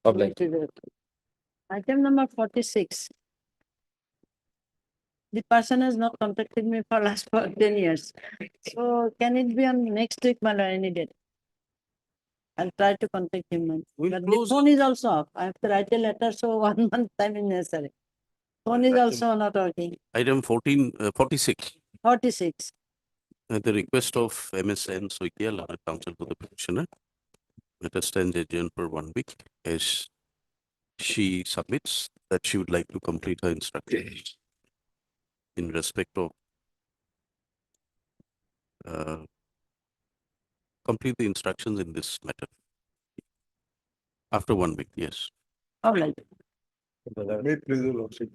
Obliged. Item number 46. The person has not contacted me for last 10 years. So can it be on next week, Mala, any date? I'll try to contact him. Ma'am. We'll But the close phone is also off. I have to write a letter, so 1 month time is necessary. Phone is also not working. Item 46. 46. At the request of MSN Soikia, Learned Counsel for the petitioner, matter stands adjourned for 1 week as she submits that she would like to complete her instructions in respect of complete the instructions in this matter. After 1 week, yes. All right. May it please your lordship.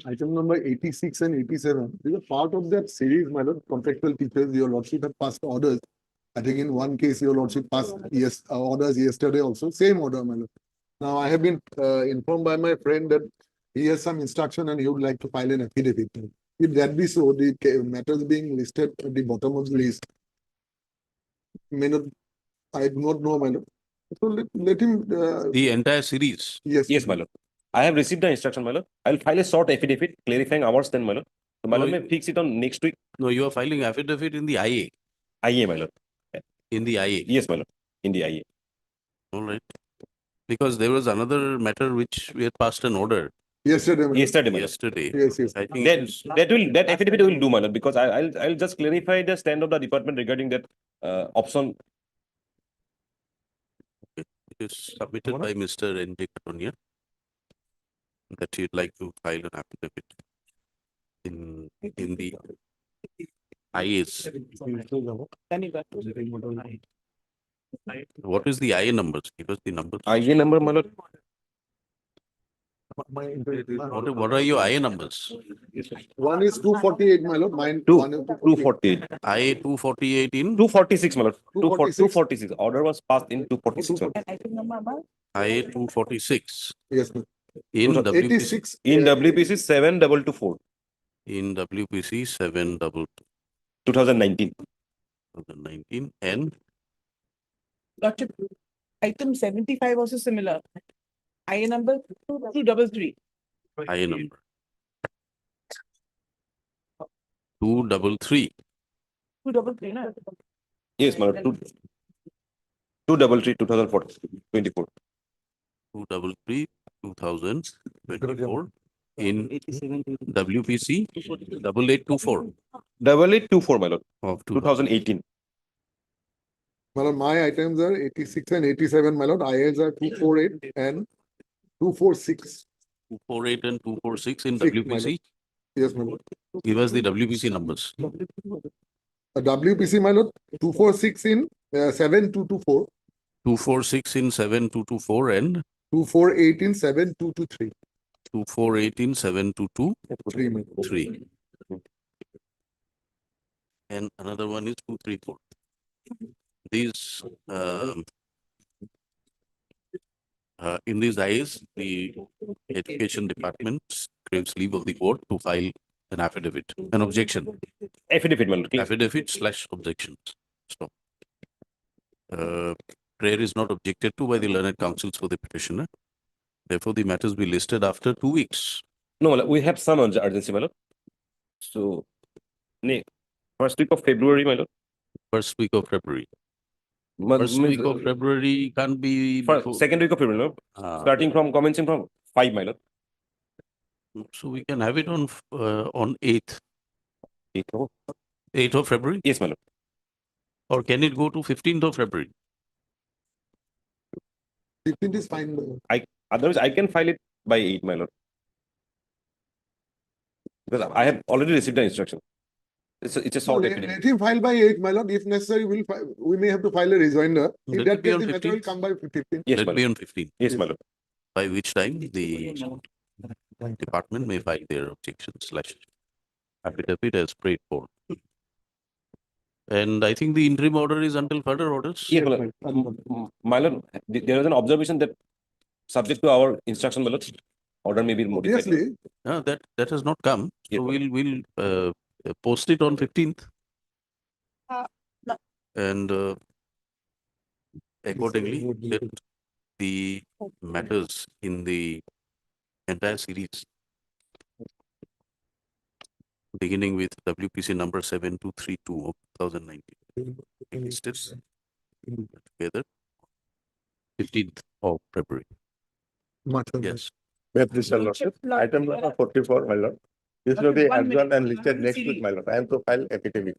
Item number 86 and 87 is a part of that series, my lord, contractual teachers. Your lordship have passed orders. I think in one case, your lordship passed orders yesterday also, same order, my lord. Now, I have been informed by my friend that he has some instruction and he would like to file an affidavit. If that be so, the matters being listed at the bottom of the list may not, I do not know, my lord. So let him, The entire series. yes. Yes, my lord. I have received the instruction, my lord. I'll file a short affidavit clarifying hours then, my lord. So, my No, lord, may fix it on next week. No, you are filing affidavit in the IA. IA, my lord. In the IA. Yes, my lord. In the IA. All right. Because there was another matter which we had passed an order Yesterday, my lord. Yesterday, my lord. yesterday. Yes, yes. I think it is- That affidavit will do, my lord, because I'll just clarify the stand of the department regarding that option. it is submitted by Mr. N.J. Katonia that he'd like to file an affidavit in the IAs. What is the IA numbers? Give us the numbers. IA number, my lord. What are your IA numbers? One is 248, my lord. Mine. Two- one is 248. IA 248 in 246, my lord. 246. 246. Order was passed in 246, my lord. IA 246 Yes, ma'am. in WPC 86. In WPC 7224, in WPC 2019. 7/2019 and Lordship, item 75 also similar. IA number 233. IA number 233. 233, no? Yes, my lord. 233, 2024. 233 2024 in WPC 8824 8824, my lord. of 2018. My lord, my items are 86 and 87, my lord. IAs are 248 and 246. 248 and 246 in Six, my WPC. Yes, my lord. Give us the WPC numbers. WPC, my lord, 246 in 7224, 246 in 7224 and 248 in 7223. 248 in 7223. 3, my lord. And another one is 234. These in these eyes, the education department craves leave of the board to file an affidavit, an objection, Affidavit, my lord. affidavit / objections. So, prayer is not objected to by the learned counsels for the petitioner. Therefore, the matters be listed after 2 weeks. No, my lord, we have some urgency, my lord. So, first week of February, my lord. First week of February. Ma- First means, week of February can't be first- before. second week of February, no? Starting from, commencing from 5, my lord. So we can have it on 8th, 8, oh. 8th of February, Yes, my lord. or can it go to 15th of February? 15th is fine, my lord. Otherwise, I can file it by 8, my lord. Because I have already received the instruction. It's a No, short let affidavit. let him file by 8, my lord. If necessary, we may have to file a rejoinder. Let In it that be case, on the matter will 15th. come by 15th. Yes, Let my it be lord. on 15th, Yes, my lord. by which time the department may file their objections / affidavit as prayed for. And I think the interim order is until further orders. Yes, my lord. My lord, there is an observation that subject to our instruction, my lord, order may be modified. Obviously, That has not come. Yes, So we'll post it on 15th. No. And accordingly, let the matters in the entire series, beginning with WPC number 7232 of 2019, be listed together 15th of February. Much of that. Yes. May I please, your lordship, item number 44, my lord. This will be One minute, adjourned and one listed next series. week, my lord. I am to file affidavit.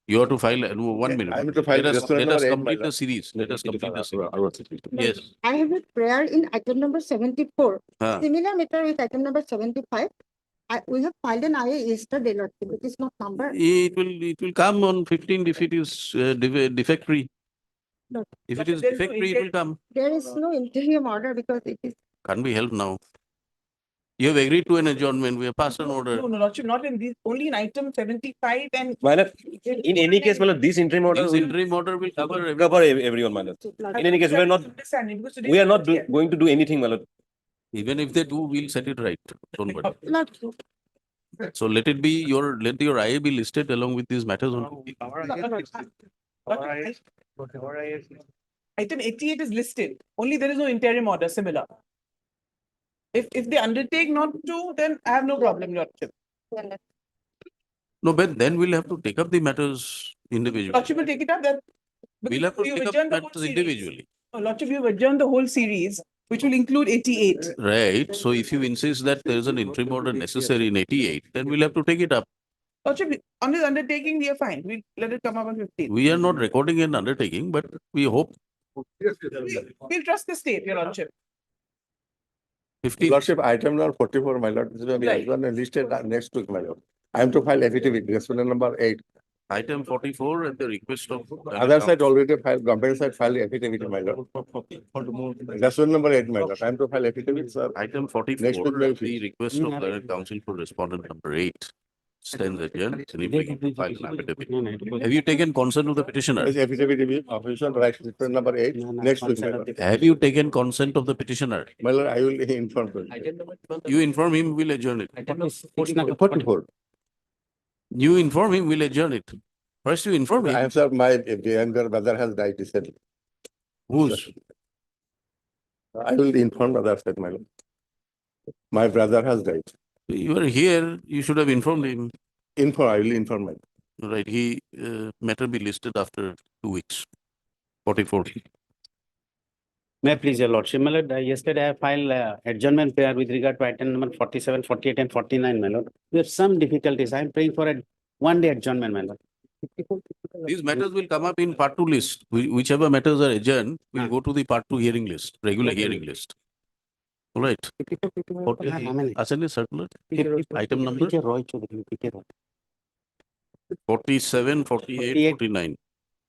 You have to file, one Yeah, minute. I am to file Let us, restaurant let us number 8, my complete the lord. series. Let us complete the series. Yes. I have a prayer in item number 74. Huh. Similar matter with item number 75. We have filed an IA yesterday, lordship. It is not number. It will come on 15th if it is defect-free. No. If it is There's no defect-free, it will come. There is no interim order because it is. Can't be helped now. You have agreed to an adjournment. We have passed an order. No, lordship, not in this, only in item 75 and. My lord, in any case, my lord, this interim order This will interim order will cover everything. cover everyone, my lord. In any case, we are not, Understanding, because today we are is not 30th. going to do anything, my lord. Even if they do, we'll set it right. Don't worry. Lordship. So let it be let your IA be listed along with these matters on. Item 88 is listed, only there is no interim order similar. If they undertake not to, then I have no problem, lordship. No, but then we'll have to take up the matters individually. Lordship will take it up that. We'll have to you've take up adjourned the whole matters series. individually. No, Lordship, you've adjourned the whole series, which will include 88. Right. So if you insist that there is an interim order necessary in 88, then we'll have to take it up. Lordship, on this undertaking, we are fine. We'll let it come up on 15. We are not recording an undertaking, but we hope Yes, yes. We'll trust the state, your lordship. 15th. Lordship, item number 44, my lord. This will be Right. adjourned and listed next week, my lord. I am to file affidavit, restaurant number 8. Item 44 at the request of. Other side already filed, government side filed affidavit, my lord. Restaurant number 8, my lord. I am to file affidavit, sir. Item Next 44 week at we'll the finish. request of the council for respondent number 8 stands adjourned. Enabling to file an affidavit. Have you taken consent of the petitioner? Yes, affidavit will be official right, restaurant number 8, next week, my lord. Have you taken consent of the petitioner? My lord, I will inform you. You inform him, we'll adjourn it. 44. You inform him, we'll adjourn it. First you inform I him. am, sir, my younger brother has died recently. Whose? I will inform other side, my lord. My brother has died. You are here, you should have informed him. I will inform my. Right, he, matter be listed after 2 weeks. 44. May I please, your lordship, my lord, yesterday I filed adjournment prayer with regard to item number 47, 48 and 49, my lord. We have some difficulties. I am praying for a one-day adjournment, my lord. These matters will come up in part 2 list. Whichever matters are adjourned, will Ah. go to the part 2 hearing list, regular hearing list. All right. Assembly circular, item number PK Roy Choudhury, PK Roy. 47, 48, 48. 49.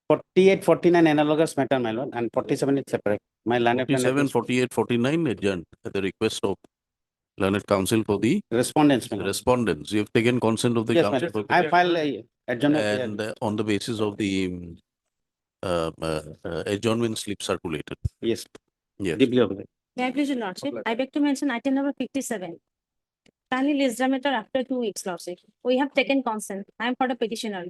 48, 49 analogous matter, my lord, and 47 is separate. My learned friend 47, is 48, 49 adjourned at the request of learned counsel for the respondents, my lord. respondents. You have taken consent of the Yes, my counsel. lord. for- I filed adjournment prayer. And on the basis of the adjournment slip circulated. Yes, Yes. deeply obliged. May I please, your lordship, I beg to mention item number 57. Kindly list the matter after 2 weeks, lordship. We have taken consent. I am for the petitioner.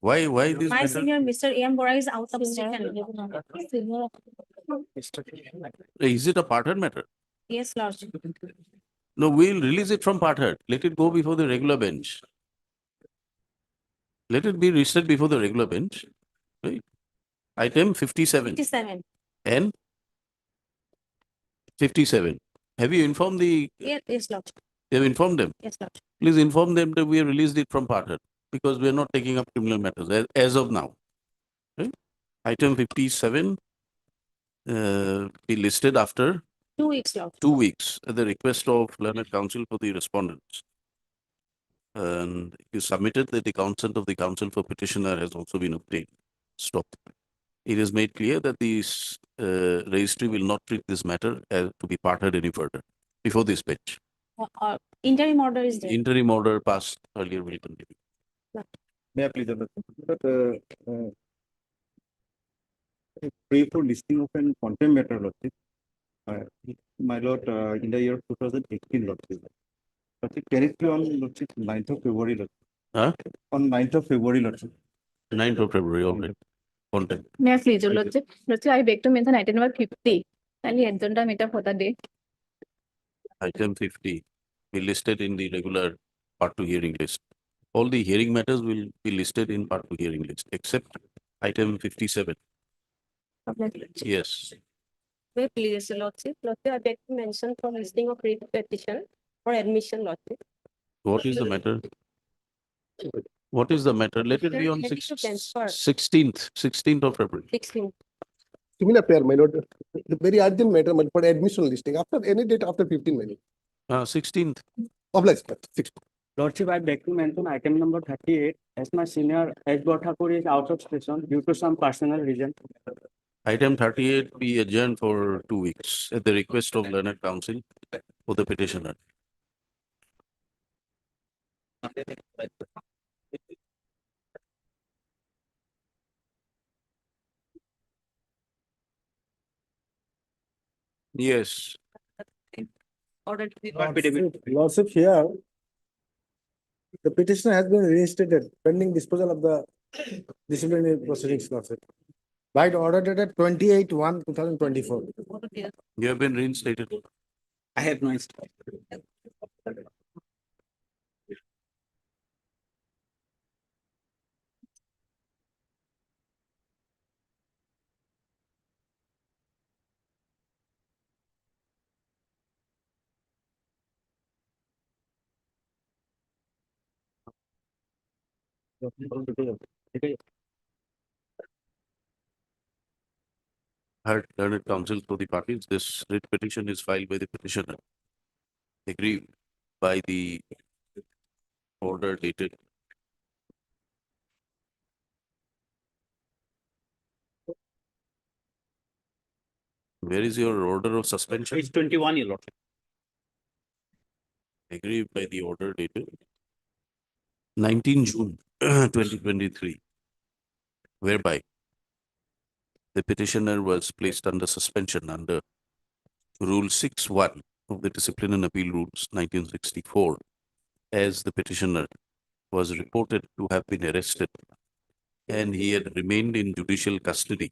Why this My matter? senior, Mr. A.M. Bora is out of station. Is it a part-heard matter? Yes, lordship. No, we'll release it from part-heard. Let it go before the regular bench. Let it be listed before the regular bench. Right? Item 57 57. and 57. Have you informed the, Yes, lordship. you have informed them? Yes, lordship. Please inform them that we have released it from part-heard because we are not taking up criminal matters as of now. Right? Item 57 be listed after 2 weeks, lordship. 2 weeks at the request of learned counsel for the respondents. And it is submitted that the consent of the counsel for petitioner has also been obtained. Stop. It is made clear that the registry will not treat this matter as to be parted any further before this bench. Interim order is there. Interim order passed earlier will continue. May I please have the, pray for listing of an contempt matter, lordship. My lord, in the year 2018, lordship. Lordship, can it be on, lordship, 9th of February, lordship? Huh? On 9th of February, lordship. 9th of February, all right. content. May I please, your lordship? Lordship, I beg to mention item number 50. Kindly agenda meet up for the day. Item 50 be listed in the regular part 2 hearing list. All the hearing matters will be listed in part 2 hearing list, except item 57. Yes, May I please, your lordship? Lordship, I beg to mention for listing of writ petition for admission, lordship. what is the matter? What is the matter? Let it be on Ready to transfer. 16th of February. 16. Similar pair, my lord, the very urgent matter, my lord, for admission listing, after any date after 15 minutes. 16th. Obliged, sir. 16. Lordship, I beg to mention item number 38, as my senior H. Thakur is out of session due to some personal reason. Item 38 be adjourned for 2 weeks at the request of learned counsel for the petitioner. Yes, Order to be. Lordship, here, the petitioner has been reinstated pending disposal of the disciplinary proceedings, Lordship. By the order dated 28/1/2024. you have been reinstated. I have no instance. Heard learned counsel for the parties. This writ petition is filed by the petitioner. Agreed by the order dated. Where is your order of suspension? Page 21, your lordship. Agreed by the order dated 19 June 2023, whereby the petitioner was placed under suspension under Rule 6(1) of the Discipline and Appeal Rules 1964, as the petitioner was reported to have been arrested and he had remained in judicial custody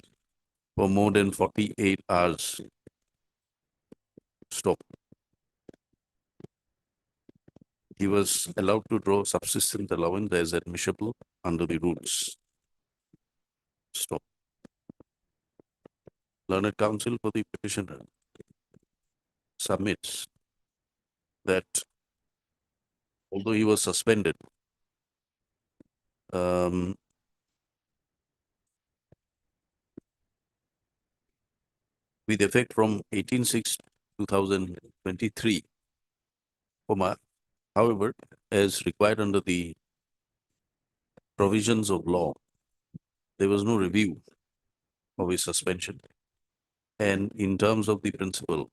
for more than 48 hours. Stop. He was allowed to draw subsistence allowance as admissible under the rules. Stop. Learned counsel for the petitioner submits that although he was suspended, with effect from 18/6/2023, however, as required under the provisions of law, there was no review of his suspension. And in terms of the principle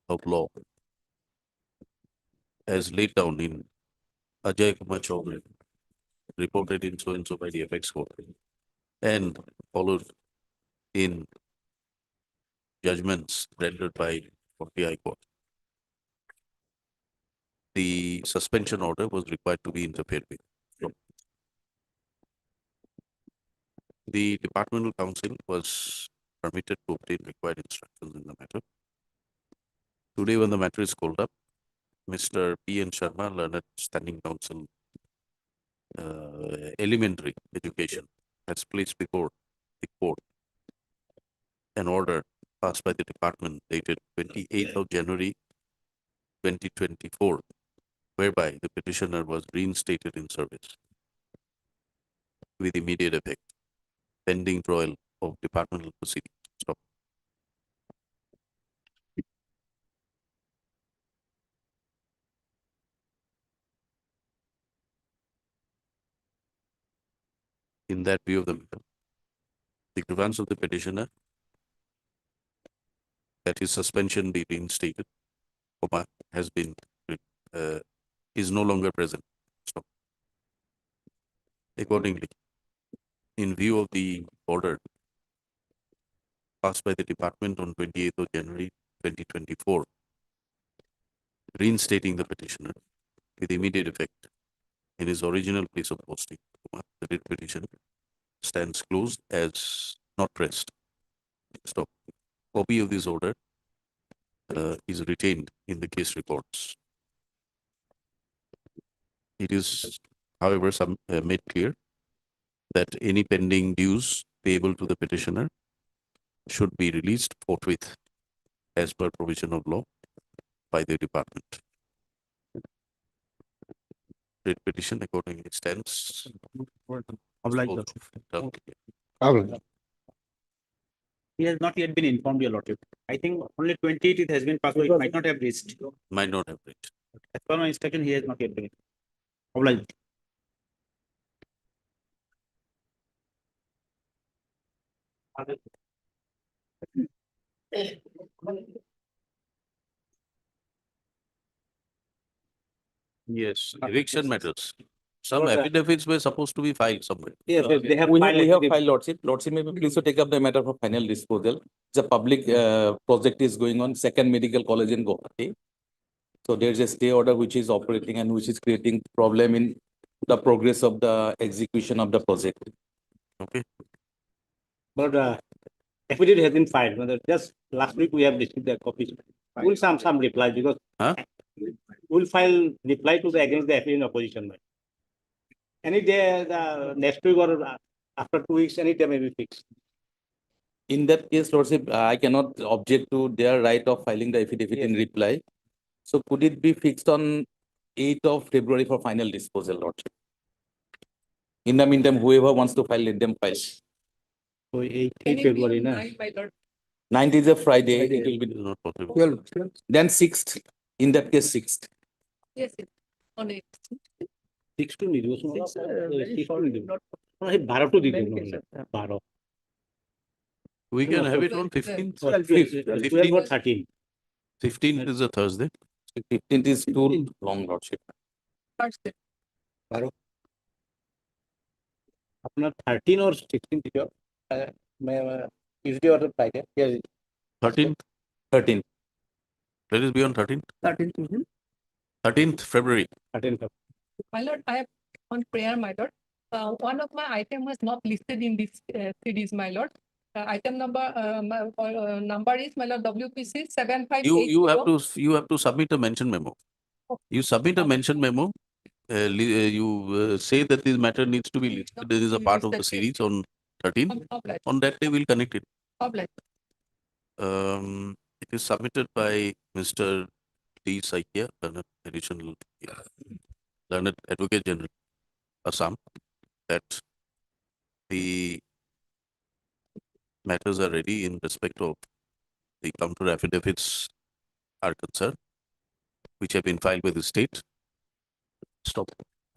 of law, as laid down in Ajay Kumar Chaudhary, reported in so and so by the apex court, and followed in judgments rendered by 40 High Court, the suspension order was required to be interfered with. The departmental counsel was permitted to obtain required instructions in the matter. Today, when the matter is called up, Mr. P. N. Sharma, learned standing counsel, elementary education, has placed before the court an order passed by the department dated 28th of January 2024, whereby the petitioner was reinstated in service with immediate effect, pending trial of departmental proceedings. Stop. In that view of the matter, the grievance of the petitioner that his suspension be reinstated, has been, is no longer present. Stop. Accordingly, in view of the order passed by the department on 28th of January 2024, reinstating the petitioner with immediate effect in his original place of posting, the writ petition stands closed as not pressed. So copy of this order is retained in the case records. It is, however, made clear that any pending dues payable to the petitioner should be released forthwith as per provision of law by the department. Writ petition accordingly stands. Obliged, disposed of. Okay. He has not yet been informed, your lordship. I think only 28th it has been passed, so it might not have reached. Might not have reached. As per my instruction, he has not yet been. Obliged. Yes, eviction matters. Some affidavits were supposed to be filed somewhere. Yes, they have. We have filed lordship. Lordship may be pleased to take up the matter for final disposal. The public project is going on, second medical college in Guwahati. So there's a stay order which is operating and which is creating problem in the progress of the execution of the project. Okay. But affidavit has been filed. Whether just last week we have received the copies. We'll some reply because Huh? we'll file reply to the against the affidavit in opposition. Any day, next week or after 2 weeks, any day may be fixed. In that case, lordship, I cannot object to their right of filing the affidavit in reply. So could it be fixed on 8th of February for final disposal, lordship? In the meantime, whoever wants to file, let them file. So 8 February, na? 9th is a Friday, it will It be, is not possible. 12. then 6th, in that case, 6th. Yes, on it. 6 to need. 6 to need. 12 to need. 12. We can have it on 15th. 12 or 13. 15th is a Thursday. 15th is too long, lordship. अपना 13 और 16 थी जो मैं Tuesday or Friday. Yes. 13th. 13th. Let us be on 13th. 13th. 13th February. 13th. My lord, I have one prayer, my lord. One of my item was not listed in this series, my lord. Item number number is my lord WPC 7580. You have to submit a mention memo. You submit a mention memo. You say that this matter needs to be listed. There is a part of the series on 13th. Obliged, On that day, we'll connect it. obliged. It is submitted by Mr. D. Saikia, Learned Advocate General, Assam, that the matters are ready in respect of the counter affidavits are concerned, which have been filed with the state. Stop.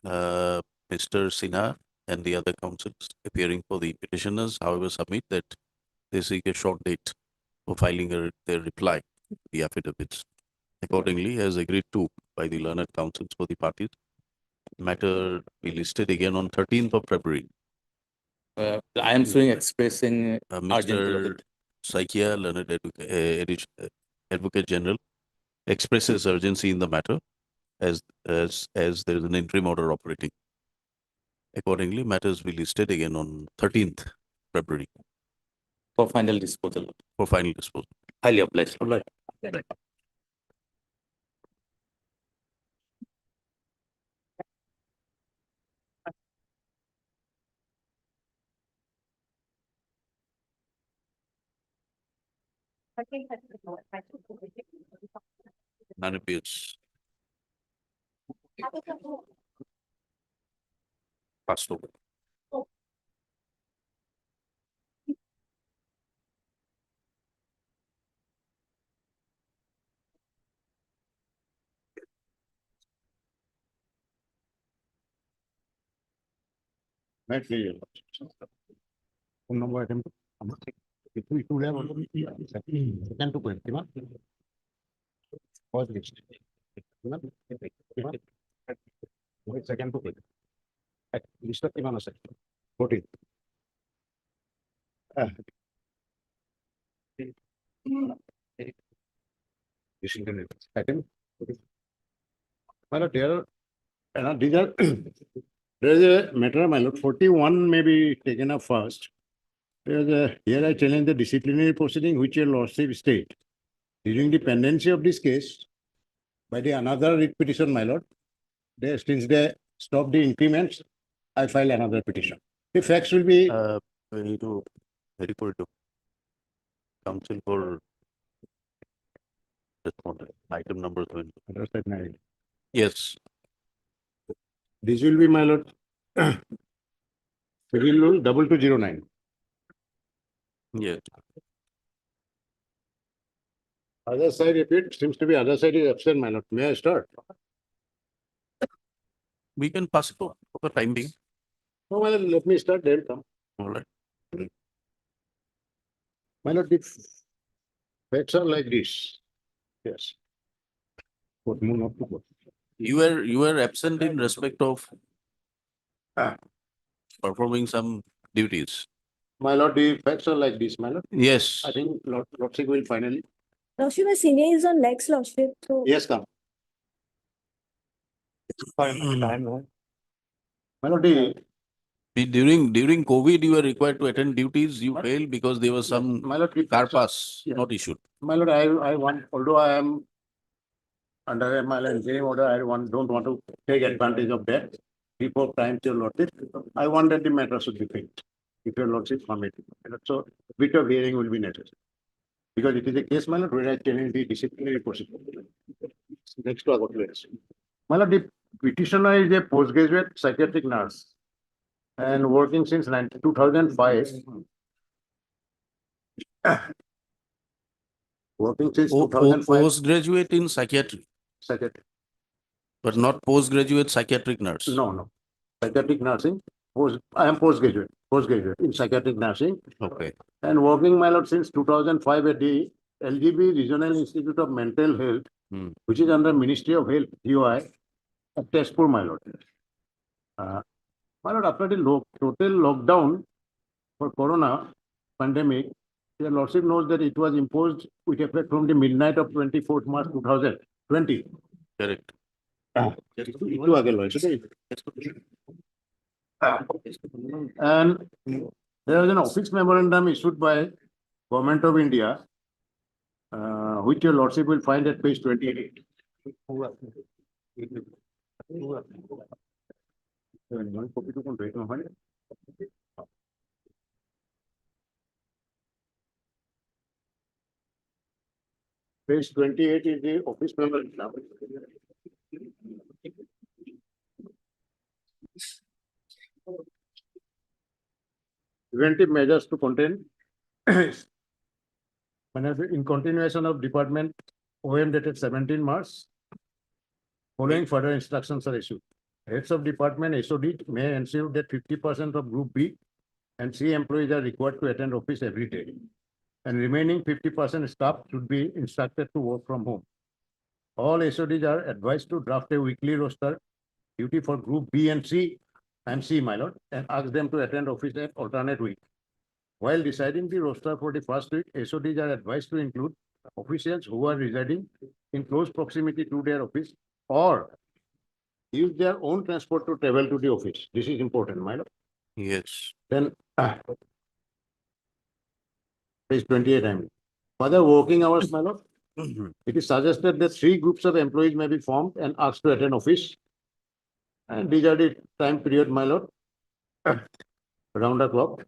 Mr. Sinha and the other counsels appearing for the petitioners, however, submit that they seek a short date for filing their reply to the affidavits. Accordingly, as agreed to by the learned counsels for the parties, matter be listed again on 13th of February. I am expressing Mr. Saikia, Learned Advocate General, expresses urgency in the matter as there is an interim order operating. Accordingly, matters will be listed again on 13th February for final disposal. for final disposal. Highly obliged. None appears. Passed over. Phone number item. Itu dia second to point, gimana? First list. Gimana? Second to point. List gimana sir? 14. Second. Well, there are these are there is a matter, my lord. 41 may be taken up first. Here I challenge the disciplinary proceeding which your lordship state. During the pendency of this case, by the another writ petition, my lord, since they stopped the increments, I file another petition. The facts will be, We need to refer to council for respond, item number 20. Yes, this will be, my lord, civil rule 2209. yes. Other side, if it seems to be other side is absent, my lord. May I start? We can pass it for the time being. No, my lord, let me start, then come. All right. My lord, the facts are like this. Yes. But no, not to go. You were absent in respect of performing some duties. My lord, the facts are like this, my lord. Yes. I think lordship will finally. Lordship, my senior is on legs, Lordship, so. Yes, come. My lord, During COVID, you were required to attend duties. You failed because there was some my lord, the car facts are- pass not issued. My lord, I want, although I am under a my engineering order, don't want to take advantage of that. Before time to your lordship, I want that the matter should be fixed. If your lordship permit. So, bit of hearing will be necessary. Because it is a case, my lord, where I challenge the disciplinary procedure. Next to our place. My lord, the petitioner is a postgraduate psychiatric nurse and working since 2005. Working since 2005. Postgraduate in psychiatry, Psychiatric. but not postgraduate psychiatric nurse. No. Psychiatric nursing. I am postgraduate in psychiatric nursing Okay. and working, my lord, since 2005 at the LGB Regional Institute of Mental Health, which is under Ministry of Health, GOI, at Tezpur, my lord. My lord, after the total lockdown for Corona pandemic, your lordship knows that it was imposed with effect from the midnight of 24th March 2020. Correct. Itu aage lordship. And there was an office memorandum issued by Government of India, which your lordship will find at page 28. Page 28 is the office memorandum. Preventive measures to contain in continuation of department OM dated 17 March. Following further instructions are issued. Heads of department SOD may ensure that 50% of group B and C employees are required to attend office every day. And remaining 50% staff should be instructed to work from home. All SODs are advised to draft a weekly roster duty for group B and C, my lord, and ask them to attend office at alternate week. While deciding the roster for the first week, SODs are advised to include officials who are residing in close proximity to their office or use their own transport to travel to the office. This is important, my lord. Yes. Then page 28, I mean. Further working hours, my lord. It is suggested that 3 groups of employees may be formed and asked to attend office. And these are the time period, my lord. Round the clock.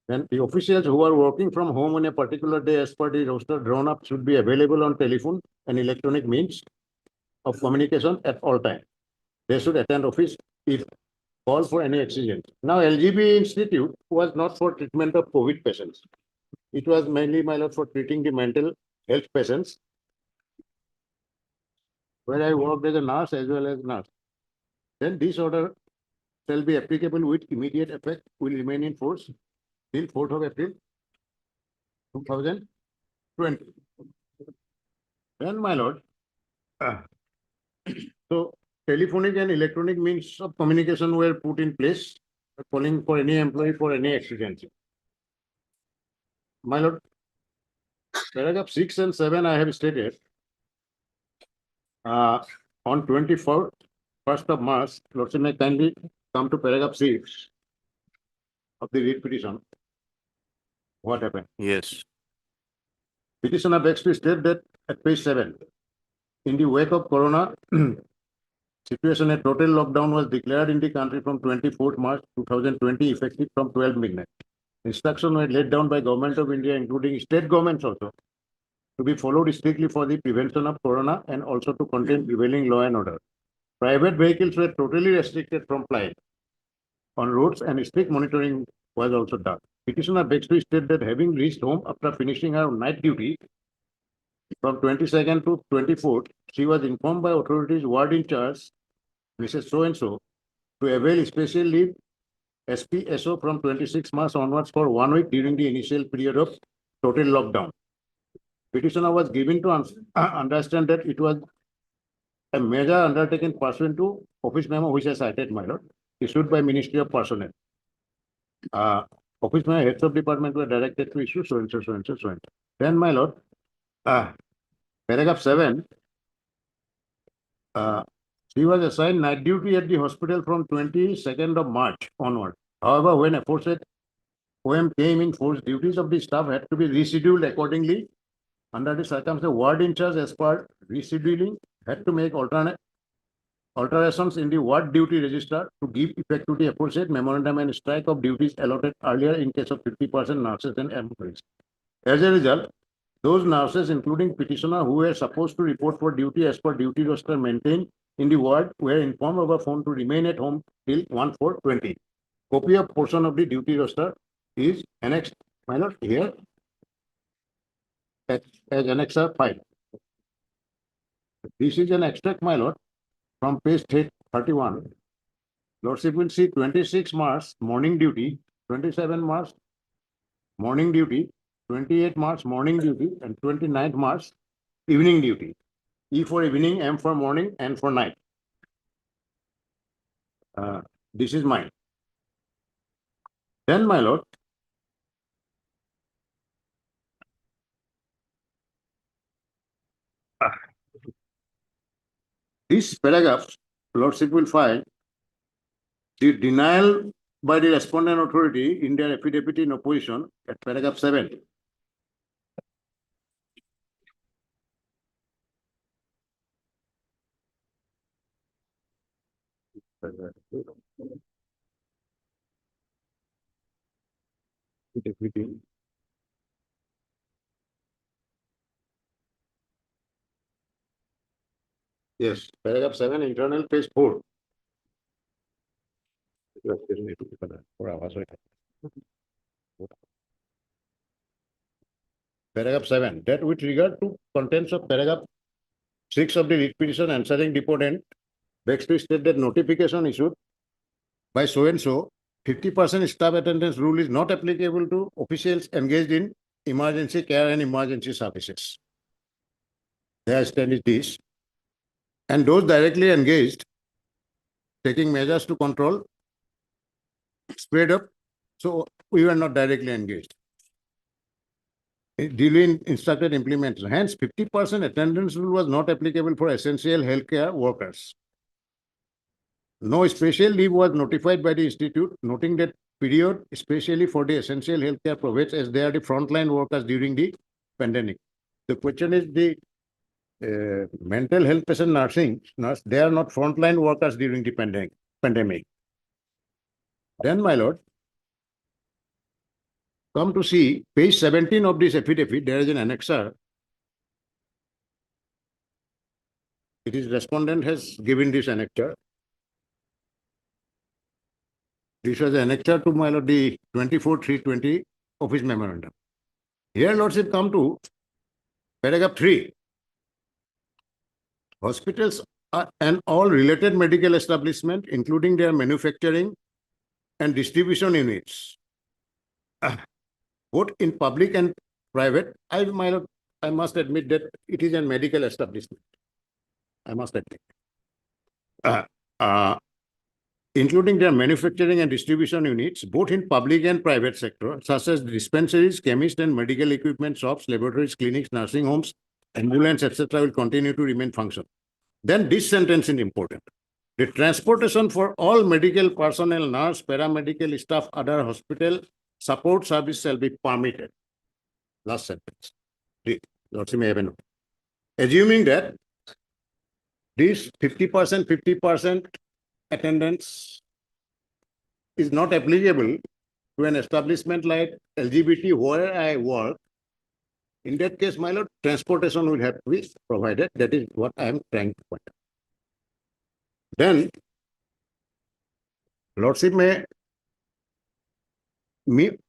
Then the officials who are working from home on a particular day as per the roster drawn up should be available on telephone and electronic means of communication at all times. They should attend office if called for any accident. Now, LGB Institute was not for treatment of COVID patients. It was mainly, my lord, for treating the mental health patients, where I worked as a nurse as well as nurse. Then this order shall be applicable with immediate effect, will remain in force till 4th of April 2020. Then, my lord, so telephonic and electronic means of communication were put in place, calling for any employee for any exigency. My lord, paragraph 6 and 7 I have stated. On 1st of March, lordship may kindly come to paragraph 6 of the writ petition. What happened? Yes. Petitioner begs to state that at page 7, in the wake of Corona situation, a total lockdown was declared in the country from 24th March 2020, effective from 12 midnight. Instructions were laid down by Government of India, including state governments also, to be followed strictly for the prevention of Corona and also to contain prevailing law and order. Private vehicles were totally restricted from plying on roads and strict monitoring was also done. Petitioner begs to state that having reached home after finishing her night duty from 22nd to 24th, she was informed by authorities ward in charge, Mrs. So-and-so, to avail special leave SPSO from 26 March onwards for 1 week during the initial period of total lockdown. Petitioner was given to understand that it was a measure undertaken pursuant to office memo which I cited, my lord, issued by Ministry of Personnel. Office memo heads of department were directed to issue so and so, so and so, so and so. Then, my lord, paragraph 7, she was assigned night duty at the hospital from 22nd of March onward. However, when aforesaid OM came in force, duties of the staff had to be rescheduled accordingly. Under the circumstances, ward in charge as per rescheduling had to make alterations in the ward duty register to give effect to the aforesaid memorandum and strike of duties allotted earlier in case of 50% nurses and employees. As a result, those nurses, including petitioner who were supposed to report for duty as per duty roster maintained in the ward, were informed over phone to remain at home till 1/4/20. Copy of portion of the duty roster is annexed, my lord, here as annexer 5. This is an extract, my lord, from page 31. Lordship will see 26 March morning duty, 27 March morning duty, 28 March morning duty, and 29th March evening duty. E for evening, M for morning, N for night. This is mine. Then, my lord, this paragraph, Lordship will find the denial by the respondent authority in their affidavit in opposition at paragraph 7. Yes, paragraph 7, internal page 4. Paragraph 7, that with regard to contents of paragraph 6 of the writ petition answering deponent, begs to state that notification issued by so-and-so, 50% staff attendance rule is not applicable to officials engaged in emergency care and emergency services. Their stand is this. And those directly engaged, taking measures to control spread up, so we were not directly engaged. Duly instructed implementation. Hence, 50% attendance rule was not applicable for essential healthcare workers. No special leave was notified by the institute, noting that period, especially for the essential healthcare provides as they are the frontline workers during the pandemic. The question is the mental health patient nurse, they are not frontline workers during the pandemic. Then, my lord, come to see page 17 of this affidavit, there is an annexer. It is respondent has given this annexer. This was an annexer to, my lord, the 24/3/20 office memorandum. Here, lordship, come to paragraph 3. Hospitals and all related medical establishment, including their manufacturing and distribution units, both in public and private. My lord, I must admit that it is a medical establishment. I must admit. Including their manufacturing and distribution units, both in public and private sector, such as dispensaries, chemists and medical equipment shops, laboratories, clinics, nursing homes, ambulance, etc., will continue to remain functional. Then this sentence is important. The transportation for all medical personnel, nurse, paramedical staff, other hospital support service shall be permitted. Last sentence. Read. Lordship may have a note. Assuming that this 50% attendance is not applicable to an establishment like LGBT where I work, in that case, my lord, transportation will have to be provided. That is what I am trying to point out. Then, Lordship may,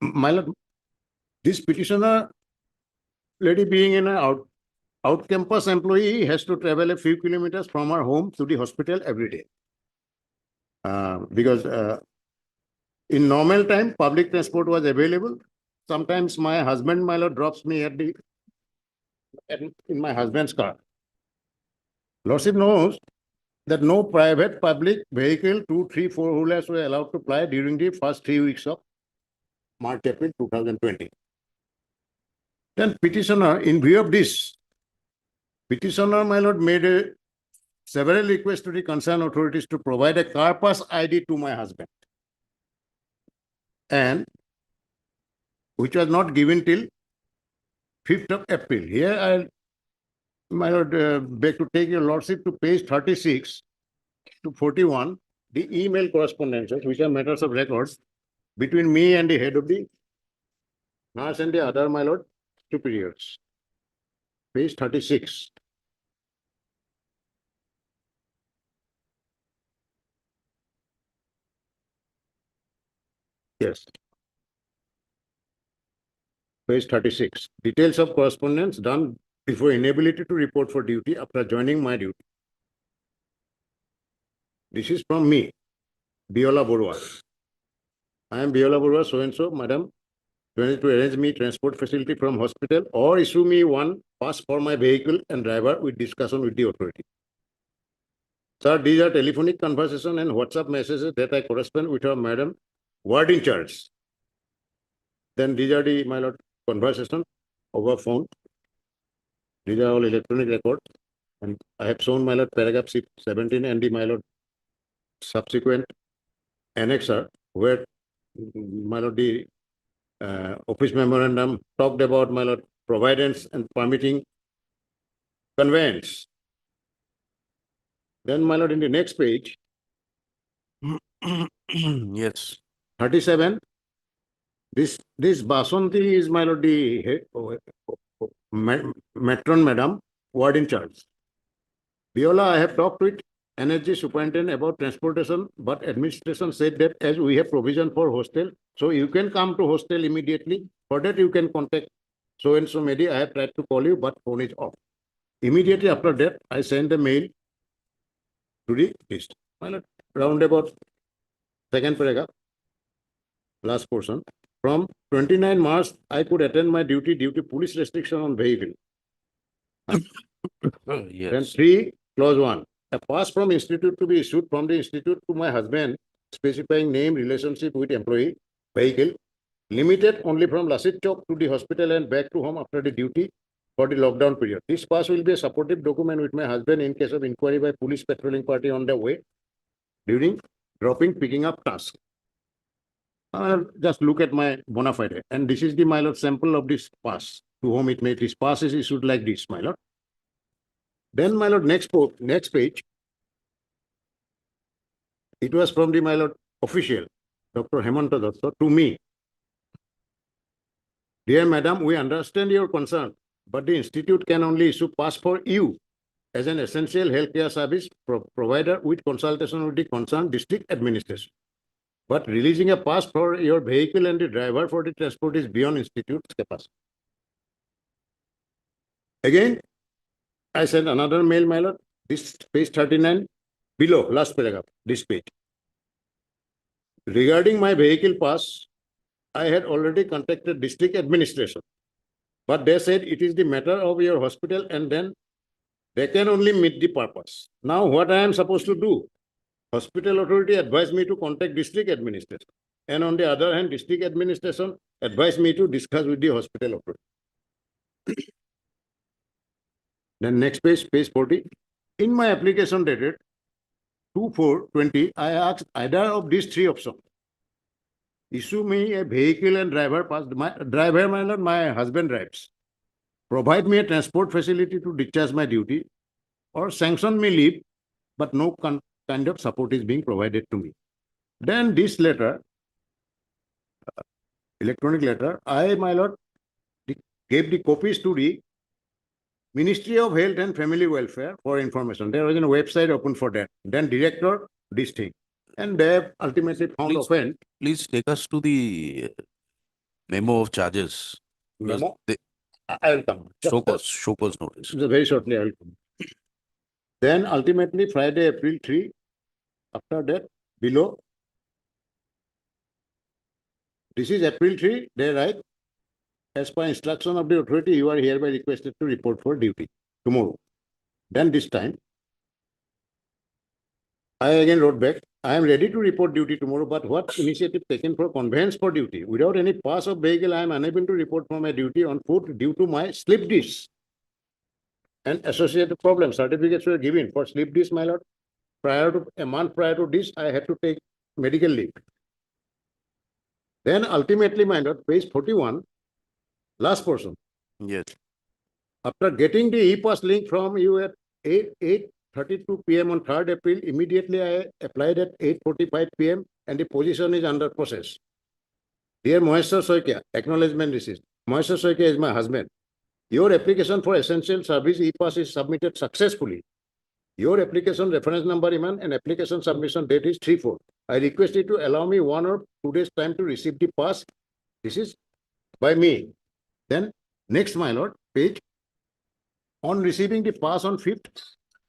my lord, this petitioner, lady being an out campus employee, has to travel a few kilometers from her home to the hospital every day. Because in normal time, public transport was available. Sometimes my husband, my lord, drops me in my husband's car. Lordship knows that no private public vehicle, 2, 3, 4-wheelers were allowed to ply during the first 3 weeks of March, April 2020. Then petitioner, in view of this, petitioner, my lord, made several requests to the concerned authorities to provide a car pass ID to my husband, and which was not given till 5th of April. Here I, my lord, beg to take your lordship to page 36 to 41, the email correspondences, which are matters of records between me and the head of the nurse and the other, my lord, superiors. Page 36. Yes. Page 36. Details of correspondence done before inability to report for duty after joining my duty. This is from me, Biola Borua. I am Biola Borua, so-and-so, madam, to arrange me transport facility from hospital or issue me one pass for my vehicle and driver with discussion with the authority. Sir, these are telephonic conversation and WhatsApp messages that I correspond with our madam, ward in charge. Then these are the, my lord, conversation over phone. These are all electronic records. And I have shown, my lord, paragraph 17 and the, my lord, subsequent annexer where, my lord, the office memorandum talked about, my lord, providence and permitting conveyance. Then, my lord, in the next page, Yes. 37, this Basanti is, my lord, the head, matron madam, ward in charge. Biola, I have talked with NSG superintendent about transportation, but administration said that as we have provision for hostel, so you can come to hostel immediately. For that, you can contact so-and-so maybe. I have tried to call you, but phone is off. Immediately after that, I sent a mail to the list. Roundabout second paragraph, last portion. From 29 March, I could attend my duty due to police restriction on vehicle. Then Yes. 3, clause 1. A pass from institute to be issued from the institute to my husband, specifying name, relationship with employee, vehicle, limited only from Lasit Chowk to the hospital and back to home after the duty for the lockdown period. This pass will be a supportive document with my husband in case of inquiry by police patrolling party on the way during dropping, picking up task. Just look at my bona fide. And this is the, my lord, sample of this pass to whom it may, this pass is issued like this, my lord. Then, my lord, next page. It was from the, my lord, official, Dr. Hemanta Datta, to me. Dear madam, we understand your concern, but the institute can only issue pass for you as an essential healthcare service provider with consultation with the concerned district administration. But releasing a pass for your vehicle and the driver for the transport is beyond institute's capacity. Again, I sent another mail, my lord, this page 39, below, last paragraph, this page. Regarding my vehicle pass, I had already contacted district administration, but they said it is the matter of your hospital and then they can only meet the purpose. Now, what I am supposed to do? Hospital authority advised me to contact district administration. And on the other hand, district administration advised me to discuss with the hospital authority. Then next page, page 40. In my application dated 2/4/20, I asked either of these 3 options. issue me a vehicle and driver pass, my driver, my lord, my husband drives. Provide me a transport facility to discharge my duty or sanction me leave, but no kind of support is being provided to me. Then this letter, electronic letter, I, my lord, gave the copies to the Ministry of Health and Family Welfare for information. There was a website open for that. Then director, this thing. And they have ultimately found Please. offense. Please take us to the memo of charges. because Memo? they- I will come. Show cause notice. Very shortly, I will come. Then ultimately Friday, April 3, after that, below. This is April 3, they write, as per instruction of the authority, you are hereby requested to report for duty tomorrow. Then this time, I again wrote back, I am ready to report duty tomorrow, but what initiative taken for conveyance for duty? Without any pass of vehicle, I am unable to report for my duty on foot due to my slip disc and associated problems. Certificates were given for slip disc, my lord. A month prior to this, I had to take medical leave. Then ultimately, my lord, page 41, last portion. Yes. After getting the e-pass link from you at 8:32 p.m. on 3rd April, immediately I applied at 8:45 p.m. and the position is under process. Dear Maheshwar Soikia, acknowledgement received. Maheshwar Soikia is my husband. Your application for essential service e-pass is submitted successfully. Your application reference number Iman and application submission date is 3/4. I request you to allow me 1 or 2 days time to receive the pass. This is by me. Then next, my lord, page. On receiving the pass on 5th,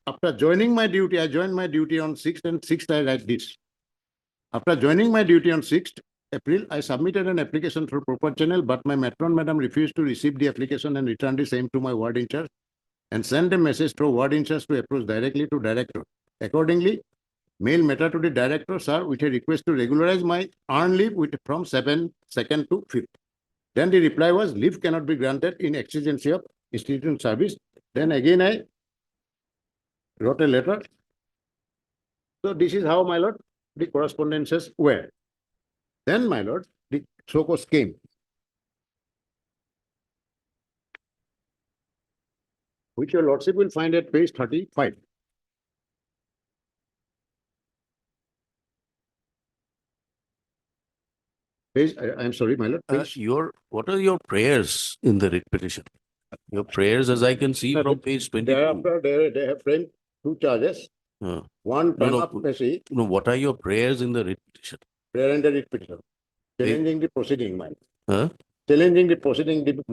after joining my duty, I joined my duty on 6th and 6th I write this. After joining my duty on 6th April, I submitted an application for proper channel, but my matron madam refused to receive the application and returned the same to my ward in charge and sent a message through ward in charge to approach directly to director. Accordingly, mail matter to the director, sir, with a request to regularize my earned leave from 2nd to 5th. Then the reply was, leave cannot be granted in exigency of institution service. Then again, I wrote a letter. So this is how, my lord, the correspondences were. Then, my lord, the so-called came. Which your lordship will find at page 35. Page, I'm sorry, my lord. Page. What are your prayers in the writ petition? Your prayers, as I can see from page 22. Thereafter, they have framed 2 charges. Uh, One, No, prima no. facie, No, what are your prayers in the writ petition? prayer and the writ petition. Challenging the proceeding, my lord. Huh? Challenging the proceeding, the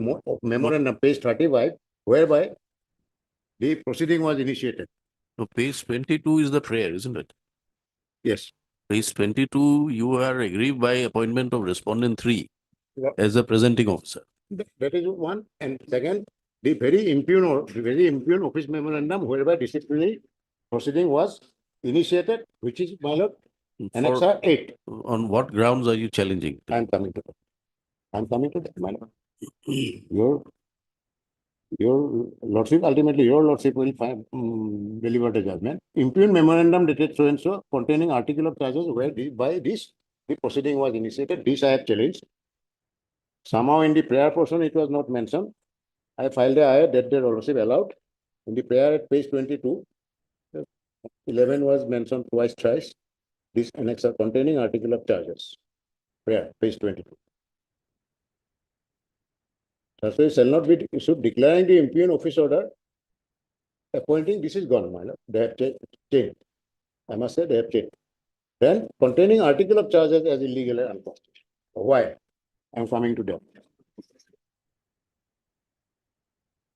memorandum, page 35, whereby the proceeding was initiated. No, page 22 is the prayer, isn't it? Yes. Page 22, you are aggrieved by appointment of respondent 3 Yeah. as the presenting officer. That is one. And second, the very impugn office memorandum whereby disciplinary proceeding was initiated, which is, my lord, Annexure 8. On what grounds are you challenging? I am coming to that. I am coming to that, my lord. Your lordship, ultimately, your lordship will find, deliver the judgment. Impugn memorandum dated so and so containing article of charges where by this, the proceeding was initiated. This I have challenged. Somehow in the prayer portion, it was not mentioned. I filed a ayat that the lordship allowed. In the prayer at page 22, 11 was mentioned twice, thrice. This annexure containing article of charges. Prayer, page 22. Suspension shall not be issued declaring the impugn office order. Appointing, this is gone, my lord. They have changed. I must say they have changed. Then containing article of charges as illegal and unconstitutional. Why? I am coming to that.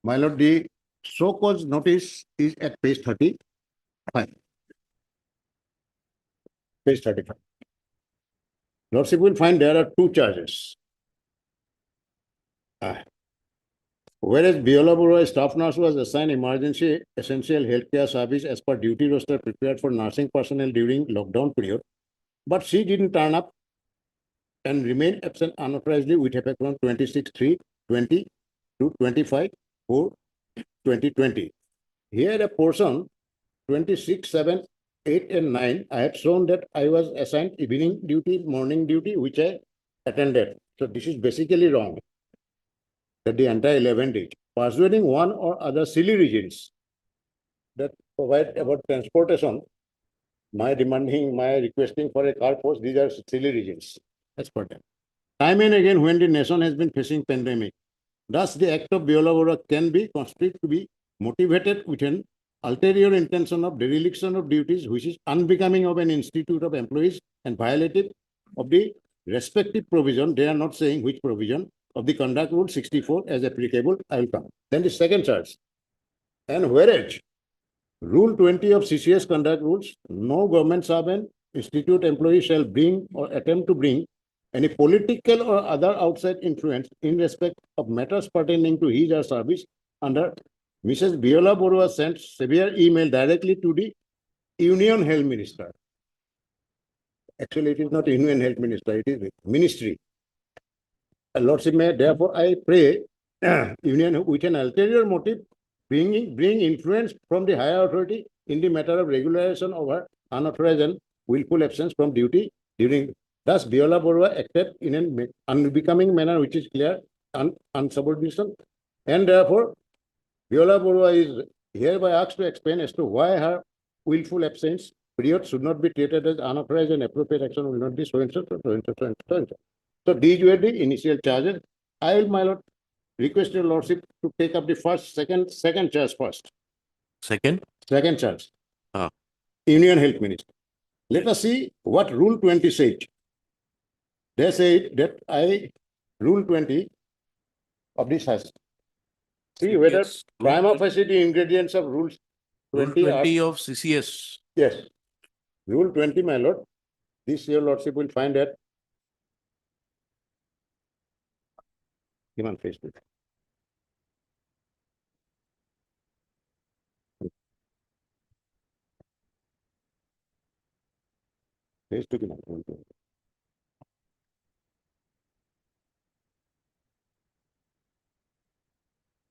My lord, the so-called notice is at page 35. Page 35. Lordship will find there are 2 charges. Whereas Biola Burra staff nurse was assigned emergency essential healthcare service as per duty roster prepared for nursing personnel during lockdown period, but she didn't turn up and remained absent unauthorizedly with effect from 26/3/20 to 25/4/2020. Here a portion 26, 7, 8 and 9, I had shown that I was assigned evening duty, morning duty, which I attended. So this is basically wrong. That the entire 11 days, persuading one or other silly reasons that provide about transportation, my demanding, my requesting for a car post, these are silly reasons. That's for them. Time and again, when the nation has been facing pandemic, thus the act of Biola Bora can be considered to be motivated with an ulterior intention of dereliction of duties, which is unbecoming of an institute of employees and violative of the respective provision. They are not saying which provision of the conduct rule 64 as applicable. I will come. Then the second charge. And whereas Rule 20 of CCS conduct rules, no government servant, institute employee shall bring or attempt to bring any political or other outside influence in respect of matters pertaining to his or service under Mrs. Biola Borua sent severe email directly to the Union Health Minister. Actually, it is not Union Health Minister, it is Ministry. Lordship, therefore, I pray Union with an ulterior motive bring influence from the higher authority in the matter of regulation of her unauthorized and willful absence from duty during. Thus, Biola Borua acted in an unbecoming manner, which is clear, unsubordination, and therefore, Biola Borua is hereby asked to explain as to why her willful absence period should not be treated as unauthorized and appropriate action will not be so and so, so and so, so and so, so and so. So these were the initial charges. I will, my lord, request your lordship to take up the second charge first. Second, Second charge. Ah. Union Health Minister. Let us see what Rule 20 said. They said that Rule 20 of this has. See whether yes, prima facie the ingredients of Rules Rule 20 are. 20 of CCS. Yes. Rule 20, my lord. This your lordship will find that. Give on Facebook. Facebook.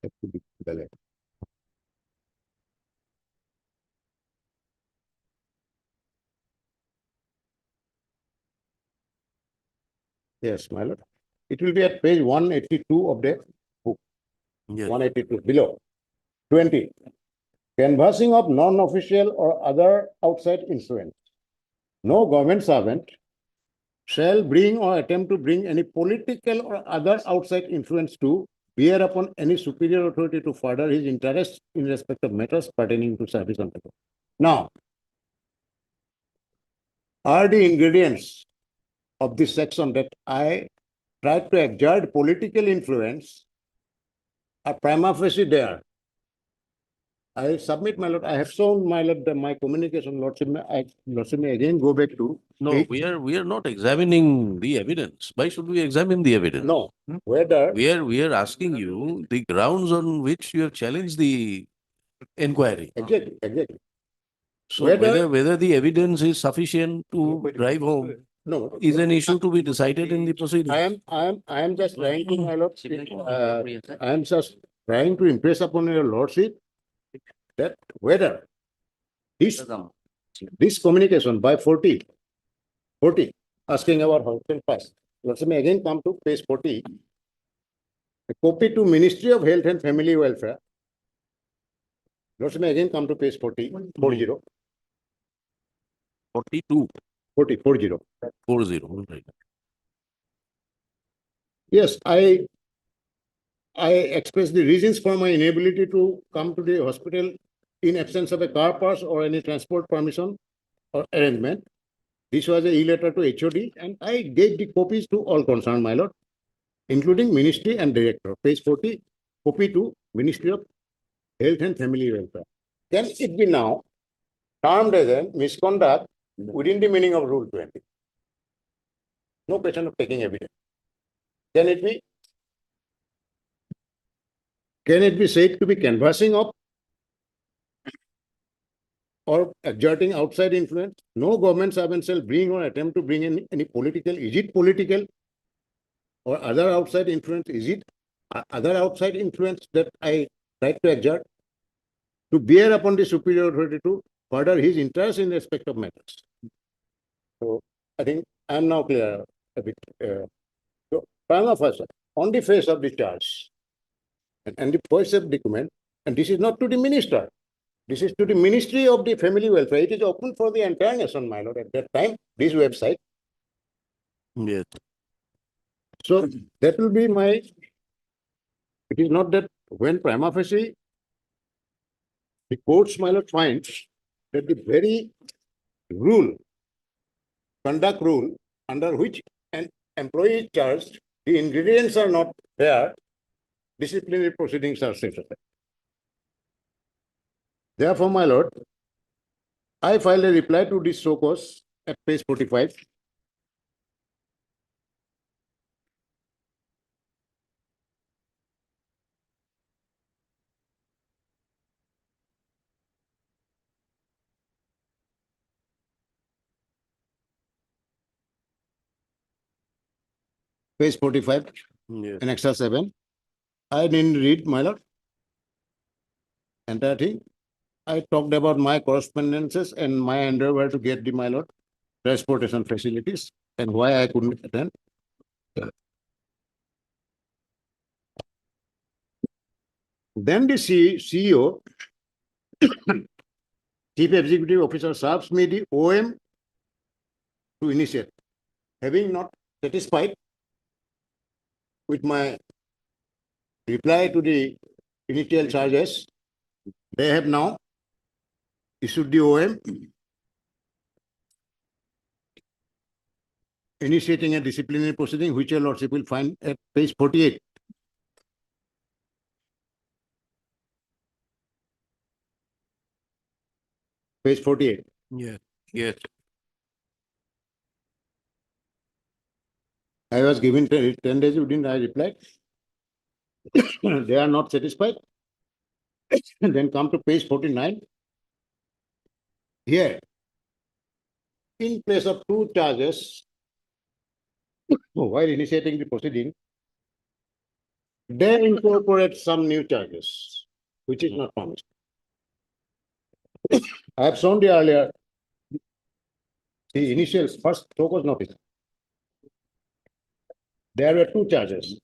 Have to be valid. Yes, my lord. It will be at page 182 of the book. Yes. 182 below. 20. Canvassing of non-official or other outside influence. No government servant shall bring or attempt to bring any political or other outside influence to bear upon any superior authority to further his interests in respect of matters pertaining to service on the. Now, are the ingredients of this section that I tried to exert political influence are prima facie there? I submit, my lord. I have shown, my lord, my communication, lordship. Lordship may again go back to. No, eight- we are not examining the evidence. Why should we examine the evidence? No, whether. We are asking you the grounds on which you have challenged the inquiry. Exactly. So Whether- whether the evidence is sufficient to drive home No. is an issue to be decided in the proceedings. I am just trying to, my lord, I am just trying to impress upon your lordship that whether this communication by 40, asking about hotel pass. Lordship may again come to page 40. A copy to Ministry of Health and Family Welfare. Lordship may again come to page 40. 42, 40. 40, right. Yes, I express the reasons for my inability to come to the hospital in absence of a car pass or any transport permission or arrangement. This was a e-letter to HOD and I gave the copies to all concerned, my lord, including Ministry and Director. Page 40, copy to Ministry of Health and Family Welfare. Can it be now termed as a misconduct within the meaning of Rule 20? No question of taking evidence. Can it be said to be canvassing of or exerting outside influence? No government servant shall bring or attempt to bring any political. Is it political or other outside influence? Is it other outside influence that I try to exert to bear upon the superior authority to further his interest in respect of matters? So I think I am now clear a bit. prima facie, on the face of the charge. And the face of document, and this is not to the minister. This is to the Ministry of the Family Welfare. It is open for the entire nation, my lord, at that time, this website. Yes. So that will be my, it is not that when prima facie, the courts, my lord, finds that the very rule, conduct rule, under which an employee is charged, the ingredients are not there, disciplinary proceedings are set aside. Therefore, my lord, I filed a reply to this show cause at page 45. Page 45, Yes. an extra 7. I didn't read, my lord. Entire thing. I talked about my correspondences and my endeavor to get the, my lord, transportation facilities and why I couldn't attend. Then the CEO, Chief Executive Officer, serves me the OM to initiate. Having not satisfied with my reply to the initial charges, they have now issued the OM initiating a disciplinary proceeding, which your lordship will find at page 48. Page 48. Yes. Yes. I was given 10 days, within I replied. They are not satisfied. Then come to page 49. Here, in place of 2 charges, while initiating the proceeding, they incorporate some new charges, which is not promised. I have shown the earlier, the initial first focus notice. There were 2 charges.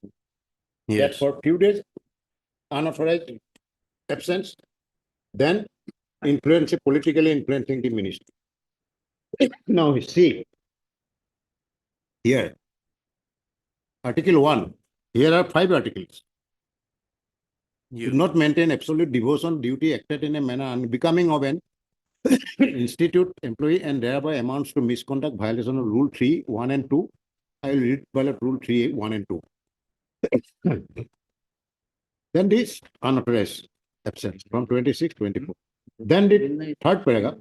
That Yes. for few days, unauthorized absence, then politically influencing the ministry. Now we see here, Article 1, here are 5 articles. Yes. Do not maintain absolute devotion, duty acted in a manner unbecoming of an institute employee and thereby amounts to misconduct, violation of Rule 3, 1 and 2. I will read ballot Rule 3, 1 and 2. Then this unauthorized absence from 26, 24. Then the third paragraph,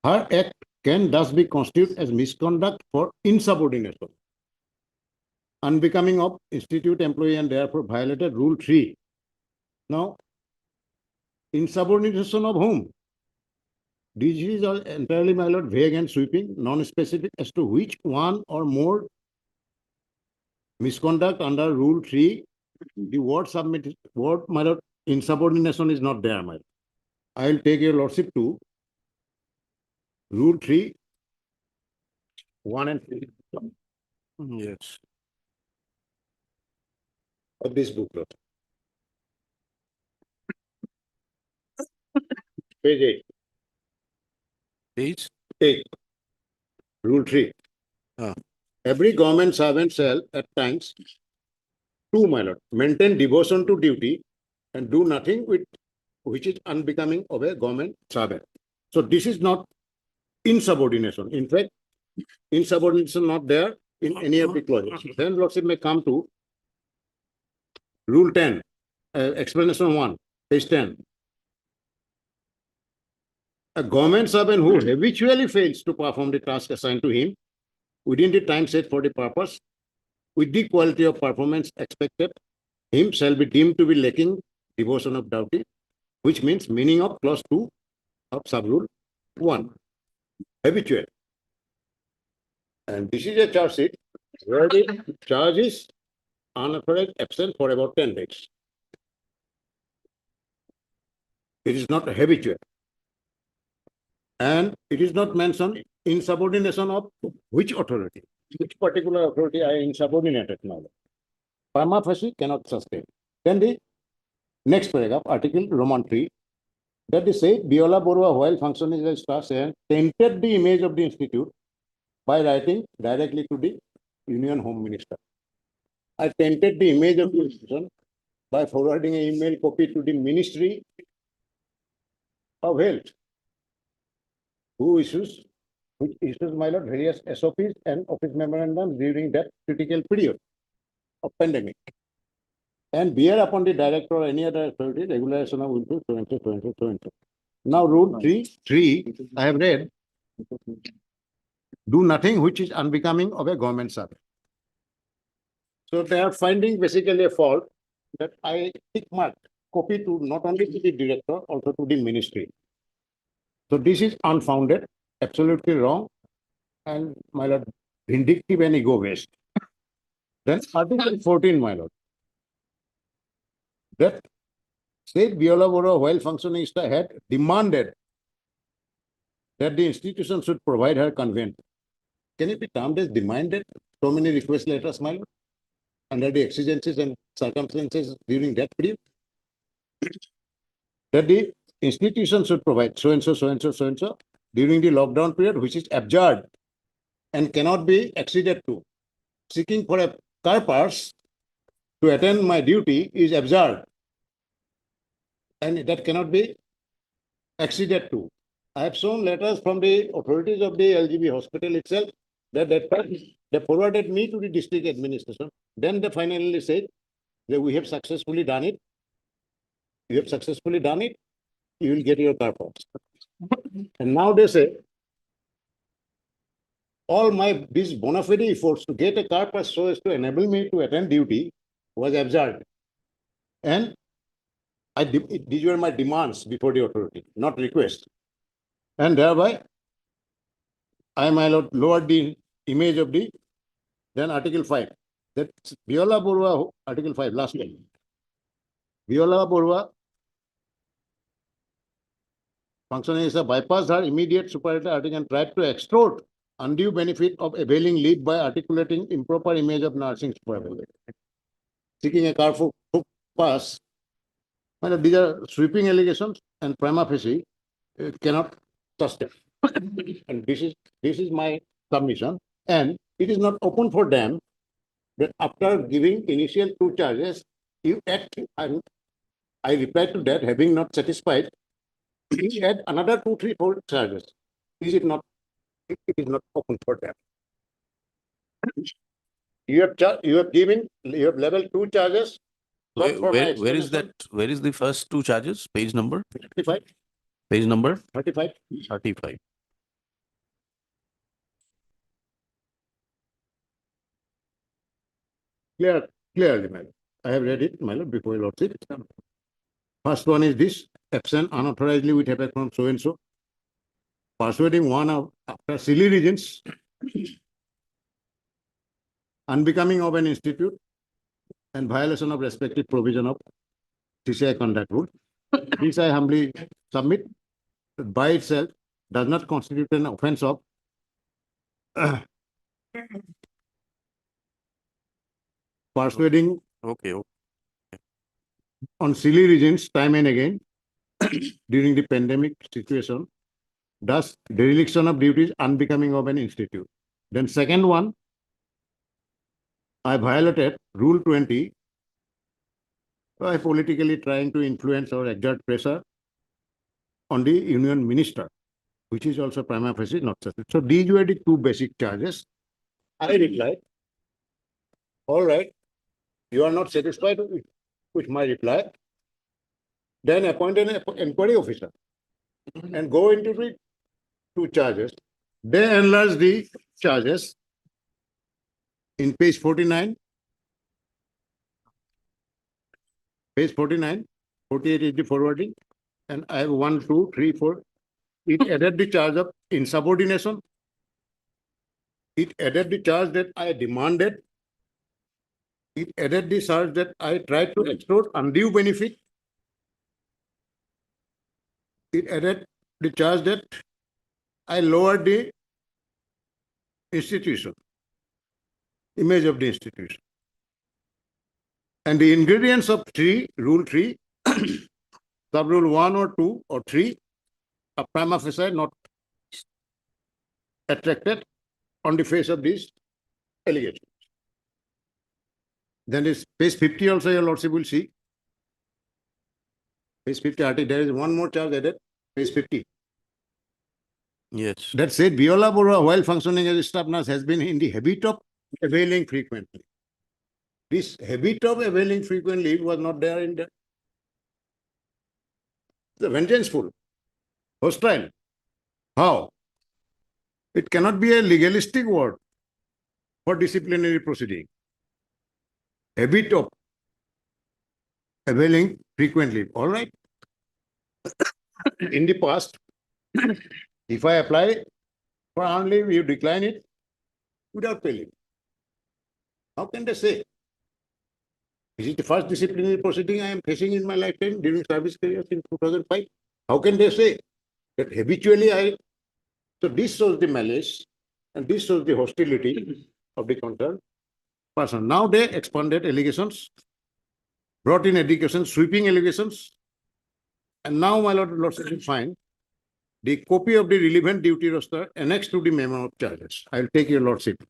her act can thus be constituted as misconduct for insubordination, unbecoming of institute employee and therefore violated Rule 3. Now, insubordination of whom? This is all entirely, my lord, vague and sweeping, non-specific as to which one or more misconduct under Rule 3. The word submitted, word, my lord, insubordination is not there, my lord. I will take your lordship to Rule 3, 1 and 3 Yes. of this booklet. Page 8. Page. 8. Rule 3. Ah. Every government servant shall at times, 2, my lord, maintain devotion to duty and do nothing which is unbecoming of a government servant. So this is not insubordination. In fact, insubordination not there in any of the clauses. Then lordship may come to Rule 10, explanation 1, page 10. A government servant who habitually fails to perform the task assigned to him within the time set for the purpose, with the quality of performance expected, him shall be deemed to be lacking devotion of duty, which means meaning of clause 2 of subrule 1, habitual. And this is a charge sheet where the charge is unauthorized absent for about 10 days. It is not habitual. And it is not mentioned insubordination of which authority, which particular authority I insubordinated now. prima facie cannot sustain. Then the next paragraph, Article Roman 3, that is said, Biola Borua, while functioning as staff, tainted the image of the institute by writing directly to the Union Home Minister. I tainted the image of the institution by forwarding an email copy to the Ministry of Health, which issues, my lord, various SOPs and office memorandums during that critical period of pandemic. And bear upon the director or any other authority regulation of will so and so, so and so, so and so. Now, rule 3, I have read, do nothing which is unbecoming of a government servant. So they are finding basically a fault that I tick mark copy to not only to the director, also to the ministry. So this is unfounded, absolutely wrong, and my lord, vindictive and ego based. Then Article 14, my lord, that said Biola Bora, while functioning staff, had demanded that the institution should provide her convent. Can it be termed as demanded? So many request letters, my lord, under the exigencies and circumstances during that period, that the institution should provide so and so, so and so, so and so during the lockdown period, which is absurd and cannot be acceded to. Seeking for a car pass to attend my duty is absurd, and that cannot be acceded to. I have shown letters from the authorities of the LGB hospital itself that they forwarded me to the district administration. Then they finally said that we have successfully done it. You have successfully done it. You will get your car pass. And now they say all my these bona fide efforts to get a car pass so as to enable me to attend duty was absurd. And these were my demands before the authority, not requests. And thereby, I, my lord, lowered the image of the, then Article 5. That Biola Borua, Article 5, last one. Biola Borua, functioning as a bypassed her immediate superiority and tried to extort undue benefit of availing leave by articulating improper image of nursing supervisor. Seeking a car for pass. Well, these are sweeping allegations and prima facie cannot sustain. And this is my submission. And it is not open for them that after giving initial 2 charges, you act, and I replied to that, having not satisfied, you add another 2, 3, 4 charges. Is it not? It is not open for them. You have level 2 charges. not for my Where is explanation. that? Where is the first 2 charges? Page number? 35, Page number 35. 35. Clearly, my lord. I have read it, my lord, before your lordship. First one is this, absent unauthorizedly with effect from so and so. Persuading one of after silly reasons, unbecoming of an institute, and violation of respective provision of CCI conduct rule. This I humbly submit that by itself does not constitute an offense of persuading Okay. on silly reasons time and again during the pandemic situation, thus dereliction of duties unbecoming of an institute. Then second one, I violated Rule 20 by politically trying to influence or exert pressure on the union minister, which is also prima facie not suspect. So these were the 2 basic charges. I replied, all right, you are not satisfied with my reply, then appoint an inquiry officer and go into the 2 charges. They enlarge the charges in page 49. Page 49, 48 is the forwarding, and I have 1, 2, 3, 4. It added the charge of insubordination. It added the charge that I demanded. It added the charge that I tried to extort undue benefit. It added the charge that I lowered the institution, image of the institution. And the ingredients of rule 3, sub rule 1 or 2 or 3 are prima facie not attracted on the face of these allegations. Then is page 50 also your lordship will see. Page 50 article, there is one more charge added, page 50. Yes. That said, Viola Borua, while functioning as a staff nurse, has been in the habit of availing frequently. This habit of availing frequently was not there in the vengeful, hostile. How? It cannot be a legalistic word for disciplinary proceeding. Habit of availing frequently. All right. In the past, if I apply for earned leave, you decline it without pay leave. How can they say? Is it the first disciplinary proceeding I am facing in my lifetime during service career in 2005? How can they say that habitually so this shows the malice and this shows the hostility of the concerned person. Now they expanded allegations, brought in education, sweeping allegations, and now my lordship will find the copy of the relevant duty roster annexed to the memo of charges. I will take your lordship.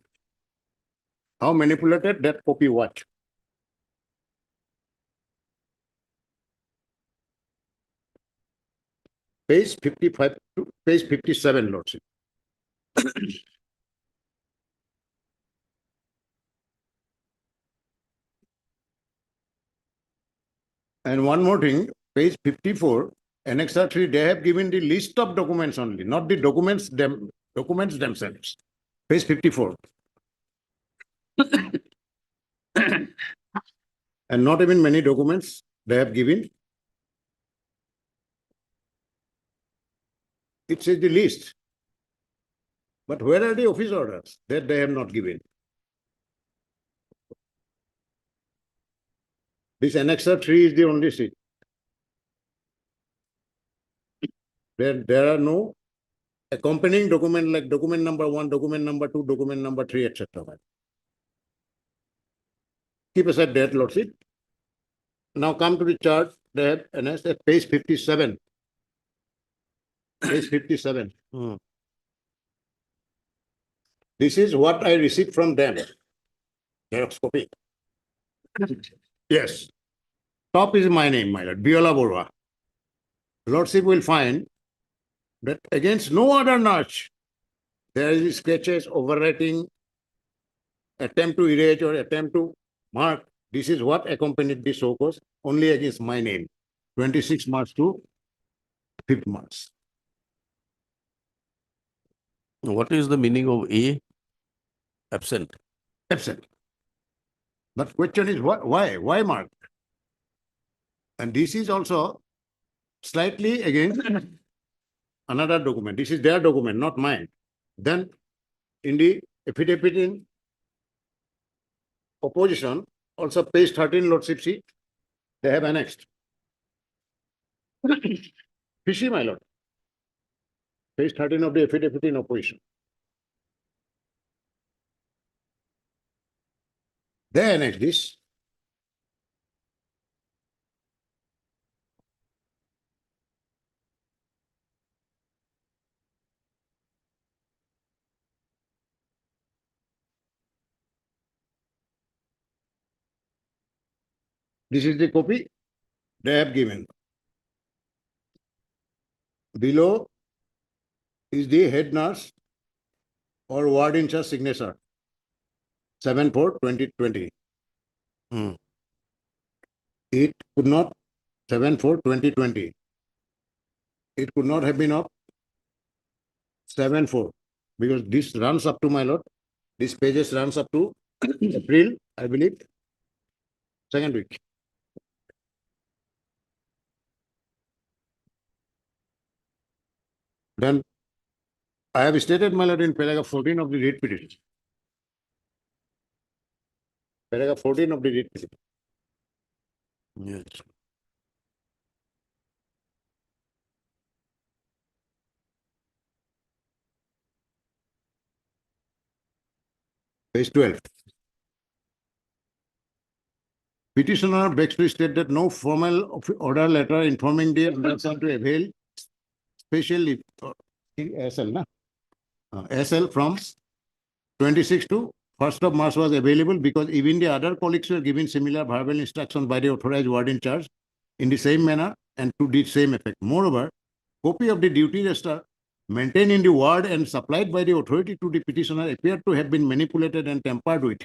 How manipulated that copy was. Page 55 to page 57, lordship. And one more thing, page 54, Annex 3, they have given the list of documents only, not the documents themselves. Page 54. And not even many documents they have given. It says the list. But where are the office orders that they have not given? This Annex 3 is the only sheet. There are no accompanying document like document number 1, document number 2, document number 3, etc. Keep aside that, lordship. Now come to the chart. They have annexed at page 57. Page 57. Hmm. This is what I received from them. Xerox copy. Yes. Top is my name, my lord, Viola Borua. Lordship will find that against no other notch, there is sketches, overwriting, attempt to erase or attempt to mark. This is what accompanied this show cause only against my name. 26 March to 5th March. What is the meaning of A? Absent. Absent. But question is what? Why mark? And this is also slightly against another document. This is their document, not mine. Then in the affidavit in opposition, also page 13, lordship see, they have annexed. Fishy, my lord. Page 13 of the affidavit in opposition. They annexed this. This is the copy they have given. Below is the head nurse or ward in charge signature. 7/4/2020. Hmm. It could not 7/4/2020. It could not have been of 7/4 because this runs up to, my lord. This pages runs up to April, I believe, 2nd week. Then I have stated, my lord, in paragraph 14 of the writ petition. Paragraph 14 of the writ petition. Yes. Page 12. petitioner begs to state that no formal order letter informing the undersigned to avail special leave, SL, na? SL from 26 to 1st of March was available because even the other colleagues were given similar verbal instruction by the authorized ward in charge in the same manner and to the same effect. Moreover, copy of the duty register maintained in the ward and supplied by the authority to the petitioner appeared to have been manipulated and tampered with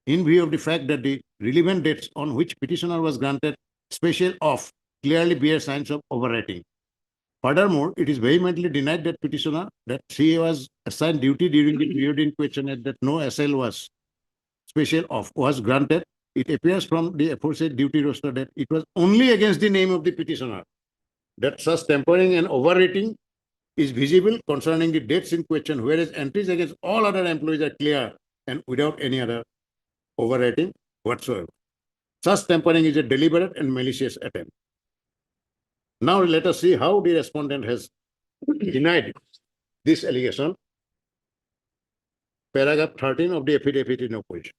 in view of the fact that the relevant dates on which petitioner was granted special off clearly bear signs of overwriting. Furthermore, it is vehemently denied that petitioner that she was assigned duty during the period in question and that no SL was special off was granted. It appears from the aforesaid duty roster that it was only against the name of the petitioner that such tampering and overrating is visible concerning the dates in question, whereas entries against all other employees are clear and without any other overrating whatsoever. Such tampering is a deliberate and malicious attempt. Now let us see how the respondent has denied this allegation. Paragraph 13 of the affidavit in opposition.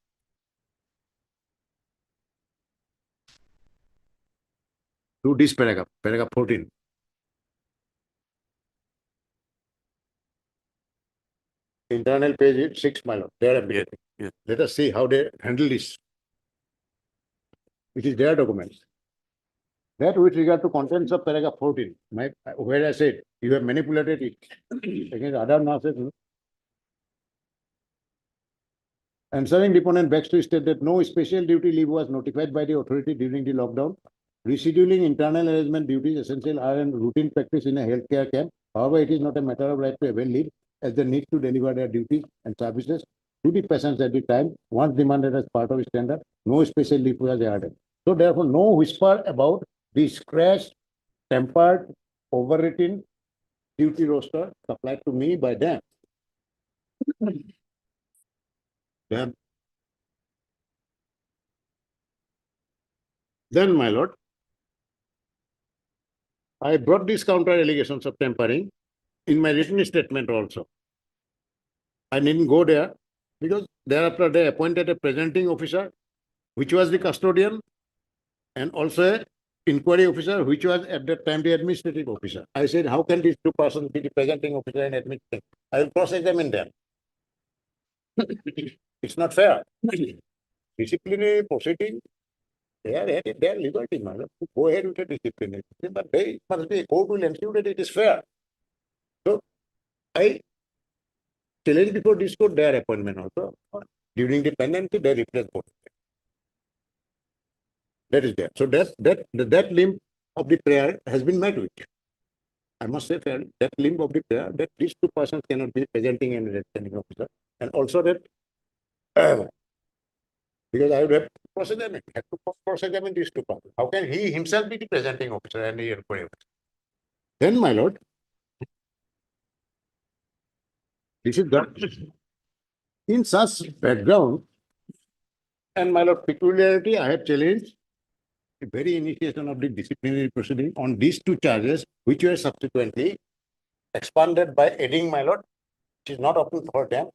To this paragraph, paragraph 14. Internal page 6, my lord. Their affidavit. yeah. Let us see how they handle this. It is their documents. That with regard to contents of paragraph 14, where I said you have manipulated it against other nurses. Answering deponent begs to state that no special duty leave was notified by the authority during the lockdown. Rescheduling internal arrangement duties essential are a routine practice in a healthcare camp. However, it is not a matter of right to avail leave as they need to deliver their duties and services to the patients at the time once demanded as part of standard. No special leave was added. So therefore, no whisper about the scratched, tempered, overwritten duty roster supplied to me by them. Then, my lord, I brought these counter allegations of tampering in my written statement also. I didn't go there because thereafter they appointed a presenting officer, which was the custodian, and also a inquiry officer, which was at that time the administrative officer. I said, how can these two persons be the presenting officer and administrative? I will cross-examine them. It's not fair. Disciplinary proceeding, they are at their liberty, madam, to go ahead with a disciplinary, but they must be, court will ensure that it is fair. So I challenge before this court their appointment also. During the pendency, they replace both. That is there. So that limb of the prayer has been met with. I must say fairly, that limb of the prayer, that these two persons cannot be presenting and representing officer. And also that, because I would have cross-examine these two persons. How can he himself be the presenting officer and the inquiry officer? Then, my lord, this is done. In such background, and my lord, peculiarity, I have challenged the very initiation of the disciplinary proceeding on these two charges, which were subsequently expanded by adding, my lord, which is not open for them,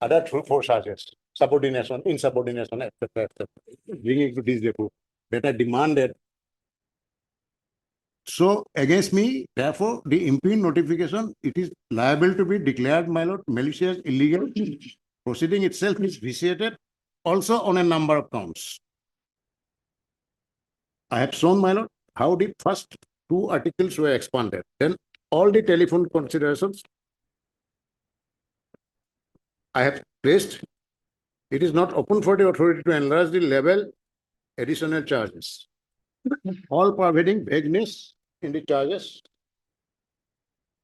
other 4 charges, subordination, insubordination, etc., etc., bringing to this depot that are demanded. So against me, therefore, the impugn notification, it is liable to be declared, my lord, malicious, illegal. Proceeding itself is vitiated also on a number of counts. I have shown, my lord, how the first 2 articles were expanded. Then all the telephone considerations I have placed. It is not open for the authority to enlarge the level additional charges. All pervading vagueness in the charges.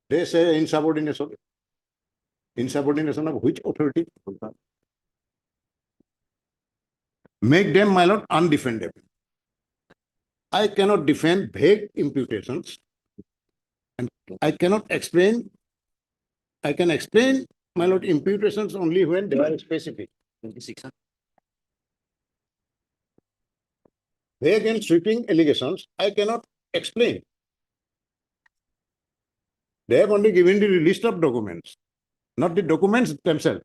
They say insubordination. Insubordination of which authority? Make them, my lord, undefendable. I cannot defend vague imputations, and I cannot explain. I can explain, my lord, imputations only when they are specific. Vague and sweeping allegations, I cannot explain. They have only given the list of documents, not the documents themselves.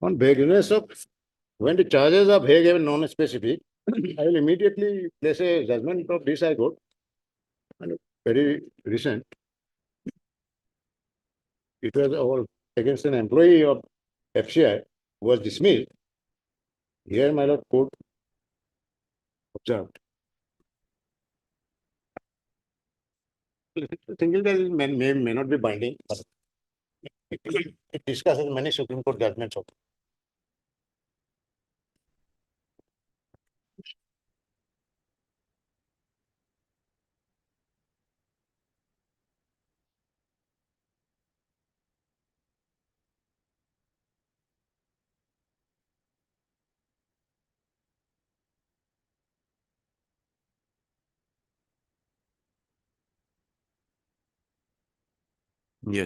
On vagueness of, when the charges are vague and non-specific, I will immediately place a judgment of this High Court. And very recent. It was all against an employee of FCI who was dismissed. Here, my lord, court observed. Single judge may not be binding, but it discusses many Supreme Court judgments of. Yes.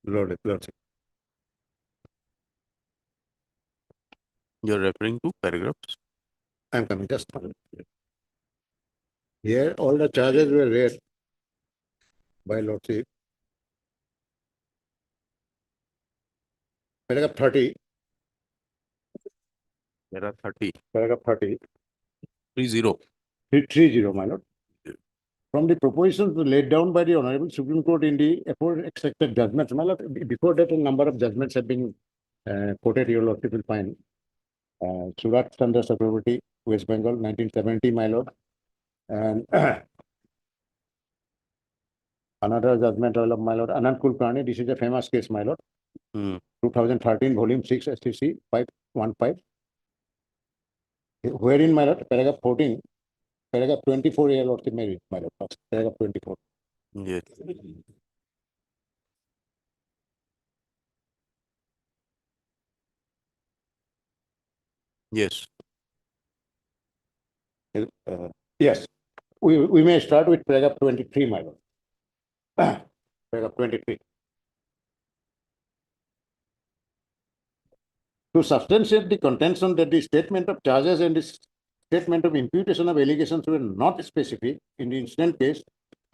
Lord. You're referring to paragraphs? I'm coming just a minute. Here, all the charges were read by Lordship. Paragraph 30, There are 30. paragraph 30, 30. 330, my lord. From the propositions laid down by the Honorable Supreme Court in the aforementioned judgments, my lord, before that, a number of judgments have been quoted, your lordship will find. Surat Chandra Chakraborty, West Bengal, 1970, my lord. And another judgment of my lord, Anand Kulkarni, this is a famous case, my lord. 2013, volume 6, STC 515. Wherein, my lord, paragraph 14, paragraph 24, your lordship may read, my lord, paragraph 24. Yes. Yes. Yes, we may start with paragraph 23, my lord. Paragraph 23. To substantiate the contention that the statement of charges and the statement of imputation of allegations were not specific in the incident case,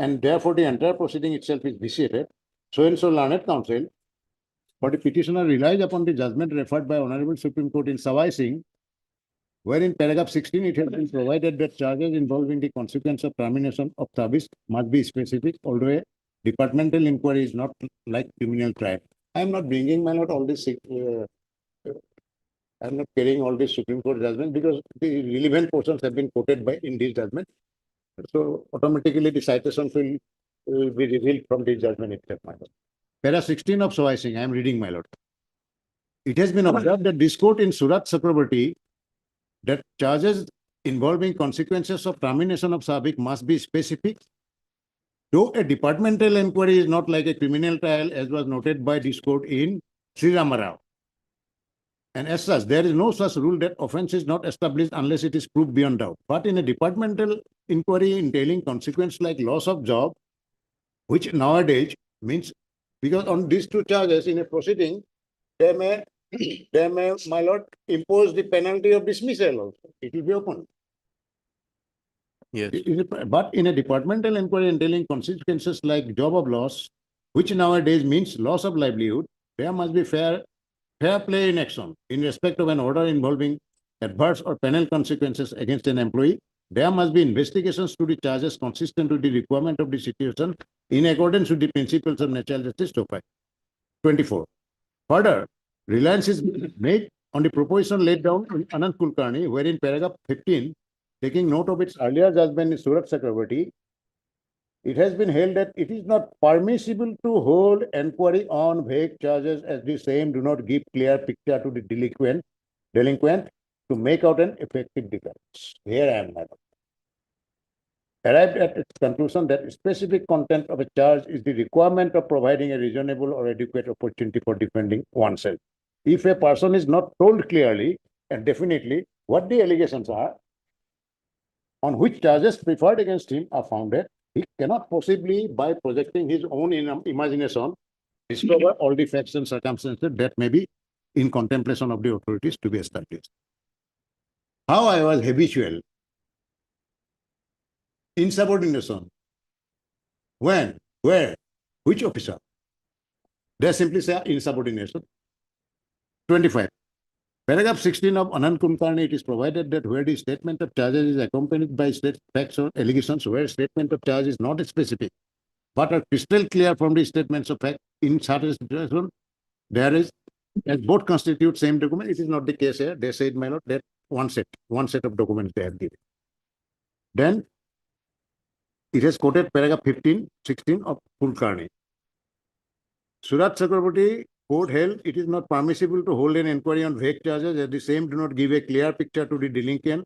and therefore the entire proceeding itself is vitiated, so and so learned counsel, for the petitioner relies upon the judgment referred by Honorable Supreme Court in Sawai Singh, where in paragraph 16 it has been provided that charges involving the consequence of termination of service must be specific, although a departmental inquiry is not like criminal trial. I am not bringing, my lord, all this. I'm not carrying all these Supreme Court judgments because the relevant portions have been quoted by in this judgment. So automatically the citations will be revealed from the judgment itself, my lord. Para 16 of Sawai Singh, I am reading, my lord. It has been observed that this court in Surat Chakraborty that charges involving consequences of termination of service must be specific. Though a departmental inquiry is not like a criminal trial, as was noted by this court in Sri Ramarao. And as such, there is no such rule that offense is not established unless it is proved beyond doubt. But in a departmental inquiry entailing consequence like loss of job, which nowadays means, because on these two charges in a proceeding, they may, my lord, impose the penalty of dismissal also. It will be open. Yes. But in a departmental inquiry entailing consequences like job of loss, which nowadays means loss of livelihood, there must be fair play in action in respect of an order involving adverse or penal consequences against an employee. There must be investigations to the charges consistent with the requirement of the situation in accordance with the principles of natural justice. 24. Further, reliance is made on the proposition laid down in Anand Kulkarni, wherein paragraph 15, taking note of its earlier judgment in Surat Chakraborty, it has been held that it is not permissible to hold inquiry on vague charges as the same do not give clear picture to the delinquent to make out an effective defense. Here I am, madam. arrived at its conclusion that specific content of a charge is the requirement of providing a reasonable or adequate opportunity for defending oneself. If a person is not told clearly and definitely what the allegations are, on which charges preferred against him are founded, he cannot possibly, by projecting his own imagination, discover all the facts and circumstances that may be in contemplation of the authorities to be established. How I was habitual insubordination. When, where, which officer? They simply say insubordination. 25. Paragraph 16 of Anand Kumkarni, it is provided that where the statement of charges is accompanied by facts or allegations, where statement of charge is not specific, but are crystal clear from the statements of fact, in such a situation, there is, as both constitute same document, it is not the case here. They said, my lord, that one set of documents they have given. Then it has quoted paragraph 15, 16 of Kulkarni. Surat Chakraborty court held it is not permissible to hold an inquiry on vague charges as the same do not give a clear picture to the delinquent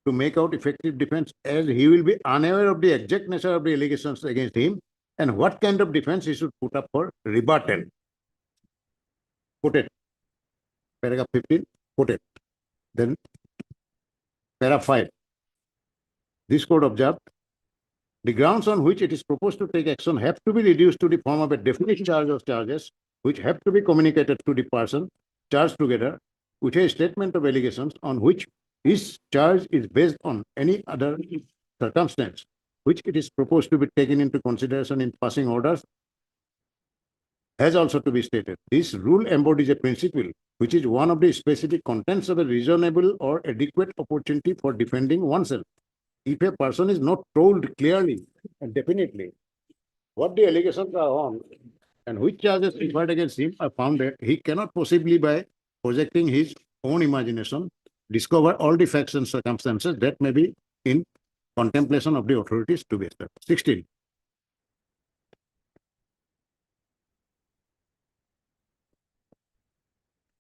to make out effective defense, as he will be unaware of the exact nature of the allegations against him and what kind of defense he should put up for rebuttal. Quoted. Paragraph 15, quoted. Then paragraph 5. This court observed, the grounds on which it is proposed to take action have to be reduced to the form of a definite charge of charges, which have to be communicated to the person charged together with a statement of allegations on which his charge is based on any other circumstance, which it is proposed to be taken into consideration in passing orders, has also to be stated. This rule embodies a principle which is one of the specific contents of a reasonable or adequate opportunity for defending oneself. If a person is not told clearly and definitely what the allegations are on and which charges preferred against him are founded, he cannot possibly, by projecting his own imagination, discover all the facts and circumstances that may be in contemplation of the authorities to be established. 16.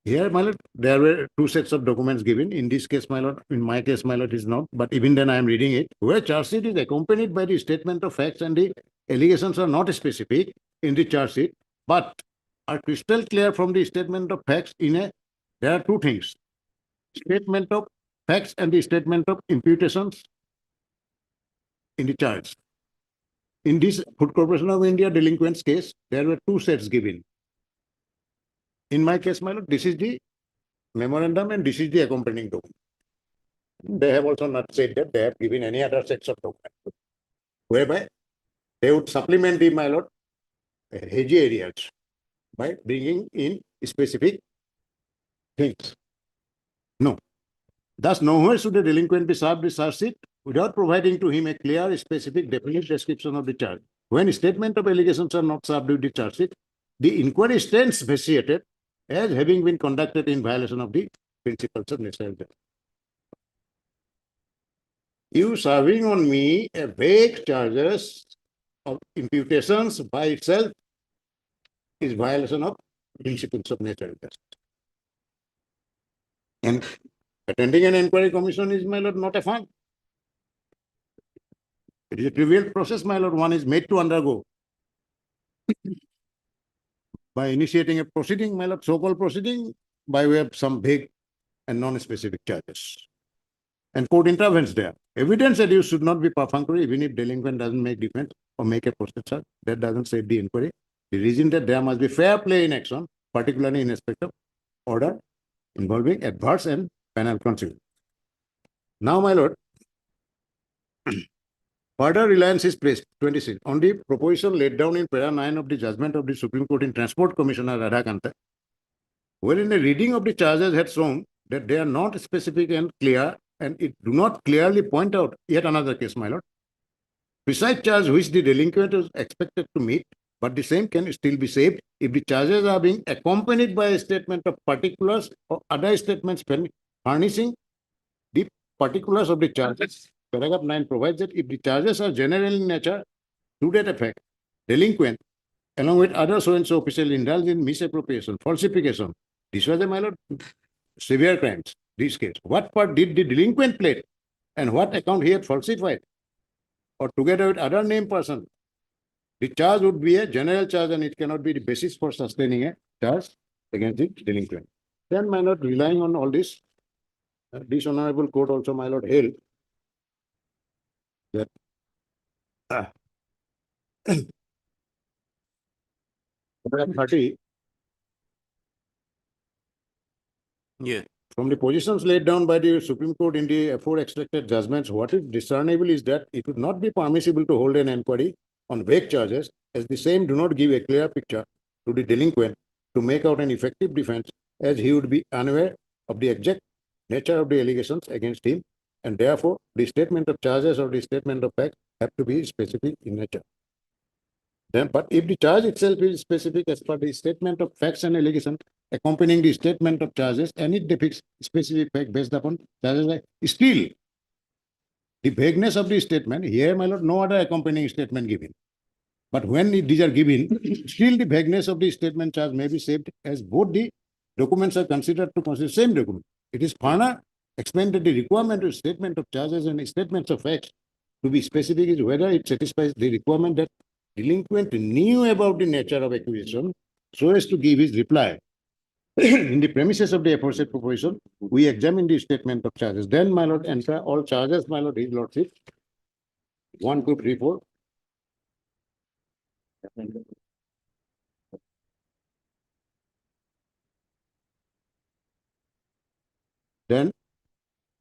Here, my lord, there were two sets of documents given. In this case, my lord, in my case, my lord, is not, but even then I am reading it, where charge sheet is accompanied by the statement of facts and the allegations are not specific in the charge sheet, but are crystal clear from the statement of facts there are two things. Statement of facts and the statement of imputations in the charge. In this Food Corporation of India delinquents case, there were two sets given. In my case, my lord, this is the memorandum and this is the accompanying document. They have also not said that they have given any other sets of documents, whereby they would supplement the, my lord, hazy areas by bringing in specific things. No. Thus, nowhere should a delinquent be served the charge sheet without providing to him a clear, specific, definite description of the charge. When a statement of allegations are not served with the charge sheet, the inquiry stands vitiated as having been conducted in violation of the principles of national justice. You serving on me a vague charges of imputations by itself is violation of principles of natural justice. And attending an inquiry commission is, my lord, not a fun. It is a trivial process, my lord, one is made to undergo by initiating a proceeding, my lord, so-called proceeding, by way of some vague and non-specific charges. And court intervenes there. Evidence adduced should not be perfunctory, even if delinquent doesn't make defense or make a process. That doesn't save the inquiry. The reason that there must be fair play in action, particularly in respect of order involving adverse and penal consequences. Now, my lord, further reliance is placed, 26, on the proposition laid down in para 9 of the judgment of the Supreme Court in Transport Commissioner Radhakanta, wherein the reading of the charges had shown that they are not specific and clear, and it do not clearly point out, yet another case, my lord, precise charge which the delinquent is expected to meet, but the same can still be saved if the charges are being accompanied by a statement of particulars or other statements furnishing the particulars of the charges. Paragraph 9 provides that if the charges are general in nature, to that effect, delinquent, along with other so-and-so officials, indulge in misappropriation, falsification. This was, my lord, severe crimes, this case. What part did the delinquent play and what account he had falsified? or together with other named person, the charge would be a general charge and it cannot be the basis for sustaining a charge against the delinquent. Then, my lord, relying on all this, this honorable court also, my lord, held that paragraph 30, Yeah, from the positions laid down by the Supreme Court in the afore extracted judgments, what is discernible is that it would not be permissible to hold an inquiry on vague charges, as the same do not give a clear picture to the delinquent to make out an effective defense, as he would be unaware of the exact nature of the allegations against him, and therefore the statement of charges or the statement of facts have to be specific in nature. Then, but if the charge itself is specific as per the statement of facts and allegations accompanying the statement of charges, and it depicts specific fact based upon charges, like still the vagueness of the statement, here, my lord, no other accompanying statement given. But when these are given, still the vagueness of the statement charge may be saved, as both the documents are considered to constitute same document. It is further explained that the requirement of statement of charges and statements of facts to be specific is whether it satisfies the requirement that delinquent knew about the nature of accusation so as to give his reply. In the premises of the aforesaid proposition, we examine the statement of charges. Then, my lord, answer all charges, my lord, his lordship. 1, 2, 3, 4. Then,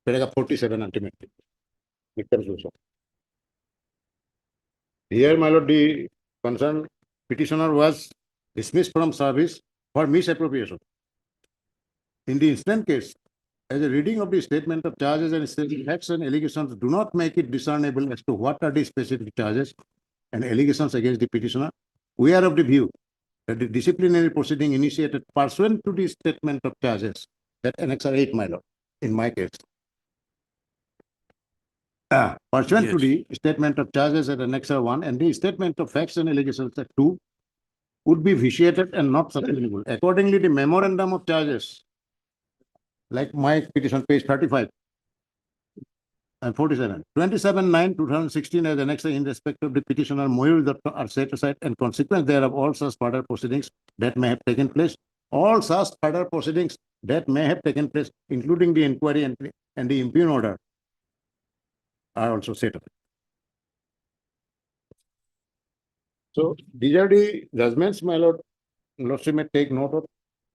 paragraph 47 ultimately. Victims also. Here, my lord, the concerned petitioner was dismissed from service for misappropriation. In the instant case, as a reading of the statement of charges and statement facts and allegations do not make it discernible as to what are the specific charges and allegations against the petitioner, we are of the view that the disciplinary proceeding initiated pursuant to the statement of charges, that Annexure 8, my lord, in my case, pursuant to the statement of charges at Annexure 1 and the statement of facts and allegations at 2 would be vitiated and not sustainable. Accordingly, the memorandum of charges, like my petition, page 35 and 47, 27/9/2016 as Annexure in respect of the petitioner Mayur Datta are set aside, and consequence thereof all such further proceedings that may have taken place, all such further proceedings that may have taken place, including the inquiry and the impugn order, are also set up. So these are the judgments, my lord, lordship may take note of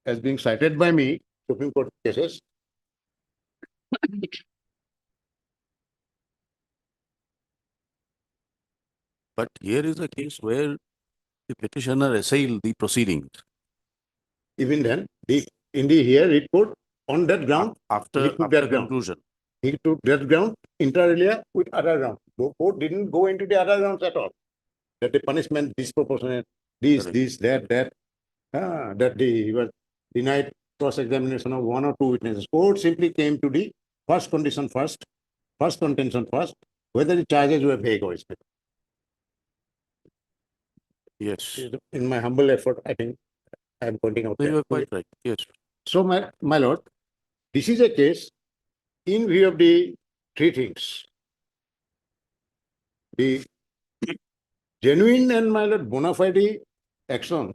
as being cited by me, Supreme Court cases. but here is a case where the petitioner assailed the proceedings Even then, in the here report on that ground, after, he took after that ground. conclusion. He took that ground inter alia with other ground. The court didn't go into the other grounds at all. That the punishment disproportionate, Correct. that he was denied cross-examination of 1 or 2 witnesses. Court simply came to the first condition first, first contention first, whether the charges were vague or specific. Yes, In my humble effort, I think I am pointing out. you that. are quite right. Yes, So, my lord, this is a case in view of the three things. The genuine and, my lord, bona fide action.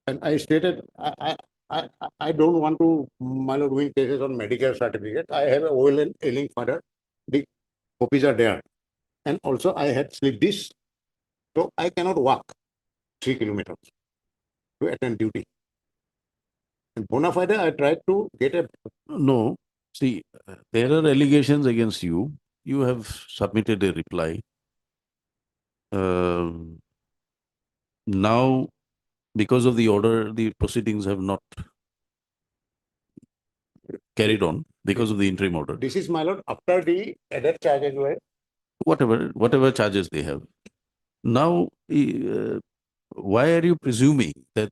And I stated, I don't want to, my lord, win cases on medical certificate. I have a old and ailing father. The copies are there. And also I had slipped disc. So I cannot walk 3 kilometers to attend duty. And bona fide, I tried to get a, no, see, there are allegations against you. You have submitted a reply. Now, because of the order, the proceedings have not carried on because of the interim order. this is, my lord, after the other charges were, Whatever charges they have. Now, why are you presuming that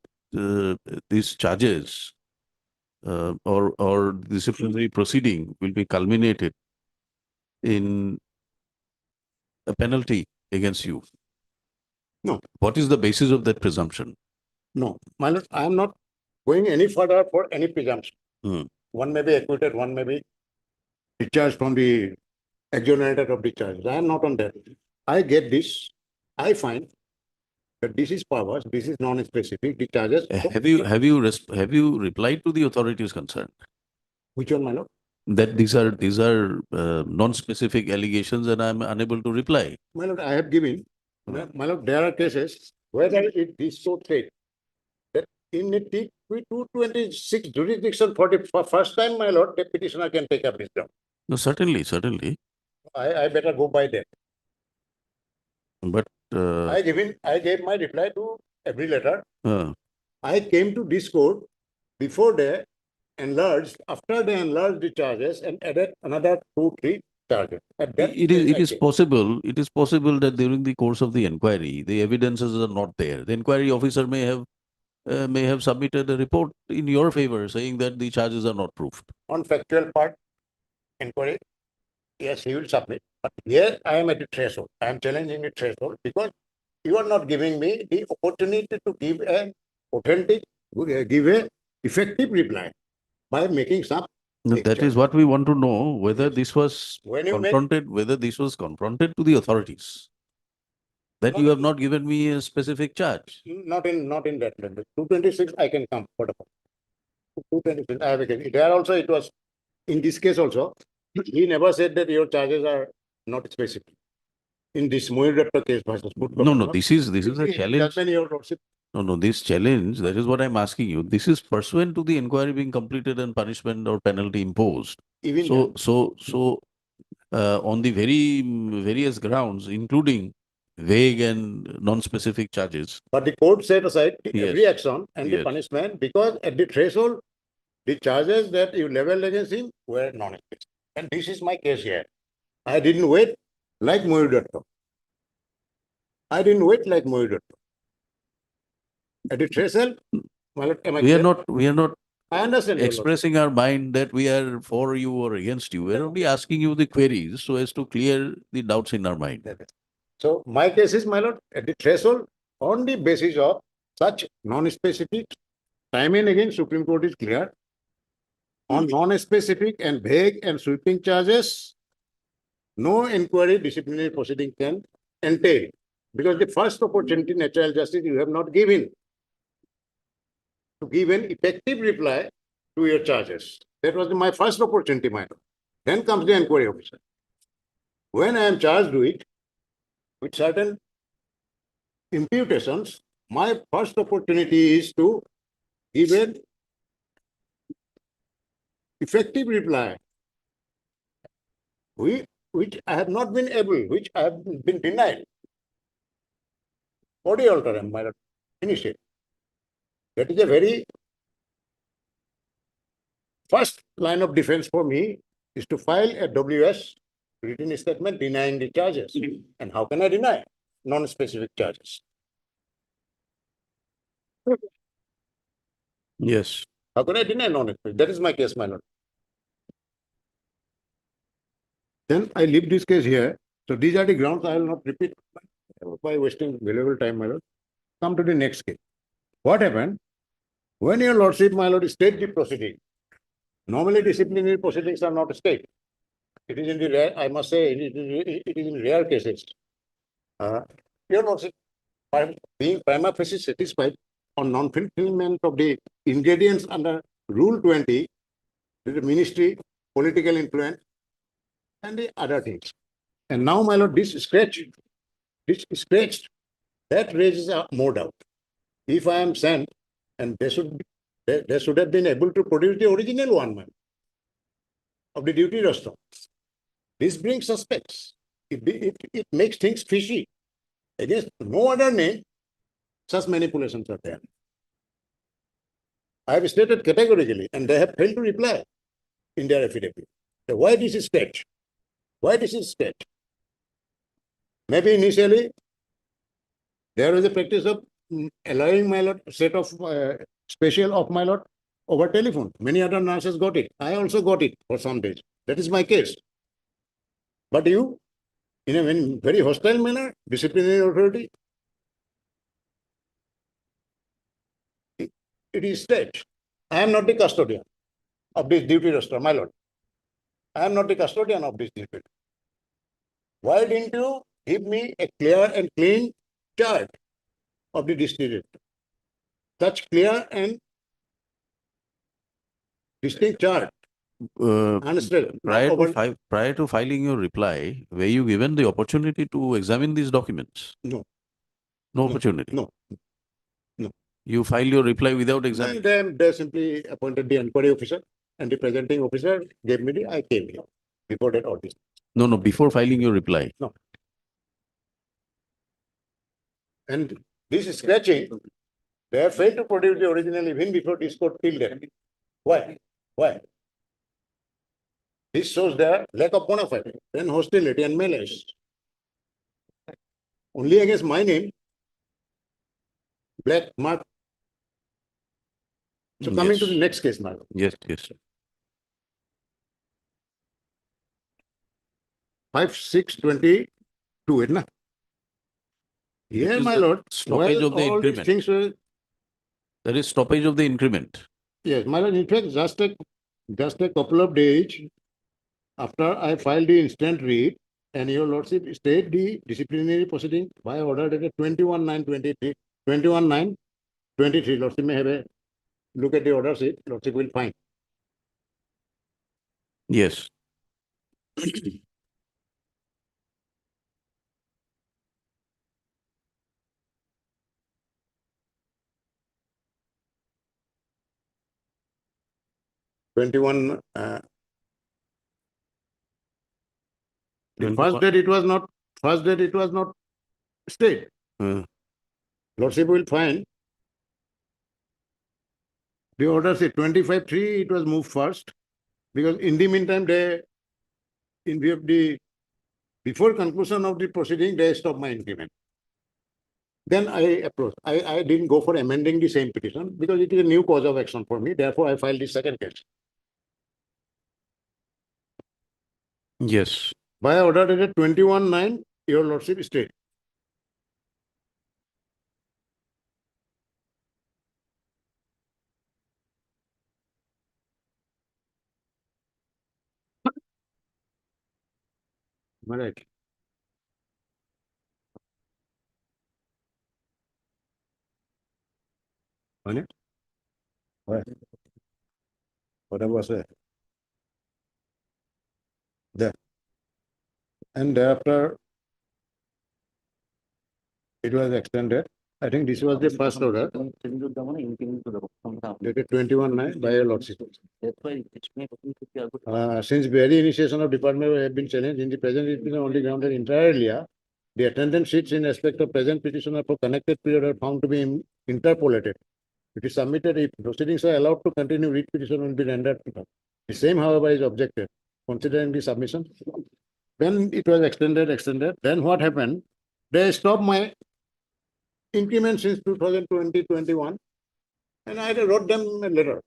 these charges or disciplinary proceeding will be culminated in a penalty against you? No. What is the basis of that presumption? no, my lord, I am not going any further for any presumption. Hmm. One may be acquitted, one may be discharged from the exonerated of the charges. I am not on that. I get this, I find that this is powers, this is non-specific, the charges. Have you replied to the authorities concerned Which one, my lord? that these are non-specific allegations and I'm unable to reply? My lord, I have given, my lord, there are cases whether it is so straight that in a T 226 jurisdiction for first time, my lord, the petitioner can take up this ground. No, certainly. I better go by that. But I gave my reply to every letter. uh, I came to this court before they enlarged, after they enlarged the charges and added another 2-3 charges. At that it stage I is came. possible that during the course of the inquiry, the evidences are not there. The inquiry officer may have submitted a report in your favor saying that the charges are not proved. On factual part, inquiry, yes, he will submit. But here I am at the threshold. I am challenging the threshold because you are not giving me the opportunity to give an authentic, give a effective reply by making some. No, that is what we want to know, whether Yes. this was When you make, confronted to the authorities. That you have not given me a specific charge. not in that level. 226, I can come for the 226. I have a case. There also it was in this case also. He never said that your charges are not specific. In this Moir Dutta case versus No, this is a challenge. Judgment, your lordship. No, this challenge, that is what I'm asking you. This is pursuant to the inquiry being completed and punishment or penalty imposed. Even So, on the various grounds, including vague and non-specific charges. but the court set aside Yes. every action and the Yes. punishment because at the threshold, the charges that you leveled against him were non-specific. And this is my case here. I didn't wait like Moir Dutta. I didn't wait like Moir Dutta. At the threshold, my lord, am I We clear? are not I understand. your lordship. expressing our mind that we are for you or against you. We're only asking you the queries so as to clear the doubts in our mind. So my case is, my lord, at the threshold, on the basis of such non-specific, time and again, Supreme Court is clear. On non-specific and vague and sweeping charges, no inquiry disciplinary proceeding can entail. Because the first opportunity, natural justice, you have not given to give an effective reply to your charges. That was my first opportunity, my lord. Then comes the inquiry officer. When I am charged with certain imputations, my first opportunity is to give an effective reply, which I have not been able, which I have been denied. Body alterum, my lord, finish it. That is a very first line of defense for me is to file a WS written statement denying the charges. And how can I deny non-specific charges? Yes. How can I deny non-specific? That is my case, my lord. Then I leave this case here. So these are the grounds I will not repeat by wasting valuable time, my lord. Come to the next case. What happened? When your lordship, my lord, state the proceeding, normally disciplinary proceedings are not state. It is in the rare, I must say, it is in rare cases. Your lordship, being prima facie satisfied on non-fulfillment of the ingredients under Rule 20, the ministry, political influence, and the other things. And now, my lord, this scratched, that raises more doubt. If I am sent, and they should have been able to produce the original one, man, of the duty roster. This brings suspects. It makes things fishy. Against no other name, such manipulations are there. I have stated categorically, and they have failed to reply in their affidavit. So why this is stretch? Why this is stretch? Maybe initially there was a practice of allowing my lord set of special of my lord over telephone. Many other nurses got it. I also got it for some days. That is my case. But you, in a very hostile manner, disciplinary authority, it is stretch. I am not the custodian of this duty roster, my lord. I am not the custodian of this duty. Why didn't you give me a clear and clean chart of the district? Such clear and distinct chart. Understood? Prior to filing your reply, were you given the opportunity to examine these documents? No. No opportunity? No. You filed your reply without examining? And then they simply appointed the inquiry officer and the presenting officer gave me I came here before that all this. No, before filing your reply. No. And this is scratching. They have failed to produce the original even before this court filled them. Why? Why? This shows their lack of bona fide, then hostility and malice. Only against my name, black mark. So coming to the next case now. Yes. 5/6/22, isn't it? Here, is my the lord, stoppage well, of the all these increment. things were, There is stoppage of the increment. yes, my lord, in fact, just a couple of days after I filed the instant read, and your lordship stayed the disciplinary proceeding by order dated 21/9/23, 21/9/23. Lordship may have a look at the order sheet, lordship will find. Yes. The 21 first date it was not stayed. Hmm. Lordship will find the order say 25/3, it was moved first, because in the meantime, in view of before conclusion of the proceeding, they stopped my increment. Then I approached. I didn't go for amending the same petition because it is a new cause of action for me. Therefore, I filed the second case. Yes. By order dated 21/9, your lordship stayed. Am I right? On it? What? What was it? There. And thereafter, it was extended. I think this was the first order, dated 21/9 by your lordship. Since very initiation of department have been challenged in the present, it is only grounded entirely. The attendance sheets in respect of present petitioner for connected period are found to be interpolated. It is submitted if proceedings are allowed to continue, read petition will be rendered. The same, however, is objected, considering the submission. When it was extended, then what happened? They stopped my increment since 2020-21, and I wrote them a letter.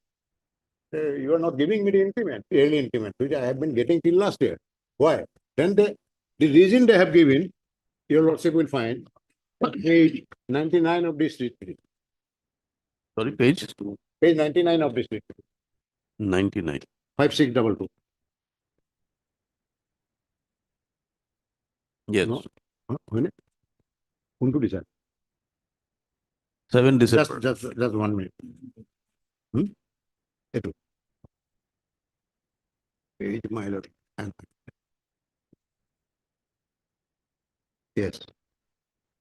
You are not giving me the increment, yearly increment, which I have been getting till last year. Why? Then the reason they have given, your lordship will find, page 99 of this report. Sorry, page Page 99 of this report. 99. 5622. Yes. No. When? Unto decide. 7 December. Just 1 minute. Eto. Page, my lord. Yes.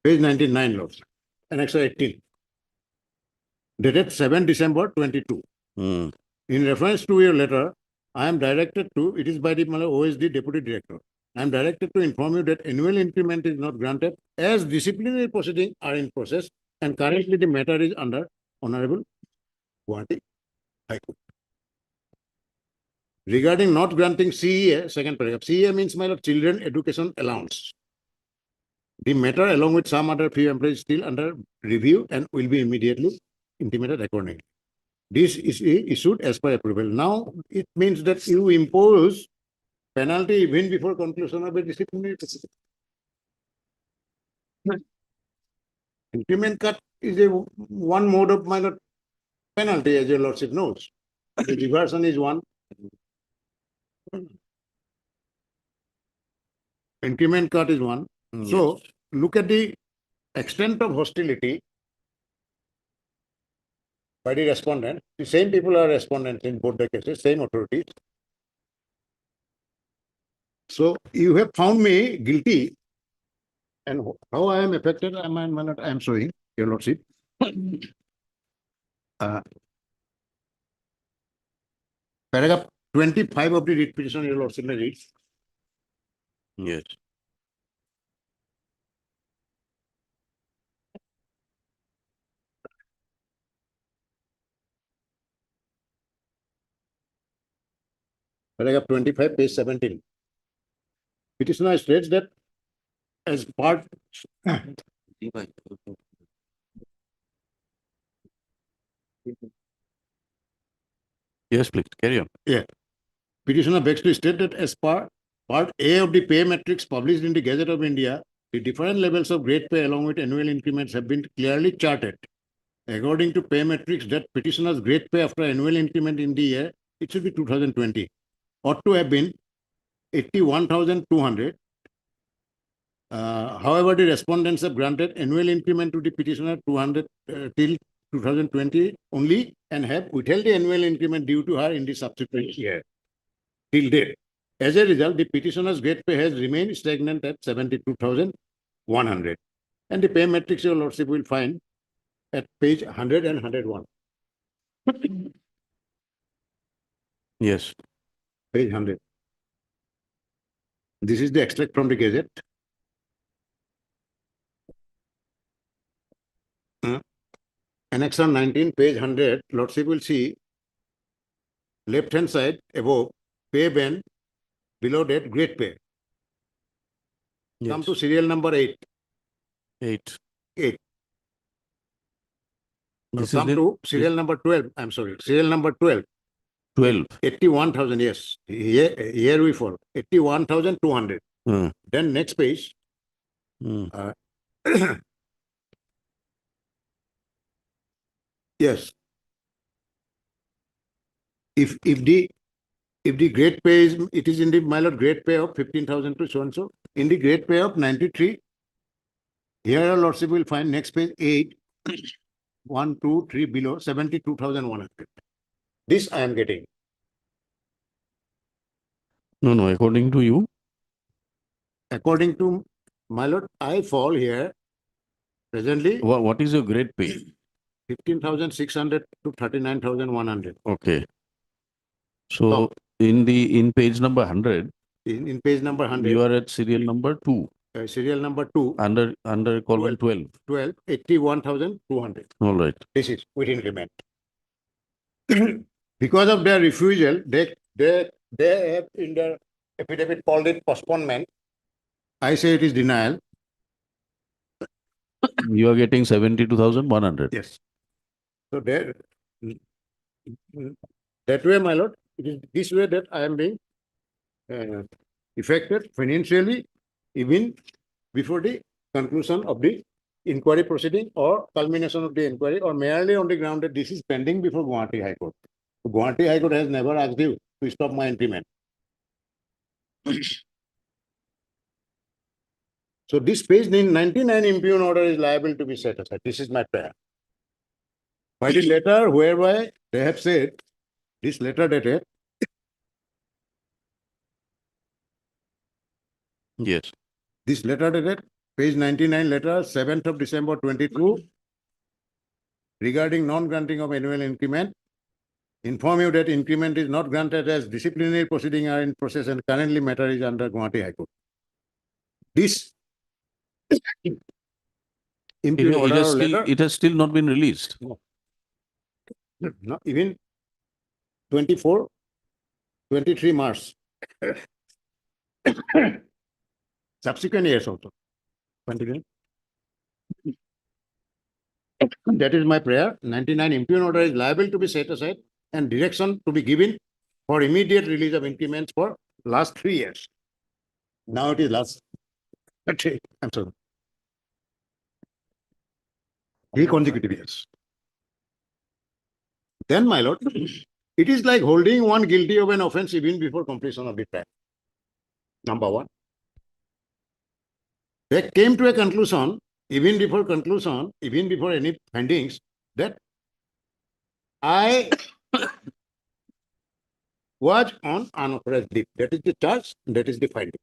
Page 99, lords. Annex 18. Dated 7 December 22. Hmm. In reference to your letter, I am directed to, it is by the OSD Deputy Director. I am directed to inform you that annual increment is not granted as disciplinary proceedings are in process, and currently the matter is under Honorable Guwahati High Court. Regarding not granting CEA, second paragraph, CEA means my lord, Children Education Allowance. The matter along with some other few employees is still under review and will be immediately intimated accordingly. This is issued as per approval. Now, it means that you impose penalty even before conclusion of a disciplinary proceeding. Increment cut is one mode of minor penalty, as your lordship knows. The diversion is one. increment cut is one. So look at the extent of hostility by the respondent. The same people are respondents in both the cases, same authorities. So you have found me guilty. And how I am affected, I am showing, your lordship. Paragraph 25 of the writ petition, your lordship may read. Yes. Paragraph 25, page 17. Petitioner states that as part, Yes, please, carry on. petitioner begs to state that as part A of the pay matrix published in the Gazette of India, the different levels of grade pay along with annual increments have been clearly charted. According to pay matrix, that petitioner's grade pay after annual increment in the year, it should be 2020, ought to have been 81,200. However, the respondents have granted annual increment to the petitioner 200 till 2020 only and have withheld the annual increment due to her in the subsequent year till date. As a result, the petitioner's grade pay has remained stagnant at 72,100. And the pay matrix, your lordship will find at page 100 and 101. Yes. Page 100. This is the extract from the Gazette. Annexure 19, page 100, lordship will see left-hand side above, pay band, below that, grade pay. Come Yes. to serial number 8. 8. 8. Now This is come in to serial number 12. I'm sorry, serial number 12. 12. 81,000, yes. Here we fall. 81,200. Hmm. Then next page. Hmm. Yes. If the grade pay is, it is in the my lord grade pay of 15,000 to so and so. In the grade pay of 93, here your lordship will find next page 8, 1, 2, 3 below 72,100. This I am getting. No, according to you, According to my lord, I fall here presently what is your grade pay? 15,600 to 39,100. Okay. So in page number 100, In page number 100, you are at serial number 2, serial number 2, under column 12. 12, 81,200. All right. This is with increment. Because of their refusal, they have in their affidavit called it postponement. I say it is denial. You are getting 72,100. Yes. So that way, my lord, it is this way that I am being affected financially even before the conclusion of the inquiry proceeding or culmination of the inquiry, or merely on the ground that this is pending before Guwahati High Court. Guwahati High Court has never asked you to stop my increment. So this page 99 impugn order is liable to be set aside. This is my prayer. By the letter whereby they have said, this letter dated, Yes. this letter dated, page 99 letter, 7th of December 22, regarding non-granting of annual increment, inform you that increment is not granted as disciplinary proceeding are in process and currently matter is under Guwahati High Court. This impugn order or letter, It has still not been released. no, even 24, 23 March. Subsequent years also. Continue. That is my prayer. 99 impugn order is liable to be set aside and direction to be given for immediate release of increments for last 3 years. Now it is last. I'm sorry. 3 consecutive years. Then, my lord, it is like holding one guilty of an offense even before completion of the trial. Number 1. They came to a conclusion, even before conclusion, even before any findings, that I was on unauthorized leave. That is the charge, that is the findings.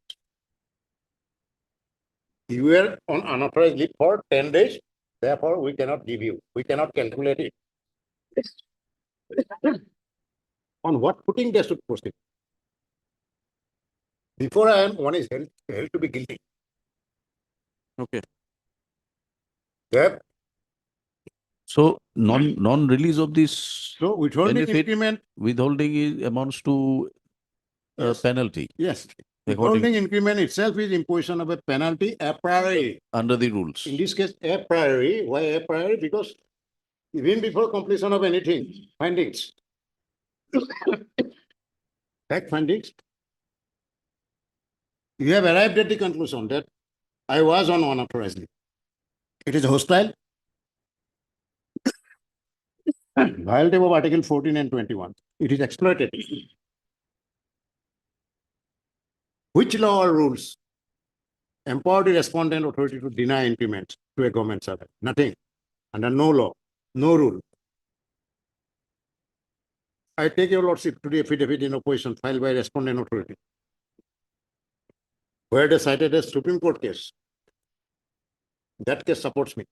You were on unauthorized leave for 10 days, therefore we cannot give you, we cannot calculate it. On what footing they should proceed? Before one is held to be guilty. Okay. They have, So non-release of this so withholding benefit, increment, withholding amounts to a Yes. penalty yes. According- Withholding increment itself is imposition of a penalty a priori. under the rules. In this case, a priori. Why a priori? Because even before completion of anything, findings. Fact findings. You have arrived at the conclusion that I was on unauthorized leave. It is hostile. Violative of Article 14 and 21. It is exploitative. Which law or rules empower the respondent authority to deny increments to a government servant? Nothing. Under no law, no rule. I take your lordship to the affidavit in opposition filed by respondent authority, where they cited a Supreme Court case. That case supports me.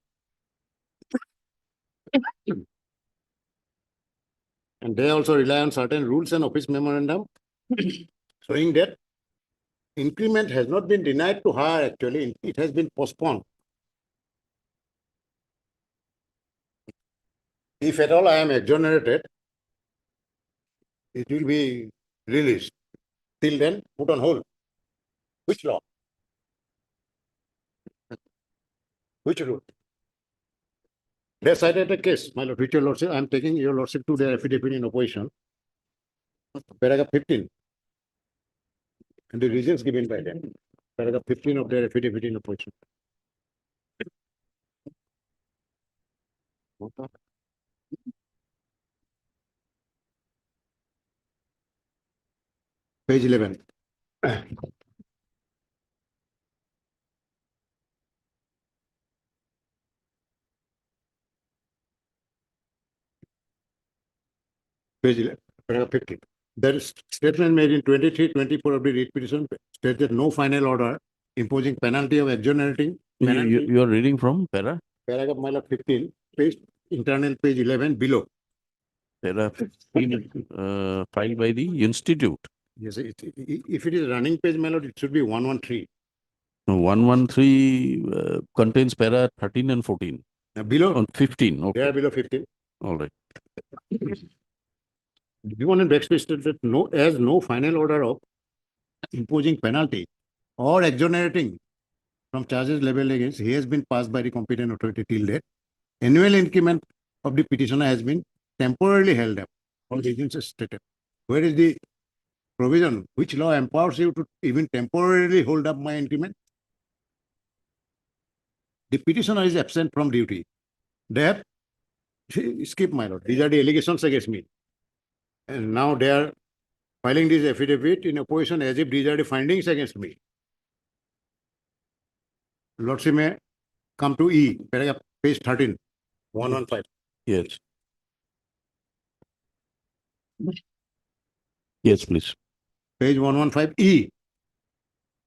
And they also rely on certain rules and office memorandum showing that increment has not been denied to her actually, it has been postponed. If at all I am exonerated, it will be released. Till then, put on hold. Which law? Which rule? They cited a case, my lord, which your lordship, I am taking your lordship to their affidavit in opposition. Paragraph 15. And the reasons given by them. Paragraph 15 of their affidavit in opposition. Page 11. Page 11, paragraph 15. There is statement made in 23-24 of the writ petition states that no final order imposing penalty of exonerating penalty. You are reading from para? Paragraph my lord 15, page internal page 11 below. Para 15, filed by the institute. Yes, if it is running page, my lord, it should be 113. 113 contains para 13 and 14. Below, On 15, they okay, are below 15. all right. Given and explicit that no, as no final order of imposing penalty or exonerating from charges leveled against, he has been passed by the competent authority till date. Annual increment of the petitioner has been temporarily held up. All the agencies stated. Where is the provision? Which law empowers you to even temporarily hold up my increment? The petitioner is absent from duty. They have skip my lord. These are the allegations against me. And now they are filing this affidavit in opposition as if these are the findings against me. Lordship may come to E, paragraph page 13, 115. Yes. Yes, please. Page 115 E.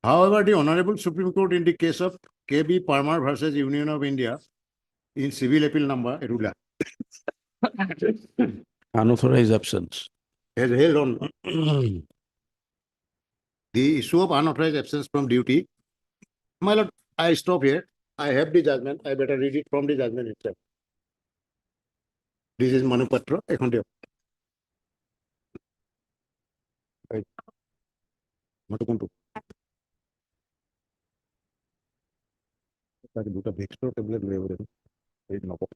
However, the Honorable Supreme Court in the case of KB Parmar versus Union of India in civil appeal number, Erula, Unauthorized absence. has held on the issue of unauthorized absence from duty. My lord, I stop here. I have the judgment. I better read it from the judgment itself. This is Manupatra. এখন দিয়ক। Right. মতো কোনটো? তাকে দুটা ভেক্সটৰ tablet লৈ আহিব লাগিব। এই নকওঁ।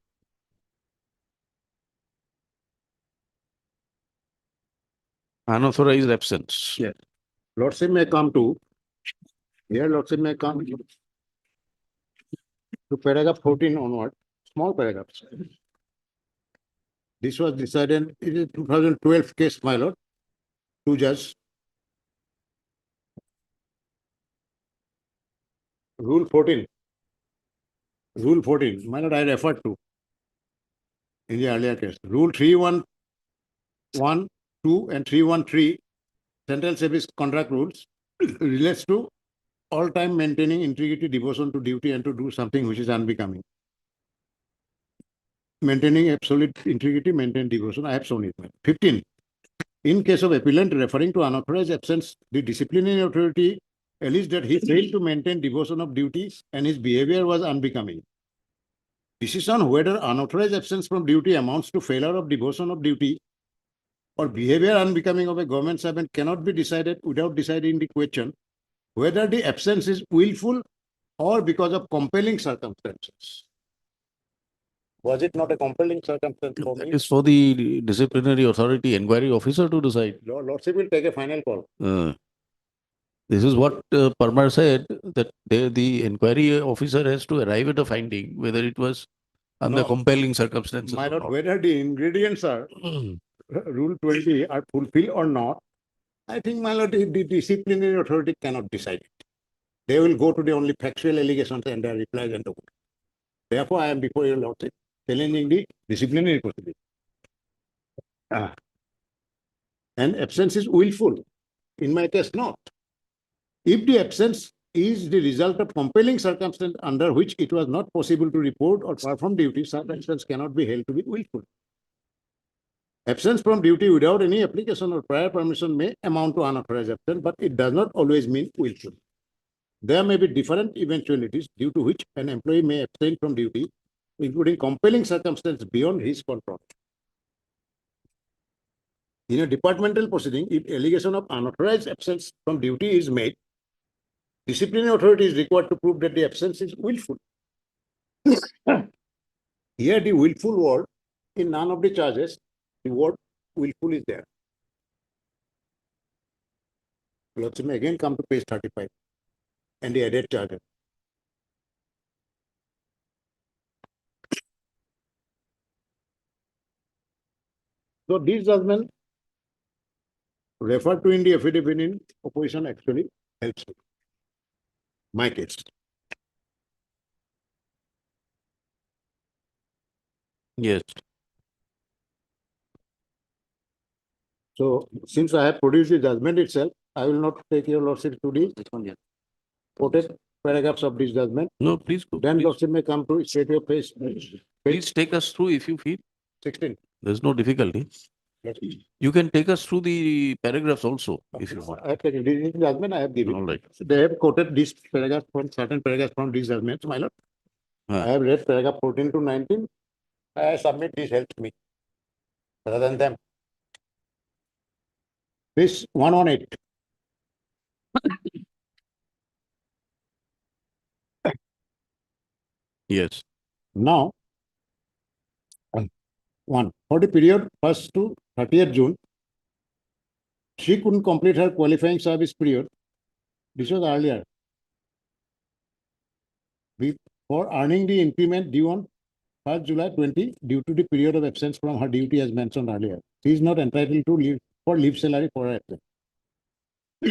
Unauthorized absence. Yes. Lordship may come to, here Lordship may come to paragraph 14 onward, small paragraphs. This was decided, it is 2012 case, my lord, two judges. Rule 14. Rule 14, my lord, I referred to in the earlier case. Rule 311, 2 and 313, Central Service Contract Rules relates to all time maintaining integrity, devotion to duty and to do something which is unbecoming. Maintaining absolute integrity, maintain devotion, I have shown it. 15, in case of appellant referring to unauthorized absence, the disciplinary authority alleged that he failed to maintain devotion of duties and his behavior was unbecoming. Decision whether unauthorized absence from duty amounts to failure of devotion of duty or behavior unbecoming of a government servant cannot be decided without deciding the question whether the absence is willful or because of compelling circumstances. Was it not a compelling circumstance for me? It's for the disciplinary authority inquiry officer to decide. Lordship will take a final call. This is what Parmar said, that the inquiry officer has to arrive at a finding whether it was under No. compelling circumstances. My or lord, not. whether the ingredients are Rule 20 are fulfilled or not, I think, my lord, the disciplinary authority cannot decide it. They will go to the only factual allegations and their replies and the. Therefore, I am before your lordship challenging the disciplinary proceeding. And absence is willful. In my case, not. If the absence is the result of compelling circumstance under which it was not possible to report or perform duty, such absence cannot be held to be willful. Absence from duty without any application or prior permission may amount to unauthorized absence, but it does not always mean willful. There may be different eventualities due to which an employee may abstain from duty, including compelling circumstances beyond his control. In a departmental proceeding, if allegation of unauthorized absence from duty is made, disciplinary authority is required to prove that the absence is willful. Here, the willful word in none of the charges, the word willful is there. Lordship may again come to page 35 and the added charges. So this judgment referred to in the affidavit in opposition actually helps me. My case. Yes. So since I have produced the judgment itself, I will not take your lordship to the quoted paragraphs of this judgment. No, please go. Then Please, lordship may come to state your page please take us through if you feel. 16. There's no difficulty. You can take us through the paragraphs also if you want. I have taken this judgment, I have given. All right. They have quoted this paragraph from certain paragraphs from these judgments, my lord. Ah. I have read paragraph 14 to 19. I submit this helps me rather than them. Page 118. Yes. Now, for the period 1st to 30th June, she couldn't complete her qualifying service period. This was earlier. For earning the increment due on 1st July 20 due to the period of absence from her duty as mentioned earlier. She is not entitled to leave for leave salary for her absence.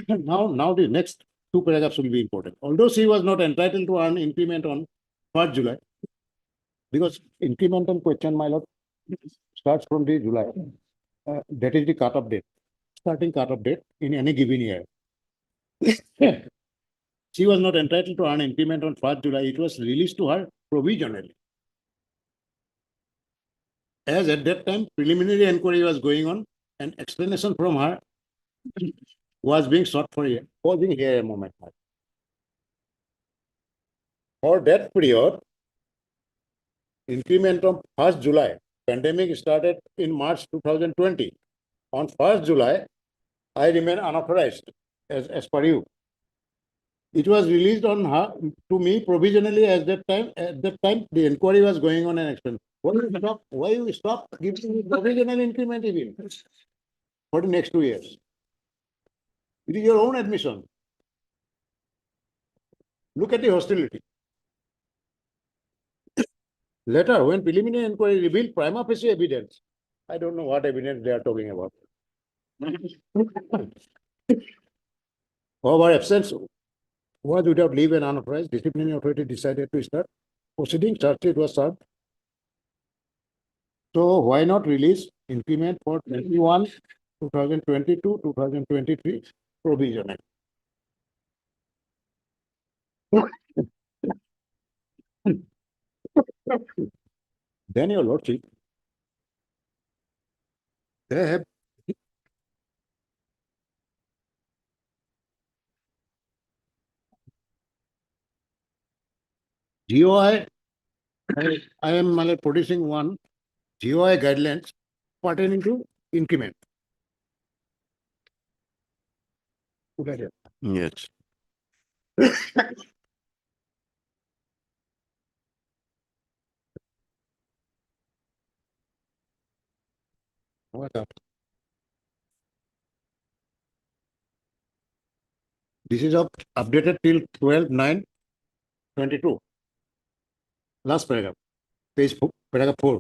Now the next two paragraphs will be important. Although she was not entitled to earn increment on 1st July, because increment on question, my lord, starts from the July. That is the cut-off date, starting cut-off date in any given year. She was not entitled to earn increment on 1st July. It was released to her provisionally. As at that time, preliminary inquiry was going on, and explanation from her was being sought for a pausing here a moment. For that period, increment on 1st July, pandemic started in March 2020. On 1st July, I remain unauthorized as per you. It was released on her to me provisionally as that time. At that time, the inquiry was going on and explained. Why you stop giving me provisional increment even for the next 2 years? It is your own admission. Look at the hostility. Later, when preliminary inquiry revealed prima facie evidence, I don't know what evidence they are talking about. Of our absence was without leave and unauthorized, disciplinary authority decided to start proceeding, charge sheet was served. So why not release increment for 21, 2022, 2023 provisional? Then your lordship, they have GOI, I am producing one GOI guidelines pertaining to increment. Yes. What up? This is updated till 12/9/22. Last paragraph, paragraph 4.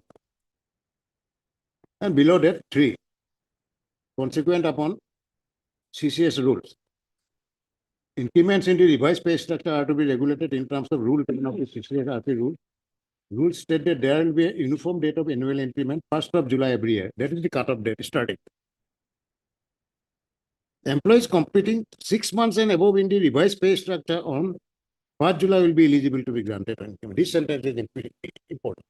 And below that, 3. Consequent upon CCS rules. Increments in the revised pay structure are to be regulated in terms of rule 10 of the CCS RP rule. Rules state that there will be a uniform date of annual increment, 1st of July every year. That is the cutoff date starting. Employees completing 6 months and above in the revised pay structure on 1st July will be eligible to be granted increment. This sentence is important.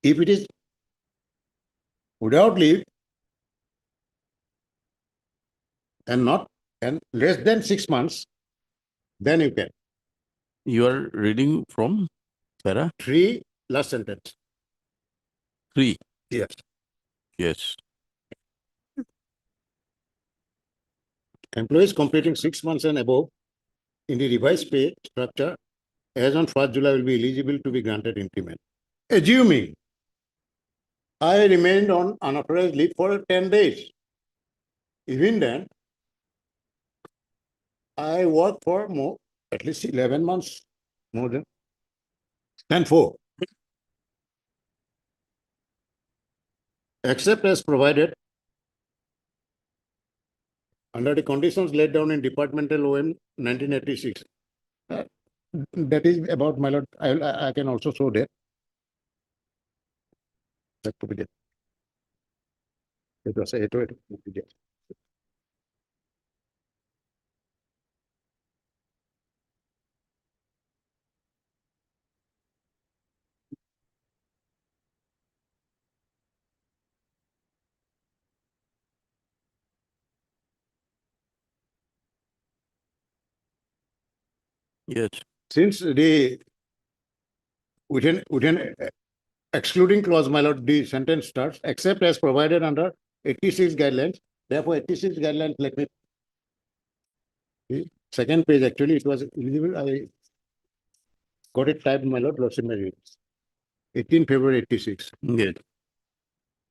If it is without leave and less than 6 months, then you can. You are reading from para 3, last sentence. 3. Yes. Yes. Employees completing 6 months and above in the revised pay structure as on 1st July will be eligible to be granted increment. Assuming I remained on unauthorized leave for 10 days. Even then, I work for more, at least 11 months, more than 4. Except as provided under the conditions laid down in Departmental OM 1986. That is about, my lord, I can also show that. That could be there. It was a Yes. Since the within excluding clause, my lord, the sentence starts, except as provided under 86 guidelines. Therefore, 86 guidelines, let me. The second page, actually, it was eligible. I got it typed, my lord, lordship may read. 18 February 86. Yes.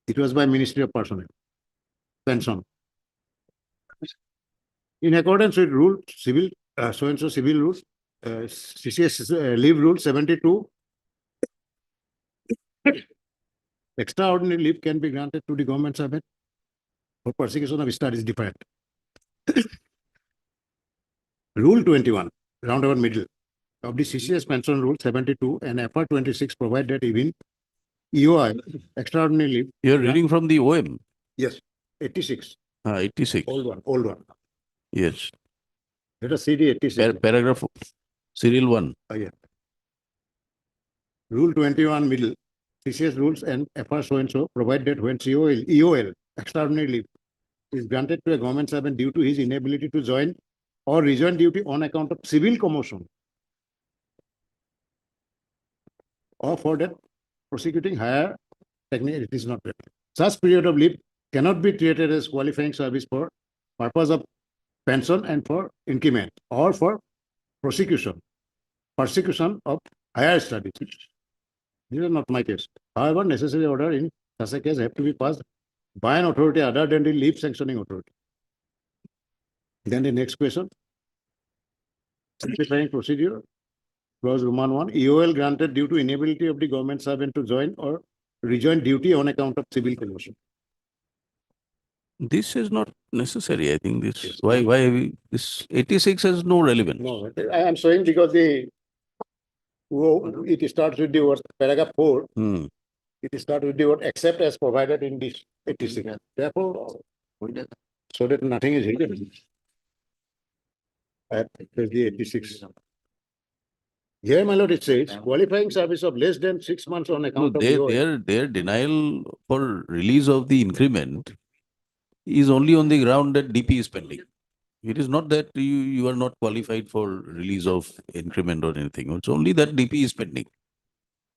It was by Ministry of Personnel. Pension. In accordance with rule, civil, so-and-so civil rules, CCS leave rule 72. Extraordinary leave can be granted to the government servant for persecution of studies defiant. Rule 21, roundabout middle of the CCS pension rule 72 and FR 26 provide that even EOI, extraordinary leave. You are reading from the OM. Yes, 86. 86. Old one. Yes. Let us see the 86. Paragraph serial 1. Yeah. Rule 21 middle, CCS rules and FR so-and-so provide that when EOL, extraordinary leave, is granted to a government servant due to his inability to join or rejoin duty on account of civil commotion or for that prosecuting higher technical, it is not written. Such period of leave cannot be treated as qualifying service for purpose of pension and for increment or for persecution of higher studies. This is not my case. However, necessary order in such a case have to be passed by an authority other than the leave sanctioning authority. Then the next question. Simplifying procedure. Clause Roman 1. EOL granted due to inability of the government servant to join or rejoin duty on account of civil commotion. This is not necessary. I think this, this 86 has no relevance. No, I am saying because it starts with the word paragraph 4, Hmm. it starts with the word except as provided in this 86. Therefore, so that nothing is hidden. At the 86. Here, my lord, it says qualifying service of less than 6 months on No, account of EOA. their denial for release of the increment is only on the ground that DP is pending. It is not that you are not qualified for release of increment or anything. It's only that DP is pending,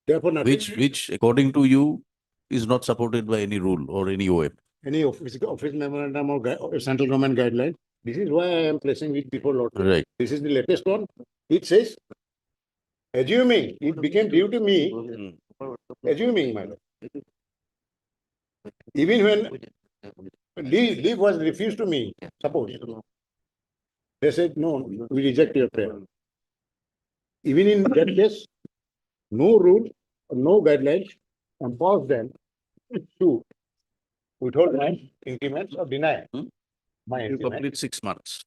Therefore, nothing, which according to you is not supported by any rule or any OM. any office memorandum or central government guideline. This is why I am placing it before Lord. Right. This is the latest one. It says, assuming it became due to me, assuming, my lord. Even when leave was refused to me, suppose. They said, no, we reject your prayer. Even in that case, no rule, no guidelines empowers them to withhold my increments or deny my You increment. complete 6 months.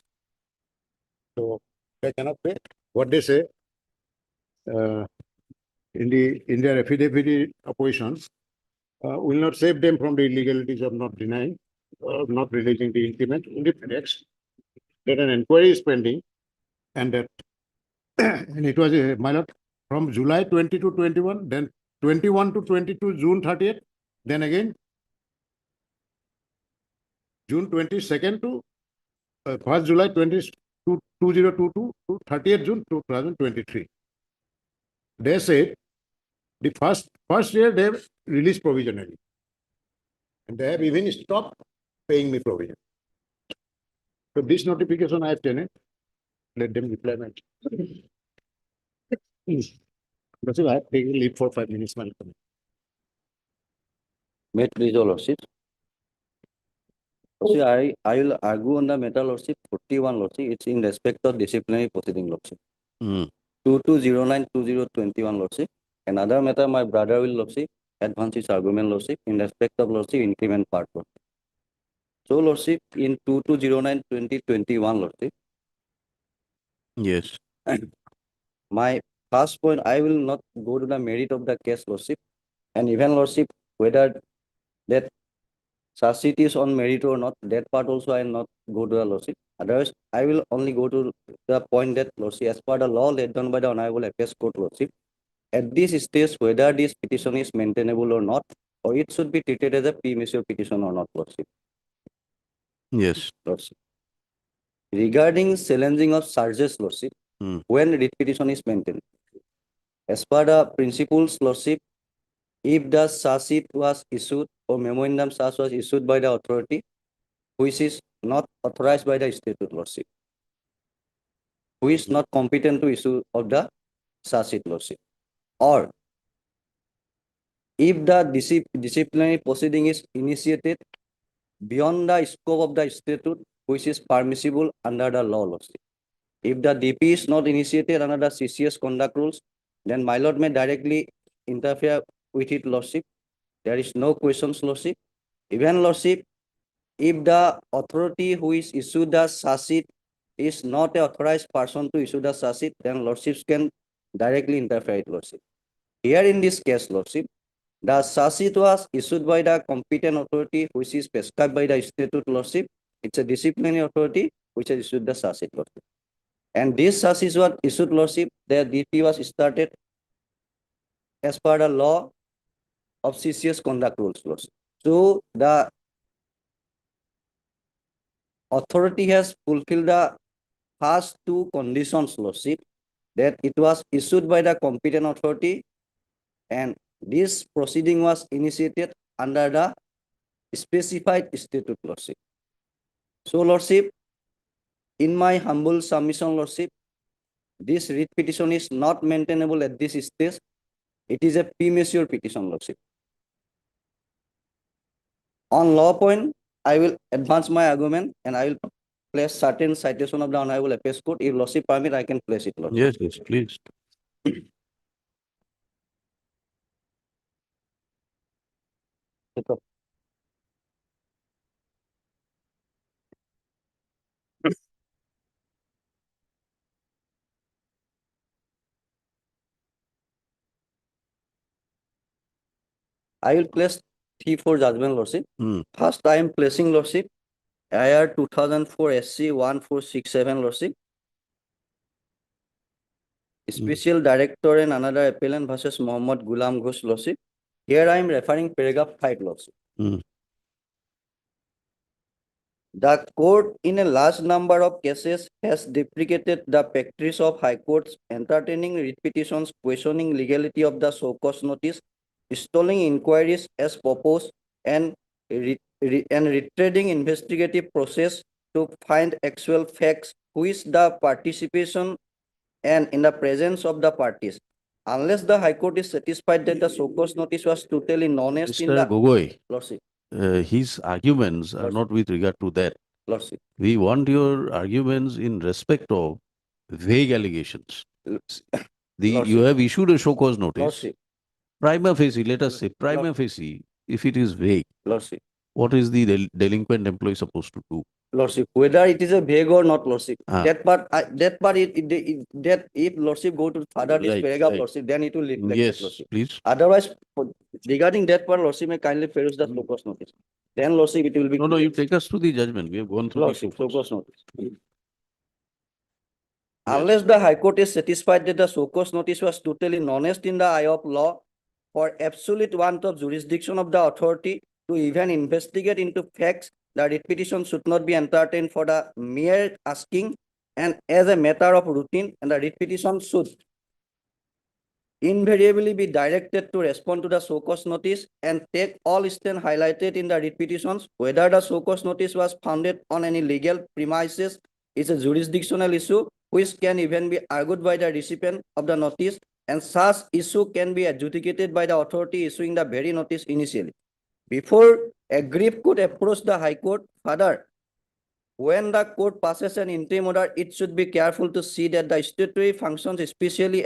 So they cannot pay. What they say in their affidavit oppositions will not save them from the illegalities of not denying or not releasing the increment in the text that an inquiry is pending and that and it was my lord from July 20 to 21, then 21 to 22 June 30th, then again June 22nd to 1st July 2022 to 30th June 2023. They said the first year they have released provisionally. And they have even stopped paying me provision. So this notification I have tenant, let them reply my. That's why I have taken leave for 5 minutes. May it please your lordship. See, I will argue on the matter, lordship, 41, lordship. It's in respect of disciplinary proceeding, lordship. Hmm. 2209-2021, lordship. Another matter, my brother will, lordship, advance his argument, lordship, in respect of, lordship, increment part. Lordship. So, lordship, in 2209-2021, lordship, Yes. my first point, I will not go to the merit of the case, lordship, and even, lordship, whether that charge is on merit or not, that part also I will not go to the lordship. Otherwise, I will only go to the point that, lordship, as per the law laid down by the Honorable Appeals Court, lordship, at this stage, whether this petition is maintainable or not, or it should be treated as a premature petition or not, lordship. Yes. Lordship. Regarding challenging of charges, lordship, when writ petition is maintained, as per the principles, lordship, if the charge sheet was issued or memorandum charge was issued by the authority, which is not authorized by the statute, lordship, who is not competent to issue of the charge sheet, lordship, or if the disciplinary proceeding is initiated beyond the scope of the statute, which is permissible under the law, lordship. If the DP is not initiated under the CCS conduct rules, then my lord may directly interfere with it, lordship. There is no questions, lordship. Even, lordship, if the authority who is issued the charge sheet is not an authorized person to issue the charge sheet, then lordships can directly interfere with, lordship. Here in this case, lordship, the charge sheet was issued by the competent authority which is prescribed by the statute, lordship. It's a disciplinary authority which has issued the charge sheet, lordship. And this charge sheet was issued, lordship, the DP was started as per the law of CCS conduct rules, lordship. So the authority has fulfilled the first two conditions, lordship, that it was issued by the competent authority and this proceeding was initiated under the specified statute, lordship. So, lordship, in my humble submission, lordship, this writ petition is not maintainable at this stage. It is a premature petition, lordship. On law point, I will advance my argument and I will place certain citation of the Honorable Appeals Court. If lordship permit, I can place it, lordship. Yes, please. I will place three, four judgment, Lordship. Hmm. First, I am placing, Lordship, IR 2004 SC 1467, Lordship. Special Director and another appellant versus Mohammad Gulam Ghosh, Lordship. Here I am referring paragraph 5, Lordship. Hmm. The court in a large number of cases has deprecated the practice of high courts entertaining writ petitions questioning legality of the show cause notice, stalling inquiries as proposed, and retreading investigative process to find actual facts which the participation and in the presence of the parties. Unless the High Court is satisfied that the show cause notice was totally honest in Mr. the Gogoi, Lordship, his arguments are Lordship. not with regard to that. Lordship. We want your arguments in respect of vague allegations. You Lordship. have issued a show cause notice. Lordship. Prima facie, let us say, prima facie, if it is vague, Lordship. what is the delinquent employee supposed to do? Lordship, whether it is a vague or not, Lordship, Ah. that part, that if Lordship go to further this Right, paragraph, right. Lordship, then it will reflect that, Yes, Lordship. please. Otherwise, regarding that part, Lordship may kindly peruse the show cause notice. Then, Lordship, it will be. No, no, you take us to the judgment. We have gone through the show Lordship, show cause. cause notice. Unless the High Court is satisfied that the show cause notice was totally honest in the eye of law, for absolute want of jurisdiction of the authority to even investigate into facts, the writ petition should not be entertained for the mere asking, and as a matter of routine, and the writ petition should invariably be directed to respond to the show cause notice and take all stand highlighted in the writ petitions, whether the show cause notice was founded on any legal premises is a jurisdictional issue which can even be argued by the recipient of the notice, and such issue can be adjudicated by the authority issuing the very notice initially. Before aggrieved could approach the High Court further, when the court passes an interim order, it should be careful to see that the statutory functions especially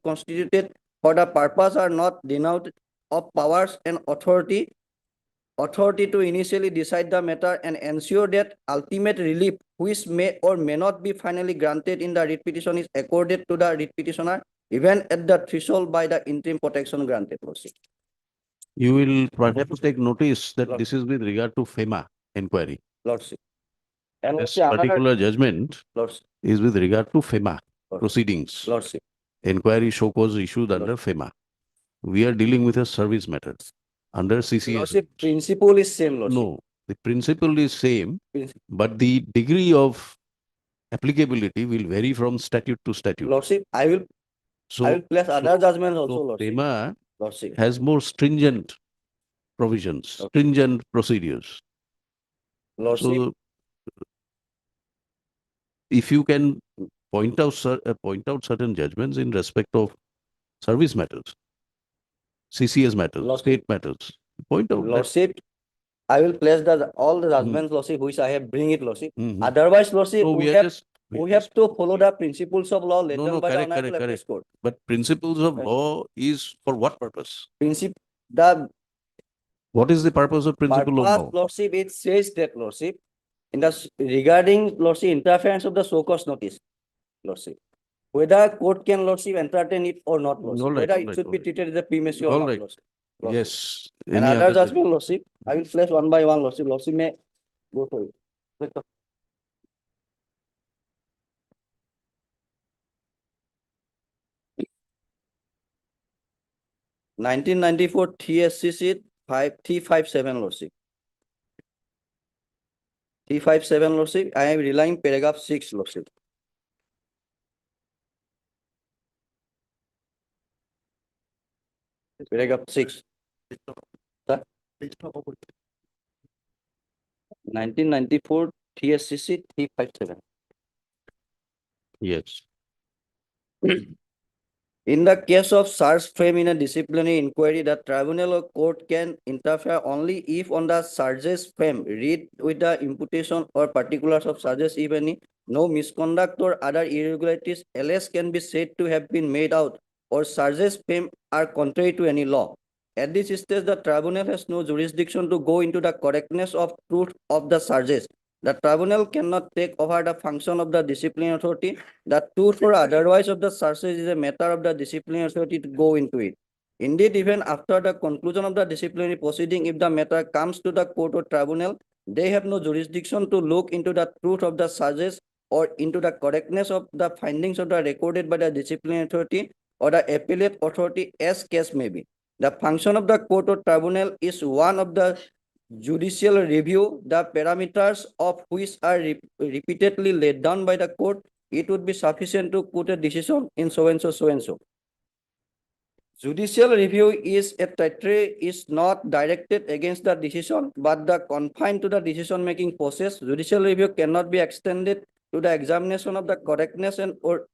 constituted for the purpose are not denouted of powers and authority to initially decide the matter and ensure that ultimate relief which may or may not be finally granted in the writ petition is accorded to the writ petitioner even at the threshold by the interim protection granted. Lordship. You will perhaps take notice that this is with regard to FEMA inquiry. Lordship. And This Lordship, another- particular judgment Lordship. is with regard to FEMA Lordship. proceedings. Lordship. Inquiry show cause issued under FEMA. We are dealing with a service matter under CCS. Lordship, principle is same, Lordship. No, the principle is same, Principle. but the degree of applicability will vary from statute to statute. Lordship, I will So, place other judgments also, so Lordship. FEMA Lordship. has more stringent provisions, Okay. stringent procedures. Lordship, So, if you can point out certain judgments in respect of service matters, CCS matters, Lordship. state matters, point out that. Lordship, I will place all the judgments, Lordship, which I have bring it, Lordship. Mhm. Otherwise, Lordship, So we are have just- we have to follow the principles of law later no, by the correct, Honorable correct, Appeals Court. But principles of Right. law is for what purpose? The What is the purpose of principle of purpose, law? Lordship, it says that, Lordship, in the regarding, Lordship, interference of the show cause notice, Lordship. Whether court can, Lordship, entertain it or not, Lordship. All right, Whether all it right, should all be right. treated as a premature or All not, right. Lordship. Lordship. Yes. And Any other other judgment, Lordship, I will place one by one, Lordship. Lordship may go for it. 1994 TSCC 357, Lordship. 357, Lordship. I am relying paragraph 6, Lordship. Paragraph 6. Sir? 1994 TSCC 357. Yes. In the case of search frame in a disciplinary inquiry, the tribunal or court can interfere only if on the charges frame read with the imputation or particulars of charges, if any, no misconduct or other irregularities else can be said to have been made out, or charges frame are contrary to any law. At this stage, the tribunal has no jurisdiction to go into the correctness of truth of the charges. The tribunal cannot take over the function of the disciplinary authority. The truth or otherwise of the charges is a matter of the disciplinary authority to go into it. Indeed, even after the conclusion of the disciplinary proceeding, if the matter comes to the court or tribunal, they have no jurisdiction to look into the truth of the charges or into the correctness of the findings of the recorded by the disciplinary authority or the appellate authority as case may be. The function of the court or tribunal is one of the judicial review, the parameters of which are repeatedly laid down by the court. It would be sufficient to put a decision in so and so, so and so. Judicial review is not directed against the decision, but the confined to the decision-making process. Judicial review cannot be extended to the examination of the correctness and or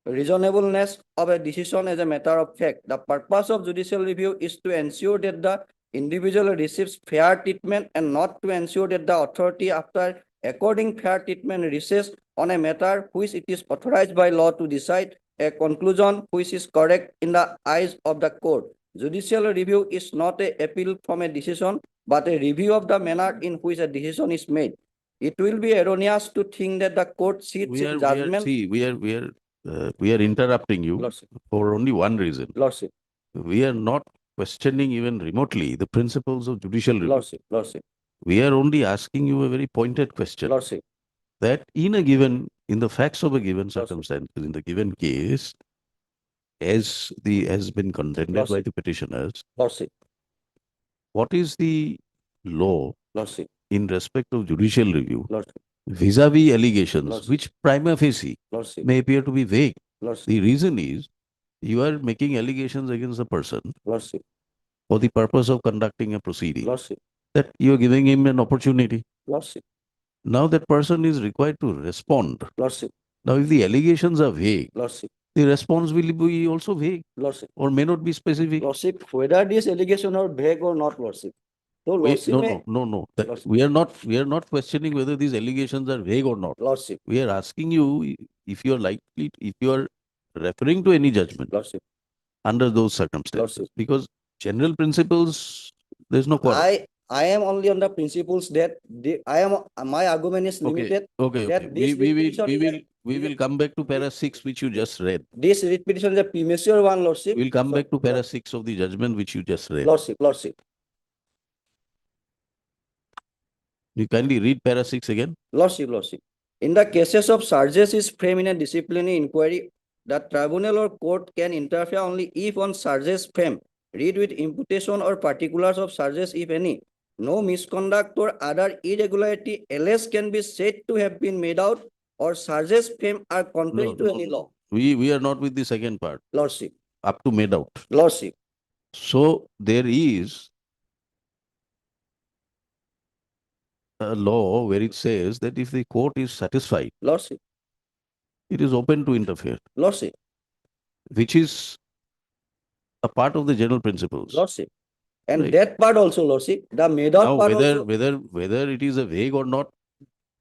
reasonableness of a decision as a matter of fact. The purpose of judicial review is to ensure that the individual receives fair treatment and not to ensure that the authority, after according fair treatment, receives on a matter which it is authorized by law to decide a conclusion which is correct in the eyes of the court. Judicial review is not an appeal from a decision, but a review of the manner in which a decision is made. It will be erroneous to think that the court sits We in are, judgment. we are interrupting you Lordship, for only one reason. Lordship, We are not questioning even remotely the principles of judicial review. Lordship, Lordship, We are only asking you a very pointed question. Lordship, That in the facts of a given circumstance, in the given case, as has been contended by Lordship. the petitioners, Lordship, what is the law Lordship, in respect of judicial review Lordship, vis-a-vis allegations, Lordship. which prima facie Lordship, may appear to be vague? Lordship, The reason is you are making allegations against a person Lordship, for the purpose of conducting a proceeding, Lordship, that you are giving him an opportunity. Lordship, Now that person is required to respond. Lordship, Now, if the allegations are vague, Lordship, the response will be also vague Lordship, or may not be specific. Lordship, whether this allegation are vague or not, Lordship. So, Lordship, No. Lordship. We are not questioning whether these allegations are vague or not. Lordship, We are asking you if you are referring to any judgment Lordship, under those circumstances, Lordship. because general principles, there's no quarrel. I am only on the principles that my argument is limited. Okay. that this repetition We will come back to para 6, which you just read. This repetition is a premature one, Lordship. We'll come back to para 6 of the judgment, which you just read. Lordship, Lordship, You kindly read para 6 again. Lordship, Lordship. In the cases of charges is framed in a disciplinary inquiry, the tribunal or court can interfere only if on charges framed, read with imputation or particulars of charges, if any. No misconduct or other irregularity else can be said to have been made out, or charges framed are contrary No, to no, any law. We are not with the second part, Lordship, up to made out. Lordship, So there is a law where it says that if the court is satisfied, Lordship, it is open to interfere, Lordship, which is a part of the general principles. Lordship. And Right. that part also, Lordship, the made out Now, part also, whether it is a vague or not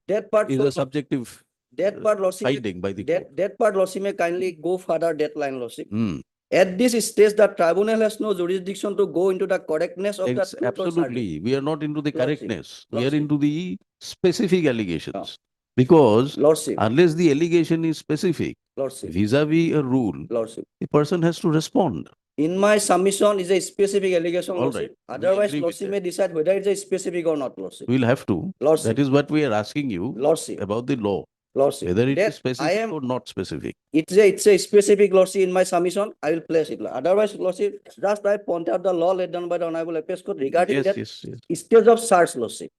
that part, is a subjective that part, Lordship, finding by the court. that part, Lordship, may kindly go further that line, Lordship. Hmm. At this stage, the tribunal has no jurisdiction to go into the correctness of the truth or charges. Absolutely. We are not into the Lordship, correctness. We are Lordship. into the specific allegations. Because Lordship, unless the allegation is specific Lordship, vis-a-vis a rule, Lordship. the person has to respond. In my submission is a specific allegation, All Lordship. right. We Otherwise, agree with Lordship that. may decide whether it's a specific or not, Lordship. We'll have to. Lordship, That is what we are asking you Lordship, about the law, Lordship. whether it That is specific or not specific. It's a specific, Lordship, in my submission, I will place it. Otherwise, Lordship, just I point out the law laid down by the Honorable Appeals Court regarding Yes, that yes. stage of search, Lordship.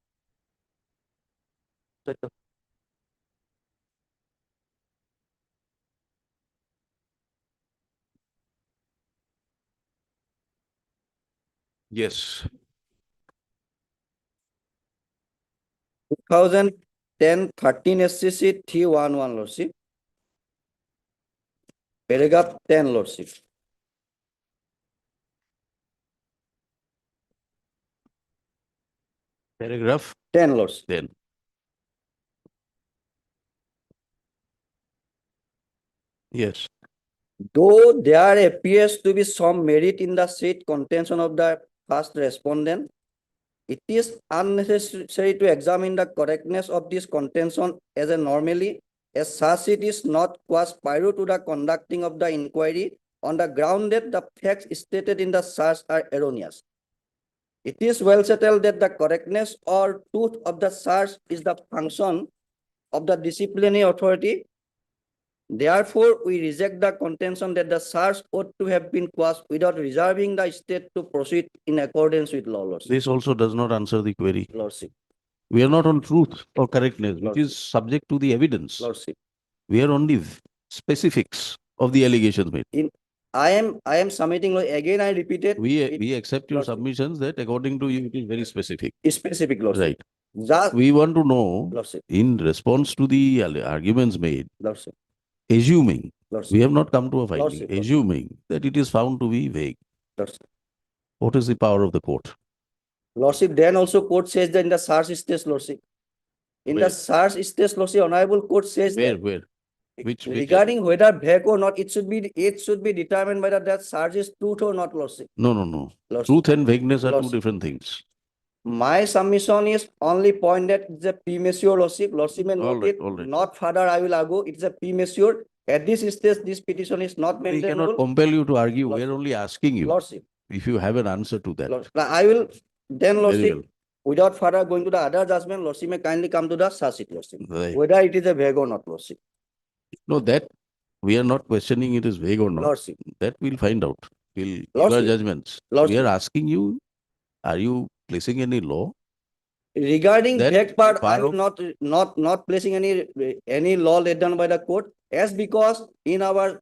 Yes. 2010-13 SCC 311, Lordship. Paragraph 10, Lordship. Paragraph 10, Lordship. 10. Yes. Though there appears to be some merit in the said contention of the first respondent, it is unnecessary to examine the correctness of this contention as a normally, as such it is not quas prior to the conducting of the inquiry, on the ground that the facts stated in the charge are erroneous. It is well settled that the correctness or truth of the charge is the function of the disciplinary authority. Therefore, we reject the contention that the charge ought to have been quashed without reserving the state to proceed in accordance with law, Lordship. This also does not answer the query. Lordship, We are not on truth or correctness, which Lordship. is subject to the evidence. Lordship. We are on the specifics of the allegations made. I am submitting, again, I repeated. We accept your Lordship. submissions that according to you, it is very specific. Specific, Lordship. Right. Just, We want to know, Lordship, in response to the arguments made, Lordship, assuming, Lordship, we have not come to a finding, Lordship, Lordship. assuming that it is found to be vague. Lordship. What is the power of the court? Lordship, then also court says that in the charge stage, Lordship. In the Where? charge stage, Lordship, honorable court says Where, that where? Which? regarding whether vague or not, it should be determined whether that charge is truth or not, Lordship. No, no, no. Lordship. Truth and vagueness are two Lordship. different things. My submission is only point that it's a premature, Lordship. Lordship may All note right, it. all right. Not further, I will argue. It's a premature. At this stage, this petition is not We cannot maintainable. compel you to argue. We are Lordship. only asking you Lordship. if you have an answer to that. Lordship. Now, I will then, Very Lordship, well. without further going to the other judgment, Lordship may kindly come to the charge sheet, Lordship. Right. Whether it is a vague or not, Lordship. No, that we are not questioning it is vague or not. Lordship. That we'll find out. We'll give Lordship. our judgments. We Lordship. are asking you, are you placing any law? Regarding That vague part, I part will not placing any law laid down by the court, as because in our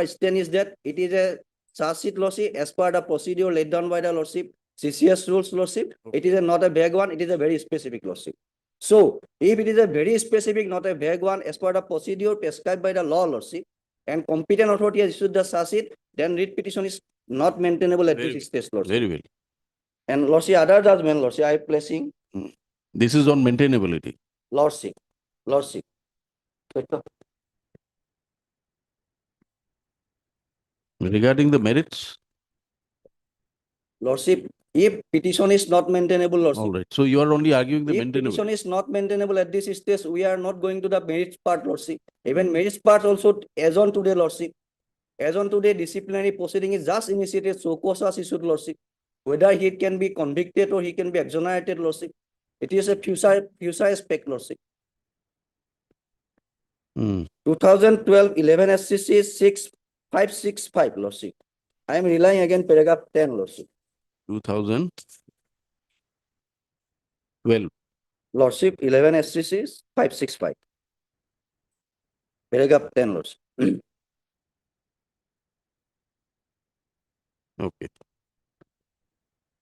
stand is that it is a charge sheet, Lordship, as per the procedure laid down by the Lordship, CCS rules, Lordship. It is not a vague one, it is a very specific, Lordship. So, if it is a very specific, not a vague one, as per the procedure prescribed by the law, Lordship, and competent authority has issued the charge sheet, then writ petition is not maintainable at Very- this stage, Lordship. Very well. And Lordship, other judgment, Lordship, I am placing This is on maintainability. Lordship. Regarding the merits, Lordship, if petition is not maintainable, all Lordship, right. So you are only arguing the if petition maintainability. is not maintainable at this stage, we are not going to the merits part, Lordship. Even merits part also, as on today, Lordship. As on today, disciplinary proceeding is just initiated, so cause as issued, Lordship. Whether he can be convicted or he can be exonerated, Lordship. It is a future aspect, Lordship. Hmm. 2012 11 SCC 6565, Lordship. I am relying again paragraph 10, Lordship. 2012. Lordship 11 SCC 565. Paragraph 10, Lordship. Okay.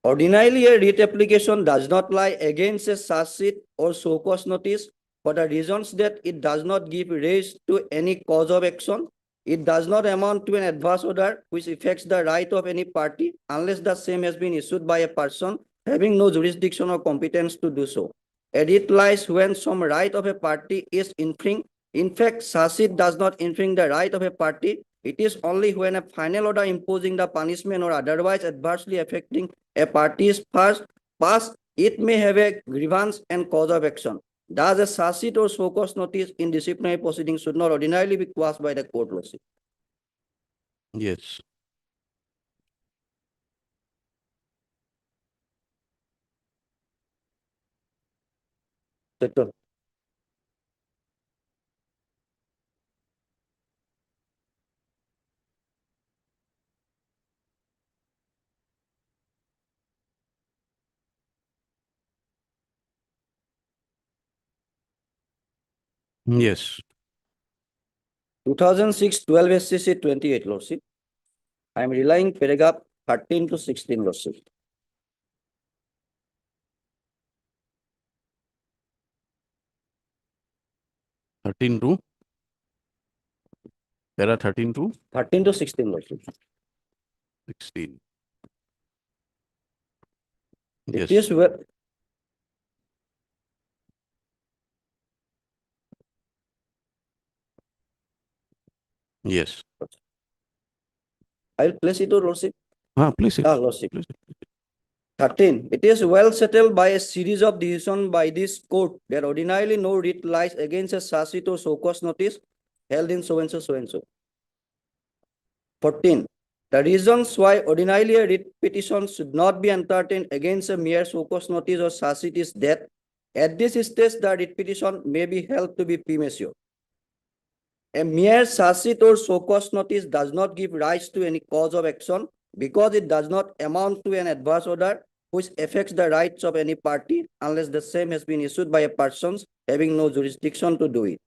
Ordinarily, a writ application does not lie against a charge sheet or show cause notice for the reasons that it does not give rise to any cause of action. It does not amount to an adverse order which affects the right of any party unless the same has been issued by a person having no jurisdiction or competence to do so. A writ lies when some right of a party is infringed. In fact, charge sheet does not infringe the right of a party. It is only when a final order imposing the punishment or otherwise adversely affecting a party's past, it may have a grievance and cause of action. Thus, a charge sheet or show cause notice in disciplinary proceedings should not ordinarily be quashed by the court, Lordship. Yes. Settled. Yes. 2006 12 SCC 28, Lordship. I am relying paragraph 13 to 16, Lordship. Thirteen to. There are 13 to 13 to 16, Lordship. 16. It Yes. is where Yes. I will place it to Lordship. Please. Lordship. Please. 13. It is well settled by a series of decisions by this court that ordinarily no writ lies against a charge sheet or show cause notice held in so and so, so and so. 14. The reasons why ordinarily a writ petition should not be entertained against a mere show cause notice or charge sheet is that at this stage the writ petition may be held to be premature. A mere charge sheet or show cause notice does not give rise to any cause of action because it does not amount to an adverse order which affects the rights of any party unless the same has been issued by a person having no jurisdiction to do it.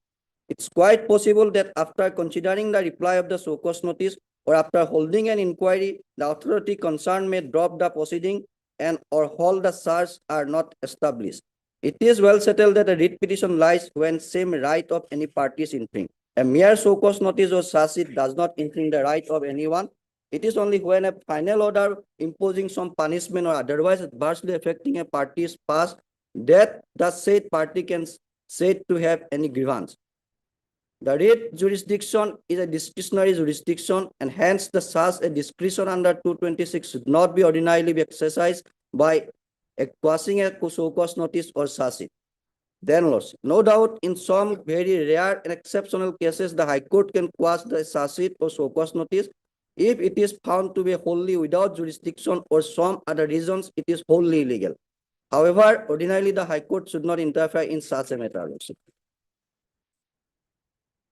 It's quite possible that after considering the reply of the show cause notice or after holding an inquiry, the authority concerned may drop the proceeding and or hold the charge are not established. It is well settled that a writ petition lies when same right of any party is infringed. A mere show cause notice or charge sheet does not infringe the right of anyone. It is only when a final order imposing some punishment or otherwise adversely affecting a party is passed that the said party can said to have any grievance. The writ jurisdiction is a discretionary jurisdiction and hence the such a discretion under 226 should not be ordinarily be exercised by quashing a show cause notice or charge sheet. Then no doubt in some very rare and exceptional cases the High Court can quash the charge sheet or show cause notice if it is found to be wholly without jurisdiction or some other reasons it is wholly illegal. However, ordinarily the High Court should not interfere in such a matter.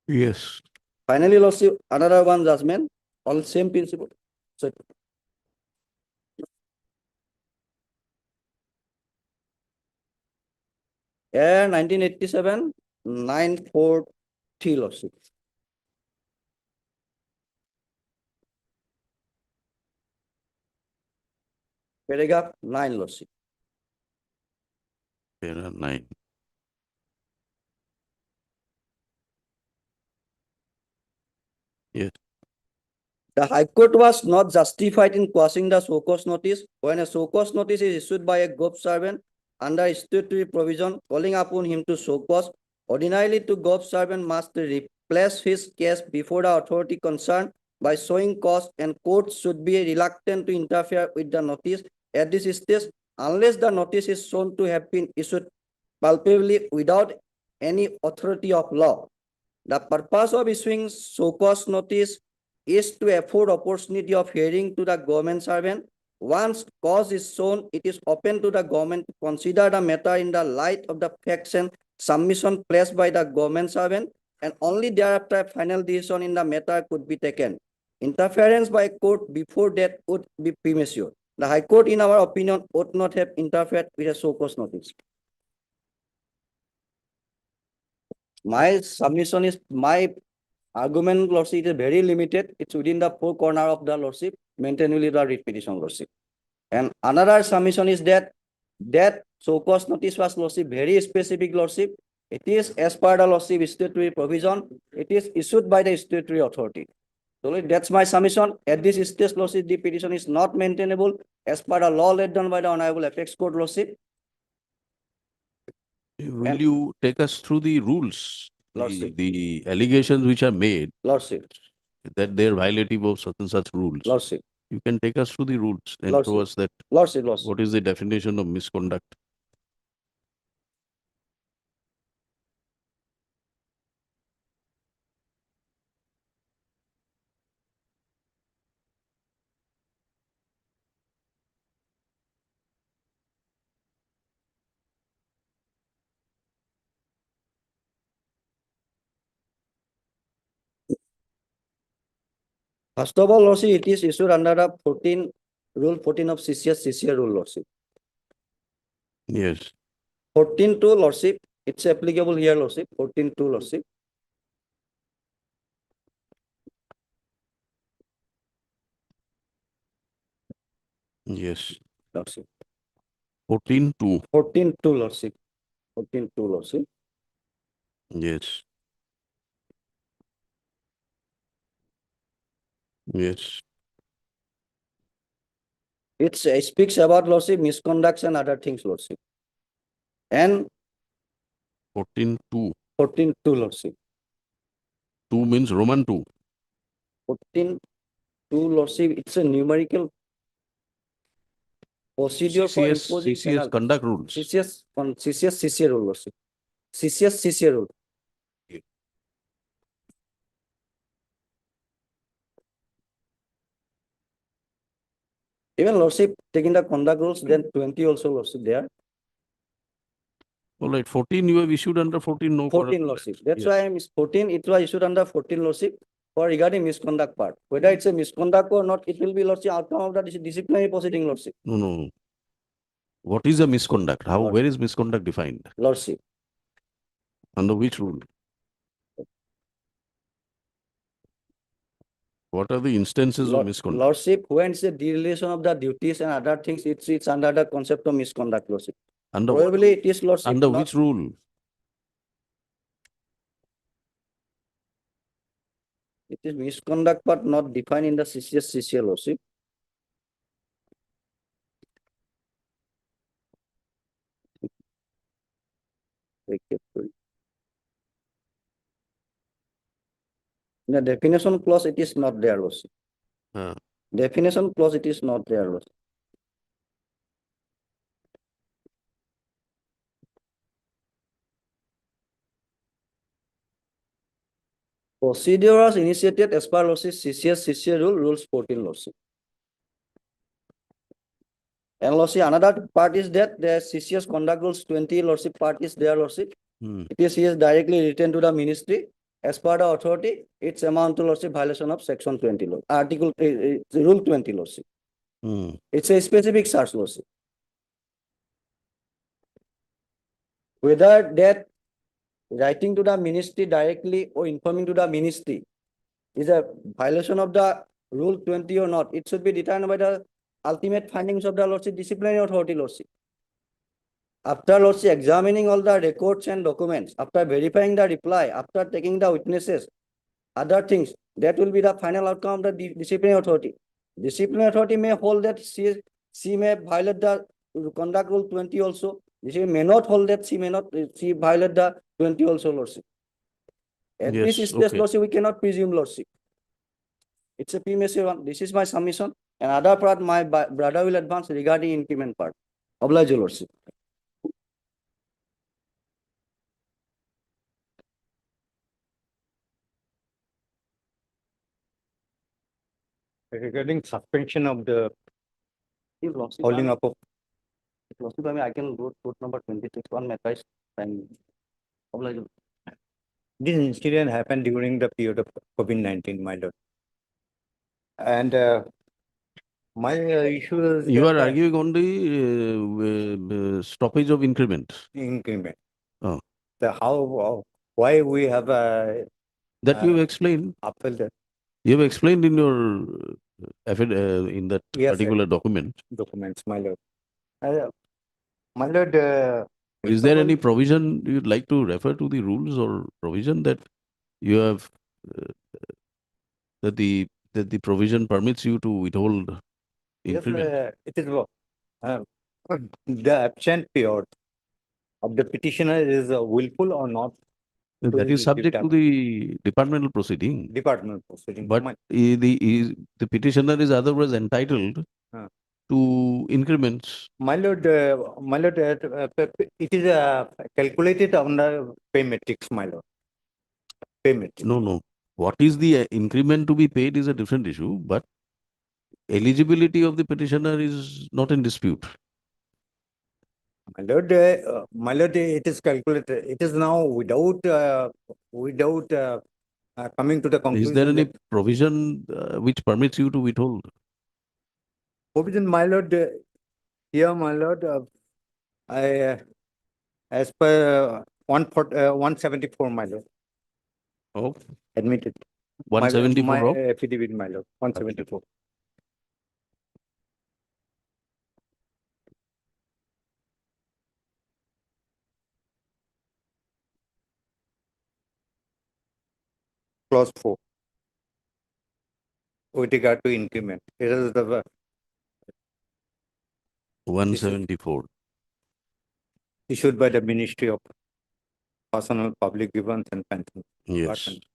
Yes. Finally, Lordship, another one judgment on same principle. So, Air 1987, 943 Lordship. Paragraph 9 Lordship. Para 9. Yes. The High Court was not justified in quashing the show cause notice when a show cause notice is issued by a gov servant under statutory provision calling upon him to show cause. Ordinarily, the gov servant must replace his case before the authority concerned by showing cause, and courts should be reluctant to interfere with the notice at this stage unless the notice is shown to have been issued palpably without any authority of law. The purpose of issuing show cause notice is to afford opportunity of hearing to the government servant. Once cause is shown, it is open to the government to consider the matter in the light of the facts and submission placed by the government servant, and only thereafter a final decision in the matter could be taken. Interference by court before that would be premature. The High Court, in our opinion, ought not have interfered with a show cause notice. My submission is, my argument, Lordship, is very limited. It's within the four corner of the Lordship, maintained with the writ petition, Lordship. And another submission is that show cause notice was, Lordship, very specific, Lordship. It is as per the Lordship statutory provision. It is issued by the statutory authority. So that's my submission. At this stage, Lordship, the petition is not maintainable as per the law laid down by the Honorable Apex Court, Lordship. Will And- you take us through the rules? Lordship. The allegations which are made Lordship, that they're violative of such and such rules. Lordship, You can take us through the rules and Lordship. show us that Lordship, Lordship. what is the definition of misconduct. First of all, Lordship, it is issued under the Rule 14 of CCR rule, Lordship. Yes. 14.2, Lordship, it's applicable here, Lordship, 14.2, Lordship. Yes. Lordship. 14.2. 14.2, Lordship. 14.2, Lordship. Yes. Yes. It speaks about, Lordship, misconducts and other things, Lordship. And 14.2. 14.2, Lordship. 2 means Roman 2. 14.2, Lordship, it's a numerical procedure for CCS, imposing CCS penalty. conduct rules. CCR rule, Lordship. CCR rule. Even lordship taking the conduct rules, then 20 also lordship there. All right, 14 you have issued under 14, no. 14 lordship. That's why I'm 14, it was issued under 14 lordship for regarding misconduct part. Whether it's a misconduct or not, it will be lordship outcome of the disciplinary proceeding lordship. No, no. What is a misconduct? How, Lord- where is misconduct defined? Lordship. Under which rule? What are the instances of Lord- misconduct? Lordship, when it's a dereliction of the duties and other things, it's under the concept of misconduct lordship. Under what? Probably it is lordship. Under not- which rule? It is misconduct, but not defined in the CCL lordship. Very carefully. In the definition clause, it is not there, lordship. Uh, Definition clause, it is not there, lordship. Procedures initiated as per lordship, CCA rule, rules 14 lordship. And lordship, another part is that the CCS conduct rules 20 lordship part is there, lordship. hmm. It is directly written to the ministry. As per the authority, it's amount to lordship violation of section 20 law, article, rule 20 lordship. Hmm. It's a specific search lordship. Whether that writing to the ministry directly or informing to the ministry is a violation of the rule 20 or not, it should be determined by the ultimate findings of the lordship disciplinary authority lordship. After lordship examining all the records and documents, after verifying the reply, after taking the witnesses, other things, that will be the final outcome of the disciplinary authority. Disciplinary authority may hold that she may violate the conduct rule 20 also. She may not hold that she violate the 20 also, lordship. At Yes, this stage, okay. lordship, we cannot presume lordship. It's a premature one. This is my submission. And other part, my brother will advance regarding increment part. Oblige, your lordship. Regarding suspension of the If lordship, holding up of if lordship, I can go to number 26, one matter is time. Oblige. this incident happened during the period of COVID-19, my lord. And my issue is You that are arguing on the stoppage of increment. increment. Oh. The how, why we have That you have explained. upheld the You have explained in your in that Yes, sir. particular document. documents, my lord. My lord, Is there any provision you'd like to refer to the rules or provision that you have that the provision permits you to withhold yes, increment? it is uh, the absent period of the petitioner is willful or not. That is subject to the departmental proceeding. Department proceeding. But the petitioner is otherwise entitled Huh. to increments. My lord, it is calculated on the pay matrix, my lord. Pay matrix. No, no. What is the increment to be paid is a different issue, but eligibility of the petitioner is not in dispute. My lord, it is calculated. It is now without coming to the conclusion. Is there any that provision which permits you to withhold? provision, my lord? Here, my lord, I as per 174, my lord, Oh, admitted. 174 My of? affidavit, my lord, 174. Clause 4. With regard to increment, it is the 174. issued by the Ministry of Personal Public Grievances and Pension Yes. Department.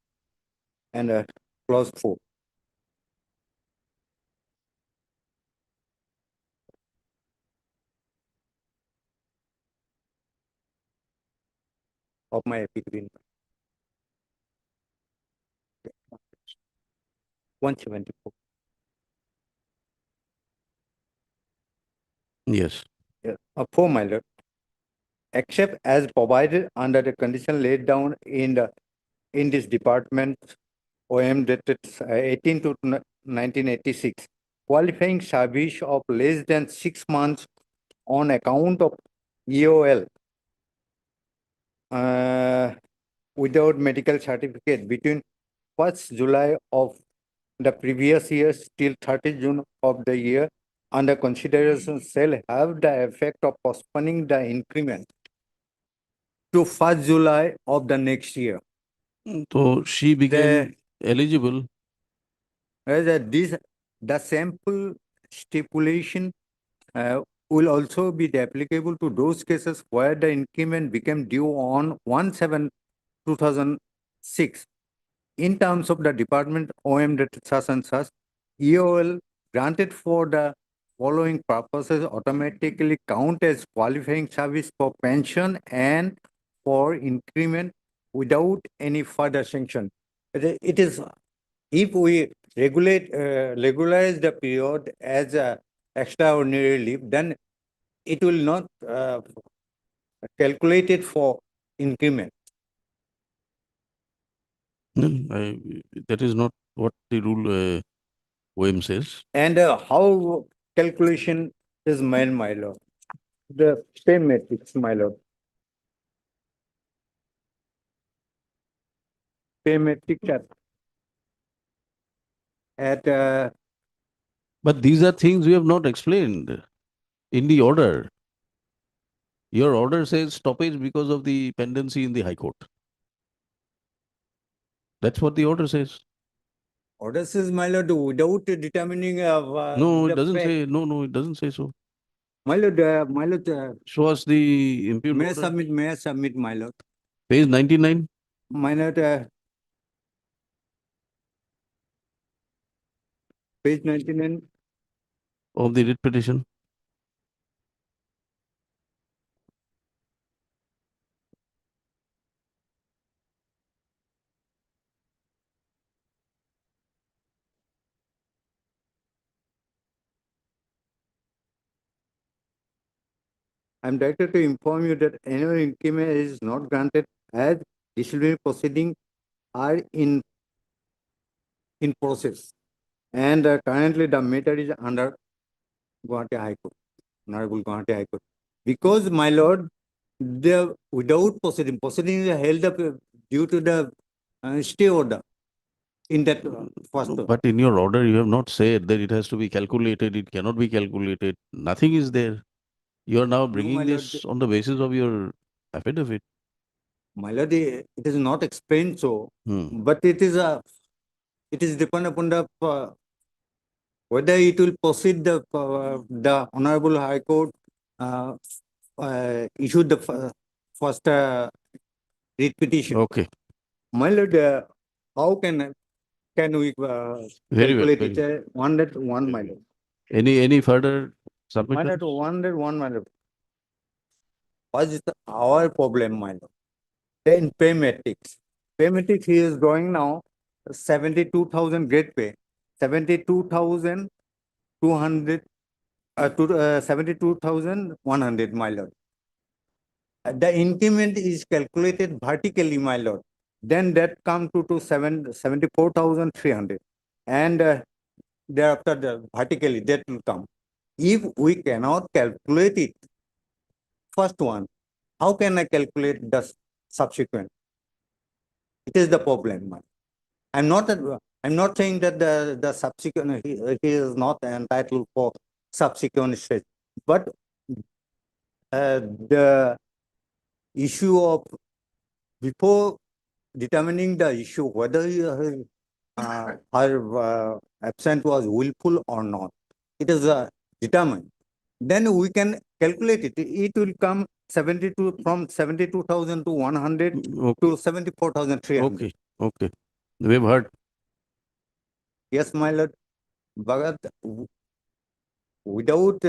And clause 4. Of my affidavit. 174. Yes. For my lord. Except as provided under the condition laid down in this department OM dated 18 to 1986, qualifying service of less than 6 months on account of EOL without medical certificate between 1st July of the previous year till 30 June of the year under consideration shall have the effect of postponing the increment to 1st July of the next year. So she became eligible. The sample stipulation will also be applicable to those cases where the increment became due on 1/7/2006. In terms of the department OM dated such and such, EOL granted for the following purposes automatically count as qualifying service for pension and for increment without any further sanction. It is, if we regularize the period as a extraordinary leave, then it will not calculate it for increment. No, that is not what the rule OM says. And how calculation is made, my lord? The pay matrix, my lord. Pay matrix at But these are things we have not explained in the order. Your order says stoppage because of the pendency in the High Court. That's what the order says. order says, my lord, without determining No, the it doesn't fact. say, no, it doesn't say so. My lord, Show us the impugned may I order. submit, my lord. Page 99. My lord, page 99. Of the writ petition. I'm directed to inform you that annual increment is not granted as disciplinary proceedings are in process. And currently the matter is under Guwahati High Court, Honorable Guwahati High Court. Because, my lord, the without proceedings are held up due to the stay order in that first. But in your order, you have not said that it has to be calculated, it cannot be calculated. Nothing is there. You are now bringing my lord, this on the basis of your affidavit. My lord, it is not explained so, but it is depend upon the whether it will proceed the Honorable High Court issued the first writ petition. Okay. My lord, how can we Very well, calculate very it? One, my lord. Any further My submission? lord, one, my lord. What is our problem, my lord? In pay matrix. Pay matrix, he is drawing now 72,000 grade pay, 72,200 to 72,100, my lord. The increment is calculated vertically, my lord. Then that come to 74,300. And thereafter, vertically, that will come. If we cannot calculate it, first one, how can I calculate the subsequent? It is the problem, man. I'm not saying that the subsequent he is not entitled for subsequent stage, but the issue of before determining the issue whether her absent was willful or not, it is determined. Then we can calculate it. It will come 72 from 72,000 to 100 to 74,300. Okay. We have heard. Yes, my lord. Bhagat, without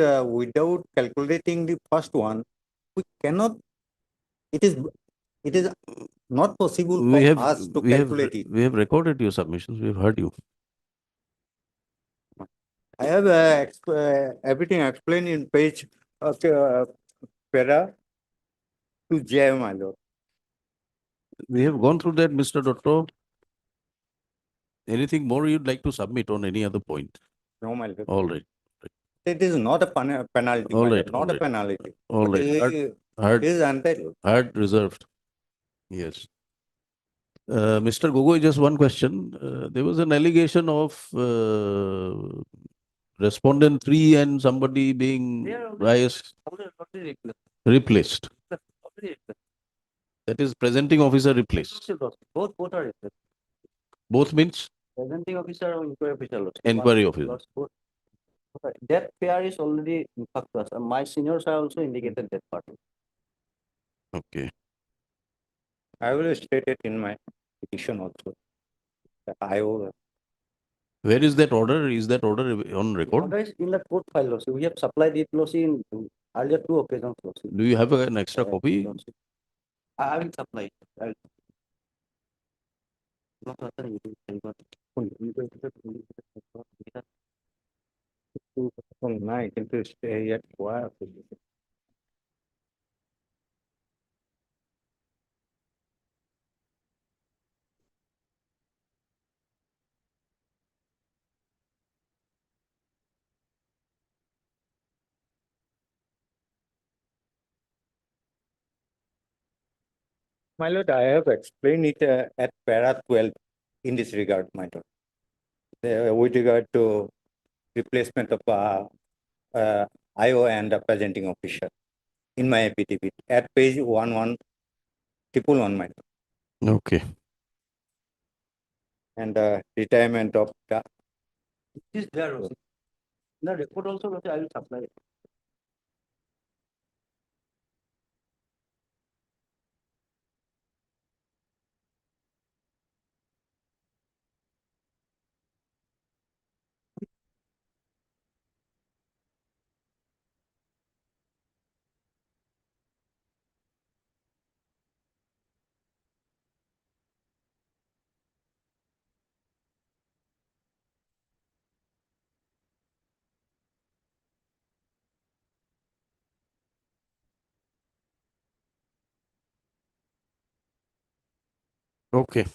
calculating the first one, we cannot. It is not possible for us to calculate it. We have recorded your submissions. We have heard you. I have everything explained in page Okay, para to J, my lord. We have gone through that, Mr. Dotto. Anything more you'd like to submit on any other point? No, my lord. All right, It is not a penalty, All my right, lord, not all a right. penalty. all right. He Heard, is entitled. heard reserved. Yes. Mr. Gogoi, just one question. There was an allegation of respondent 3 and somebody being biased, replaced. That is presenting officer replaced. Both are replaced. Both means Presenting officer or inquiry officer. Lordship. Inquiry Both- officer. Lordship, both. Okay, that pair is already in fact to us. And my seniors are also indicated that part. okay. I will state it in my petition also. That I will. Where is that order? Is that order on record? Order is in the court file, Lordship. We have supplied it, Lordship, in earlier 2 occasions, Lordship. Do you have an extra copy? Lordship. I will supply it. I will. Not other meeting, I got it. Night into stay at work. My lord, I have explained it at para 12 in this regard, my lord. With regard to replacement of IO and the presenting officer in my affidavit at page 1111, my lord. Okay. And retirement of the It is there, Lordship. The record also, Lordship, I will supply it. Okay.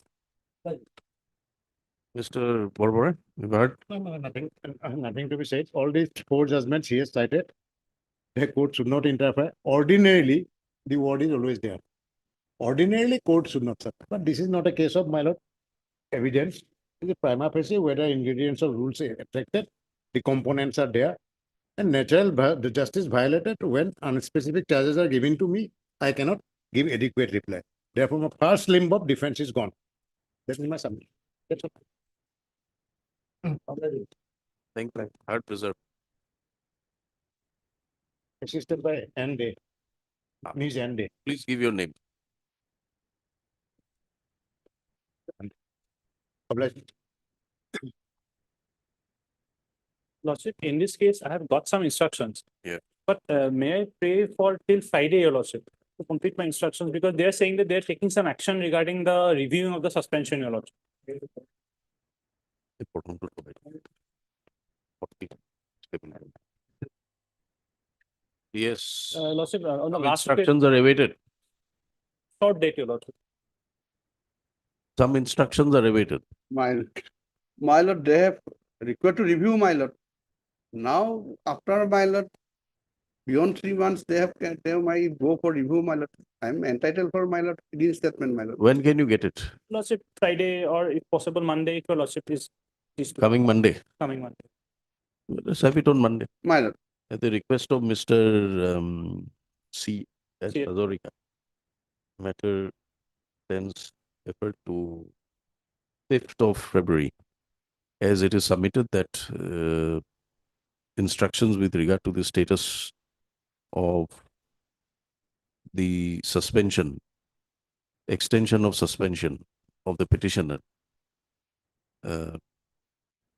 Mr. Borbore, you've heard? Nothing to be said. All these 4 judgments he has cited, the court should not interfere. Ordinarily, the word is always there. Ordinarily, court should not suffer. But this is not a case of, my lord, evidence. It is prima facie whether ingredients of rules are affected, the components are there, and the justice violated when unspecific charges are given to me. I cannot give adequate reply. Therefore, my first limb of defense is gone. That is my submission. That's all. Thank you. Heard reserved. Assisted by Andy. Ms. Andy. Please give your name. Obliged. Lordship, in this case, I have got some instructions. Yeah. But may I pray for till Friday, Your Lordship, to complete my instructions, because they are saying that they are taking some action regarding the reviewing of the suspension, Your Lordship. Important to provide. 40. Yes. Lordship, on the Some last instructions are awaited. short date, Your Lordship. Some instructions are awaited. My lord, they have required to review, my lord. Now, after my lord, beyond 3 months, they might go for review, my lord. I am entitled for my lord, reinstatement, my lord. When can you get it? Lordship, Friday or if possible Monday, if Your Lordship is Coming Monday. coming Monday. Let's have it on Monday. My lord. At the request of Mr. C. S. C. Hazarika. Matter sends effort to 5th of February. As it is submitted that instructions with regard to the status of the suspension, extension of suspension of the petitioner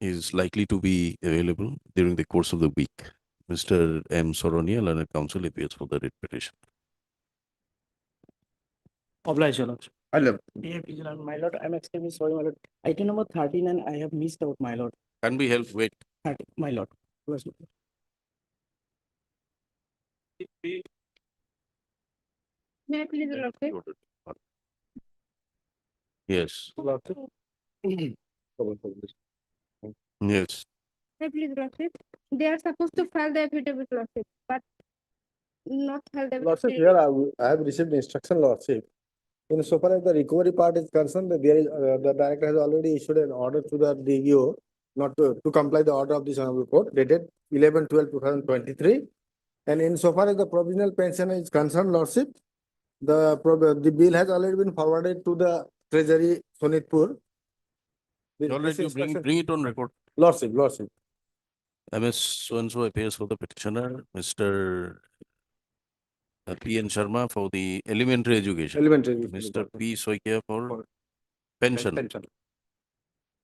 is likely to be available during the course of the week. Mr. M. Soronia, Learned Counsel, appears for the writ petition. Oblige, Your Lordship. My lord. My Lord, I'm extremely sorry, my Lord. Item number 39, I have missed out, my Lord. Can be helped. Wait. My Lord. May I please, Your Lordship? Yes, yes. May I please, Your Lordship? They are supposed to file the affidavit, Lordship, but not filed the. Lordship, here I have received instruction, Lordship. In so far as the recovery part is concerned, there is, the director has already issued an order to the DGO not to comply the order of this honorable court dated 11/12/2023. And in so far as the provisional pension is concerned, Lordship, the bill has already been forwarded to the Treasury, Sonitpur. With All right, this you instruction- bring it on record. Lordship, Lordship. MS so-and-so appears for the petitioner, Mr. P. N. Sharma for the elementary education. Elementary. Mr. P. Soikia for pension.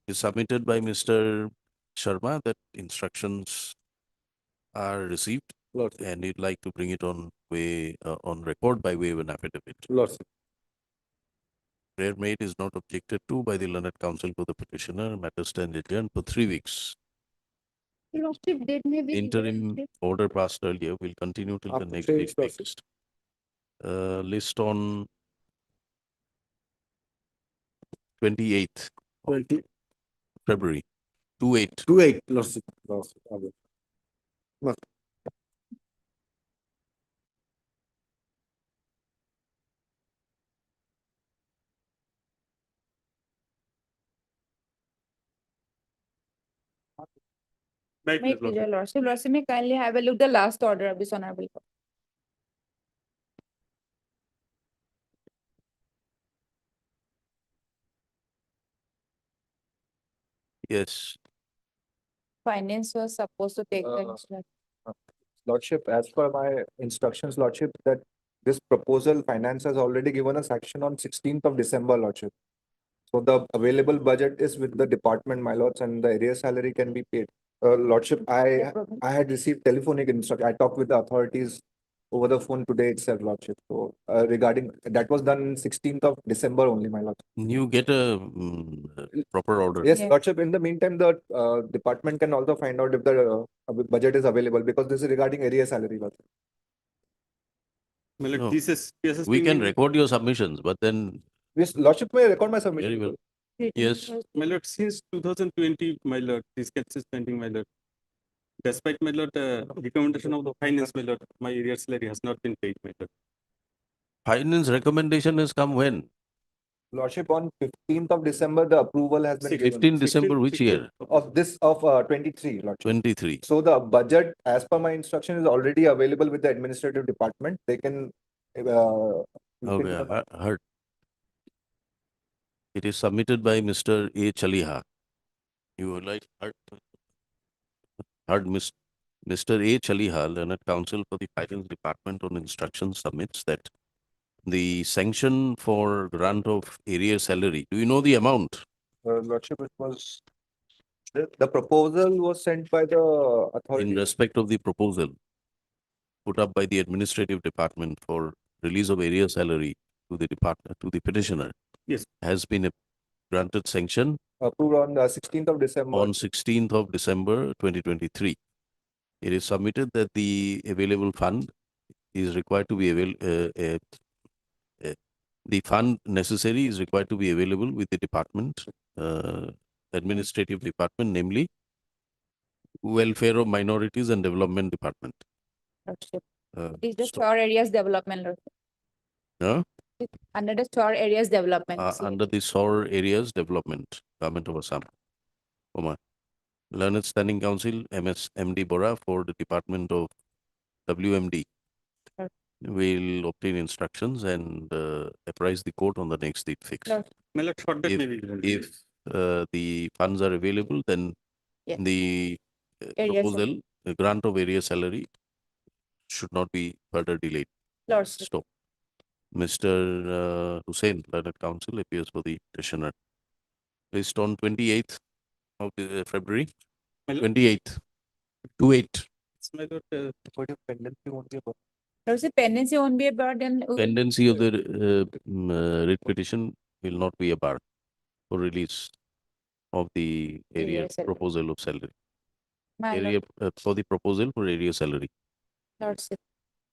Is submitted by Mr. Sharma that instructions are received Lordship, and he'd like to bring it on on record by way of an affidavit. Lordship. Prayer made is not objected to by the learned counsel for the petitioner. Matter stands adjourned for 3 weeks. Lordship, date may be. Interim order passed earlier will continue till the After next 3 date weeks, Lordship. fixed. List on 28th 20, February, 28. 28, Lordship, Lordship. Okay. May I please, Your Lordship? Lordship, may kindly have a look the last order of this honorable court. Yes, Finance was supposed to take the Uh, instruction. Lordship, as per my instructions, Lordship, that this proposal, finance has already given us action on 16th of December, Lordship. So the available budget is with the department, my lords, and the area salary can be paid. Lordship, I had received telephonic instruction. I talked with the authorities over the phone today itself, Lordship. So regarding, that was done 16th of December only, my lord. you get a proper order. Yes, Yeah. Lordship, in the meantime, the department can also find out if the budget is available, because this is regarding area salary, Lordship. No. This is We can record your submissions, but then Yes, Lordship may record my submission. very well. Yes, My lord, since 2020, my lord, this case is pending, my lord. Despite my lord, recommendation of the finance, my lord, my area salary has not been paid, my lord. finance recommendation has come when? Lordship, on 15th of December, the approval has been given 15 December, which year? of this of 23, Lordship. 23. So the budget, as per my instruction, is already available with the administrative department. They can Okay, I heard. It is submitted by Mr. A. Chaliha. You would like heard Mr. A. Chaliha, Learned Counsel for the Finance Department on instruction submits that the sanction for grant of area salary, do you know the amount? Lordship, it was the proposal was sent by the authority. In respect of the proposal put up by the administrative department for release of area salary to the department, to the petitioner. Yes. Has been granted sanction Approved on 16th of December. on 16th of December 2023. It is submitted that the available fund is required to be the fund necessary is required to be available with the department, administrative department, namely Welfare of Minorities and Development Department. Lordship. Uh, Is the stop. store areas development, Lordship. Huh? Under the store areas development. Under the SOR Areas Development, Government of Assam. Omar. Learned Standing Council, MS MD Bora for the Department of WMD. Sure. Will obtain instructions and apprise the court on the next date fixed. Sure. My lord, short date If- may be given. If the funds are available, then Yeah. the Area proposal, the grant of area salary should not be further delayed. Lordship. Stop. Mr. Hussain, Learned Counsel, appears for the petitioner. Placed on 28th of February, My lord, 28th, 28. my lord, But if pendency won't be about- Lordship, pendency won't be a burden. Pendency of the writ petition will not be a bar for release of the area Area salary. proposal of salary. My lord, Area for the proposal for area salary. Lordship.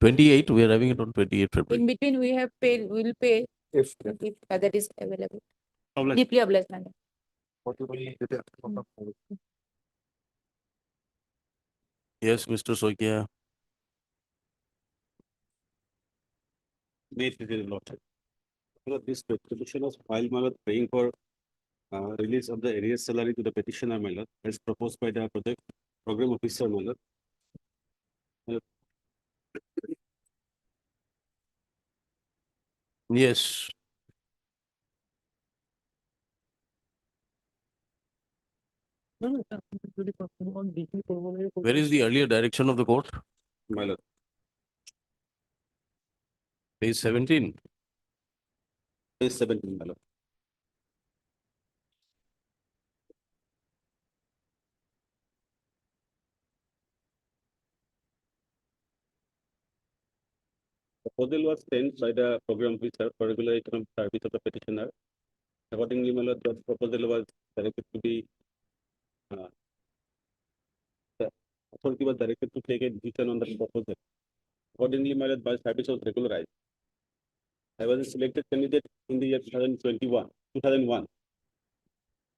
28, we are having it on 28 February. In between, we have paid, we will pay If. if that is available. Obliged. Deeply obliged, madam. Yes, Mr. Soikia. May it please your lordship. Well, this petition was filed, my lord, praying for release of the arrears salary to the petitioner, my lord, as proposed by the project program officer, my lord. Yes. Where is the earlier direction of the court? My lord. Page 17. Page 17, my lord. Proposal was sent by the program officer for regulation of service of the petitioner. Accordingly, my lord, the proposal was directed to be the authority was directed to take a decision on the proposal. Accordingly, my lord, my service was regularized. I was a selected candidate in the year 2001.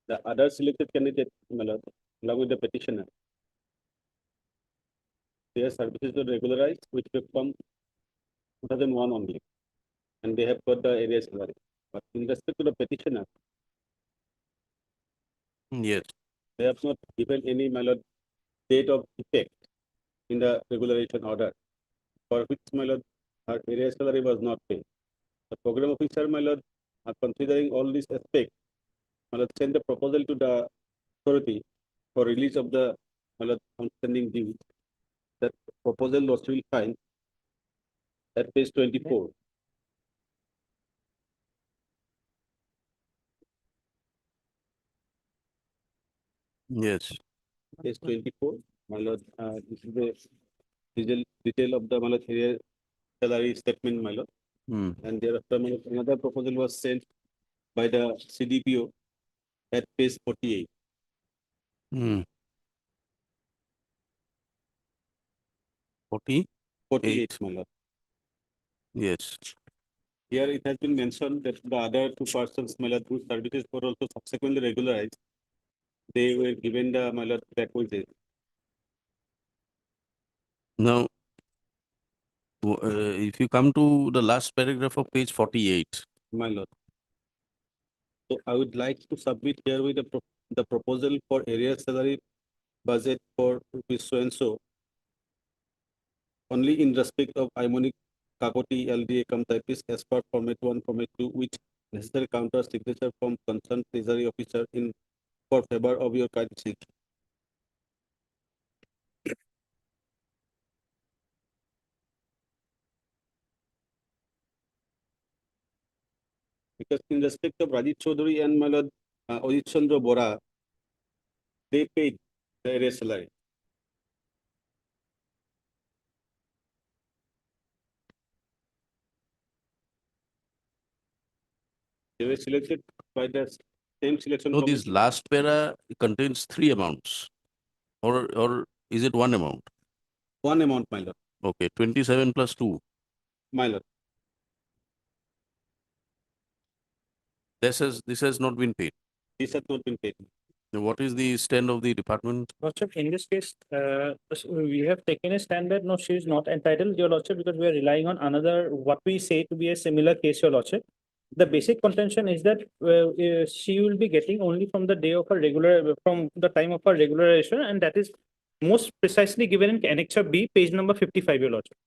The other selected candidate, my lord, along with the petitioner, their services were regularized, which were from 2001 only, and they have got the area salary. But in respect to the petitioner, Yes. they have not given any, my lord, date of effect in the regularization order, for which, my lord, her area salary was not paid. The program officer, my lord, are considering all these aspects, my lord, send the proposal to the authority for release of the, my lord, outstanding dues. That proposal was will find at page 24. Yes. Page 24, my lord, this is the detail of the, my lord, area salary statement, my lord. Hmm. And thereafter, my lord, another proposal was sent by the CDPO at page 48. Hmm. 40? 48, my lord. Yes. Here it has been mentioned that the other two persons, my lord, whose services were also subsequently regularized, they were given the, my lord, requisite. Now, if you come to the last paragraph of page 48. My lord. So I would like to submit here with the proposal for area salary budget for rupees so and so, only in respect of Imonic Kakoti LDA cum typist as per format 1, format 2, which necessary counter signature from concerned treasury officer in for favor of your kind seat. Because in respect of Rajit Chaudhary and my lord Ajit Chandra Bora, they paid the area salary. They were selected by the same selection. So this last para contains three amounts, or is it one amount? One amount, my lord. Okay, 27 plus 2. My lord. This has not been paid. This has not been paid. Now, what is the stand of the department? Lordship, in this case, we have taken a stand that no, she is not entitled, your lordship, because we are relying on another, what we say to be a similar case, your lordship. The basic contention is that she will be getting only from the day of her from the time of her regularization, and that is most precisely given in Annexure B, page number 55, your lordship.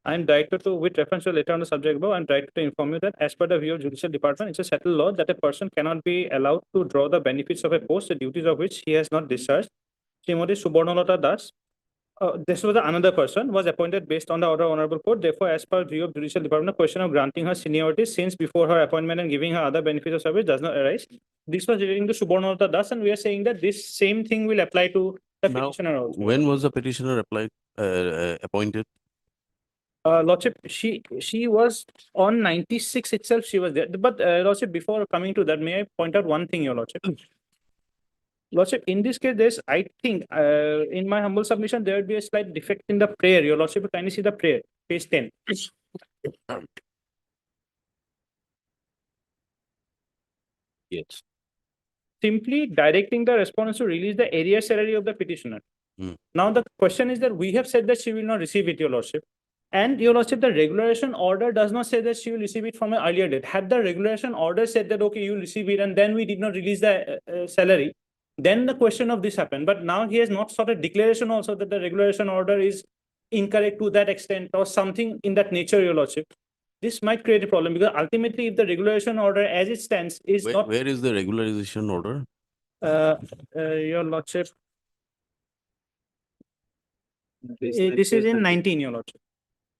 I am directed to, with reference to a letter on the subject above, I am directed to inform you that as per the view of Judicial Department, it's a settled law that a person cannot be allowed to draw the benefits of a post, the duties of which he has not discharged. Srimati Subarnalata Das, this was another person, was appointed based on the order of Honorable Court. Therefore, as per view of Judicial Department, the question of granting her seniority since before her appointment and giving her other benefits of service does not arise. This was relating to Subarnalata Das, and we are saying that this same thing will apply to the Now, petitioner also. when was the petitioner appointed? Lordship, she was on 96 itself, she was there. But Lordship, before coming to that, may I point out one thing, your Lordship? Lordship, in this case, there's, I think, in my humble submission, there would be a slight defect in the prayer. Your Lordship, kindly see the prayer, page 10. Yes. Simply directing the respondents to release the area salary of the petitioner. Hmm. Now, the question is that we have said that she will not receive it, Your Lordship. And Your Lordship, the regulation order does not say that she will receive it from an earlier date. Had the regulation order said that, okay, you will receive it, and then we did not release the salary, then the question of this happened. But now he has not sought a declaration also that the regulation order is incorrect to that extent or something in that nature, Your Lordship. This might create a problem because ultimately, if the regulation order as it stands is not, Where is the regularization order? Your Lordship, This this is in 19, Your Lordship.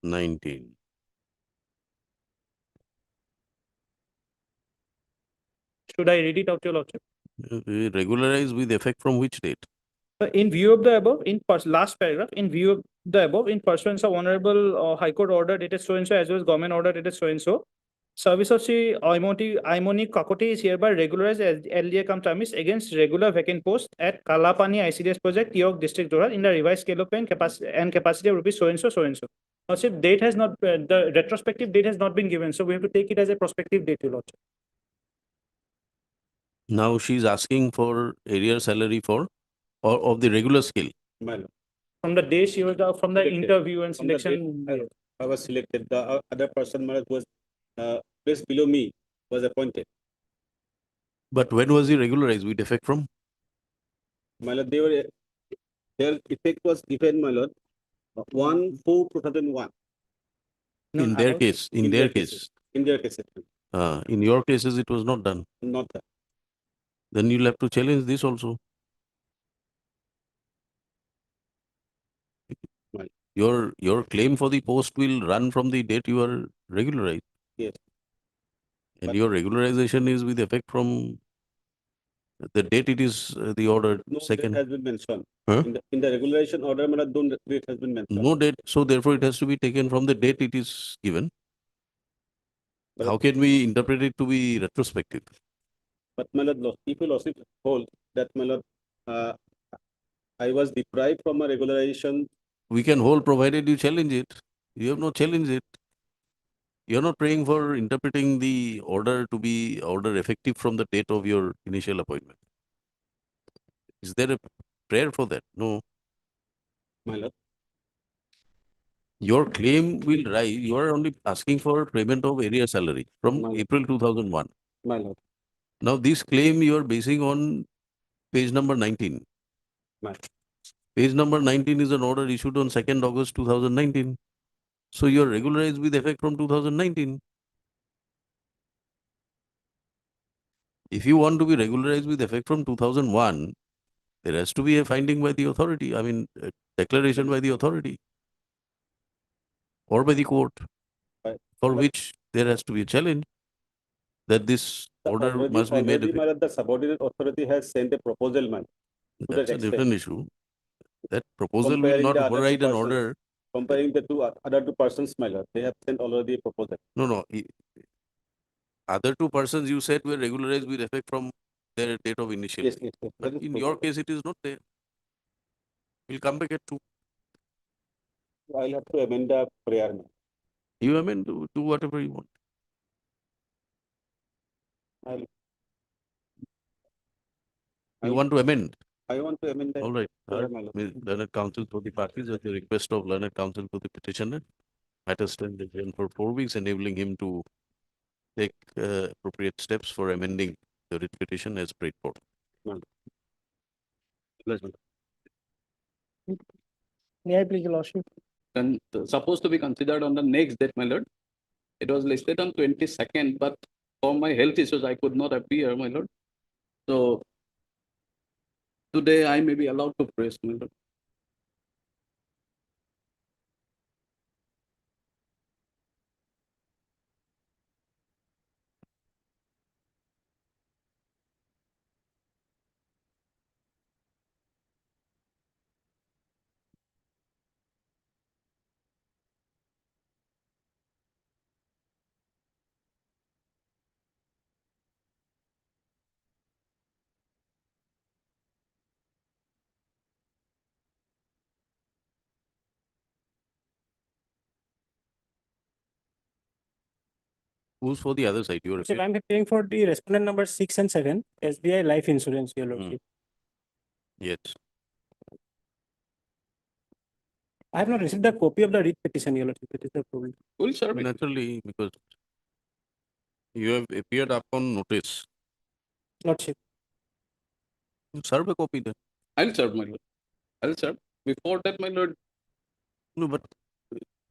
19. Should I read it out, Your Lordship? Regularize with effect from which date? In view of the above, last paragraph, in view of the above, in pursuance of Honorable High Court order dated so and so, as well as government order dated so and so, service of Sri Imoni Kakoti is hereby regularized as LDA cum termis against regular vacant post at Kalapani ICDS project, York District, Jorhat, in the revised scale of pay and capacity of rupees so and so, so and so. Lordship, date has not, the retrospective date has not been given, so we have to take it as a prospective date, Your Lordship. Now she's asking for area salary for, or of the regular scale. My lord. From the day she was, from the Selected. interview and From the date selection. I was selected, the other person my lord, was placed below me was appointed. But when was he regularized with effect from? My lord, their effect was given, my lord, 1/4/2001. No, In their about- case, in their case. In their case, In your cases, it was not done. not that. Then you'll have to challenge this also. Right. Your claim for the post will run from the date you are regularized. Yes. And But- your regularization is with effect from the date it is the order No date second. has been mentioned. Huh? In the regulation order, my lord, no date has been mentioned. No date, so therefore it has to be taken from the date it is given. But- How can we interpret it to be retrospective? But my lord, if you also hold that, my lord, I was deprived from a regularization. We can hold provided you challenge it. You have not challenged it. You're not praying for interpreting the order to be order effective from the date of your initial appointment. Is there a prayer for that? No. My lord, Your claim will rise. You are only asking for payment of area salary from No. April 2001. my lord, Now, this claim you are basing on page number 19. my, Page number 19 is an order issued on 2nd August 2019. So you are regularized with effect from 2019. If you want to be regularized with effect from 2001, there has to be a finding by the authority, I mean, a declaration by the authority or by the court, Right. for But- which there has to be a challenge that this order already, must be made. already, my lord, the subordinate authority has sent a proposal, man. to That's that a extent. different issue. That proposal will Comparing not the other two override an persons. order. Comparing the other two persons, my lord, they have sent already a proposal. No. Other two persons you said were regularized with effect from their date of initial. Yes, yes, yes. But that is in true. your case, it is not there. We'll come back at 2. I'll have to amend the prayer, ma'am. You amend, do whatever you want. I'll- You want to amend? I want to amend the. All right. prayer, my lord. Learned counsel for the parties at the request of learned counsel for the petitioner. Matter stand adjourned for 4 weeks, enabling him to take appropriate steps for amending the writ petition as prayed for. Yes, my lord. May I please, Your Lordship? And supposed to be considered on the next date, my lord. It was listed on 22nd, but for my health issues, I could not appear, my lord. So today I may be allowed to press, my lord. Who's for the other side? You are Lordship, appearing? I'm appearing for the respondent number 6 and 7, SBI Life Insurance, Your Hmm. Lordship. Yes. I have not received a copy of the writ petition, Your Lordship. That is the problem. We'll serve it. Naturally, because you have appeared upon notice. Lordship. Serve a copy then. I'll serve, my lord. I'll serve. Before that, my lord, No, but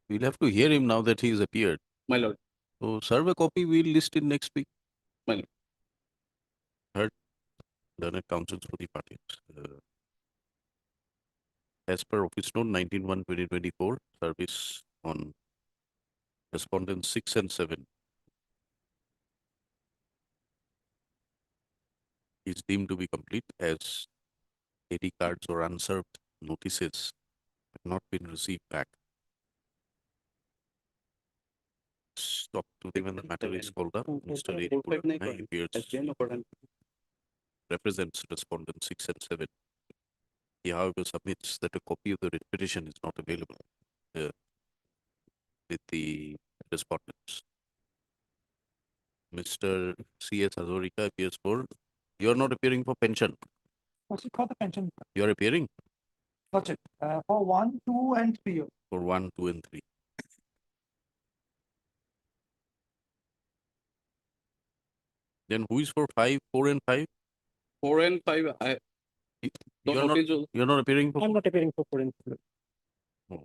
we'll have to hear him now that he has appeared. my lord, So serve a copy, we'll list it next week. My lord. Heard, done at councils for the parties. As per Office Note 19/1/2024, service on respondents 6 and 7 is deemed to be complete as AD cards or unserved notices have not been received back. Stop to them when the matter is called up. Mr. A. Purna appears, represents respondent 6 and 7. He, however, submits that a copy of the writ petition is not available with the respondents. Mr. C. S. Hazorika appears for, you are not appearing for pension. What's it called, the pension? You are appearing Lordship, for 1, 2, and 3. for 1, 2, and 3. Then who is for 5, 4, and 5? 4 and 5, I, You the are not, notice will- you are not appearing for, I'm not appearing for 4 and 5.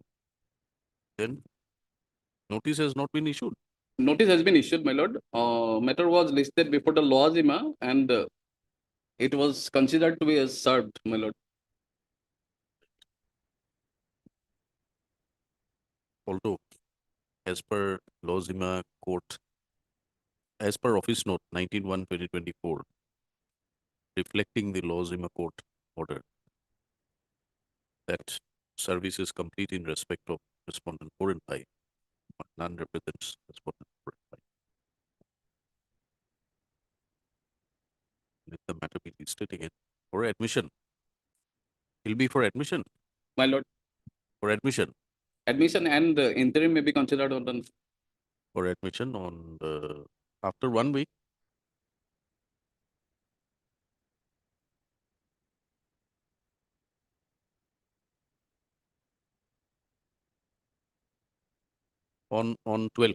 then notice has not been issued. notice has been issued, my lord. Matter was listed before the Loazima and it was considered to be as served, my lord. Although, as per Lozima Court, as per Office Note 19/1/2024, reflecting the Lozima Court order, that service is complete in respect of respondent 4 and 5, but none represents respondent 4 and 5. Let the matter be listed again for admission. Will be for admission, My lord, for admission, admission and interim may be considered on the for admission on after 1 week. On 12.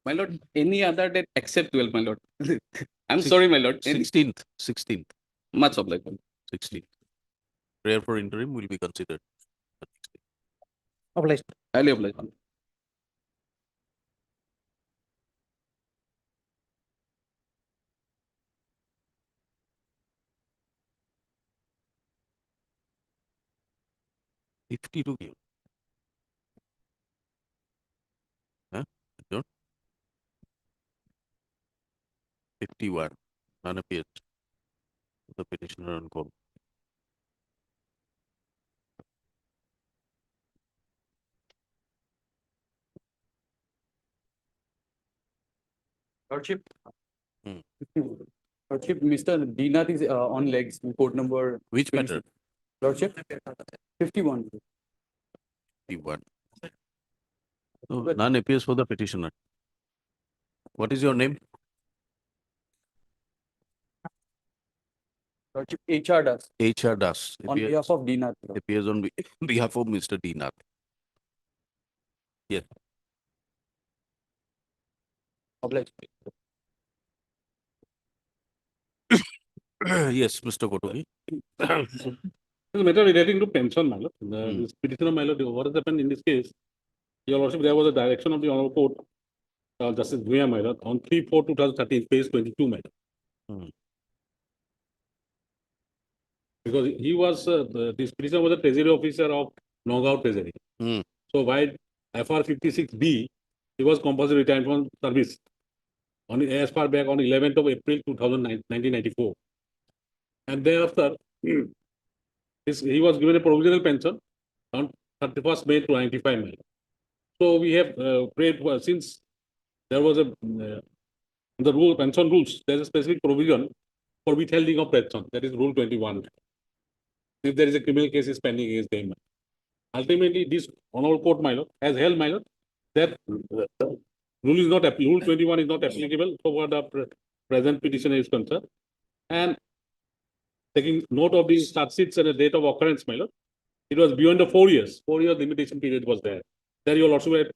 My lord, any other date except 12, my lord. I'm sorry, my lord. Any, 16th. much obliged. 16th. Prayer for interim will be considered. Obliged. Highly obliged. my lord. Fifty to give. Huh? John? 51. None appears. The petitioner on call. Lordship. Hmm. Lordship, Mr. Dinath is on legs, court number. Which 26. matter? Lordship. 51. 51. No, none appears for the petitioner. What is your name? Lordship, HR does HR Das. on Appears- behalf of Dinath. appears on behalf of Mr. Dinath. Yes. Obliged. Yes, Mr. Kotogi. This matter relating to pension, my lord. Hmm. This petitioner, my lord, what has happened in this case? Your lordship, there was a direction of the honorable court, Justice Bhuya, my lord, on 3/4/2013, page 22, my lord. Hmm. Because he was, this petitioner was a treasury officer of Nagaon Treasury. Hmm. So while FR 56B, he was compulsory retired from service on, as far back on 11th of April 1994. And thereafter, he was given a provisional pension on 31st May 1995. my lord. So we have prayed for, since there was a, the rule, pension rules, there is a specific provision for withholding of pension, that is Rule 21. If there is a criminal case is pending against them. Ultimately, this honorable court, my lord, has held, my lord, that rule is not, rule 21 is not applicable for what the present petitioner is concerned. And taking note of the start sheets and the date of occurrence, my lord, it was beyond the 4 years. 4 years limitation period was there. There you will also at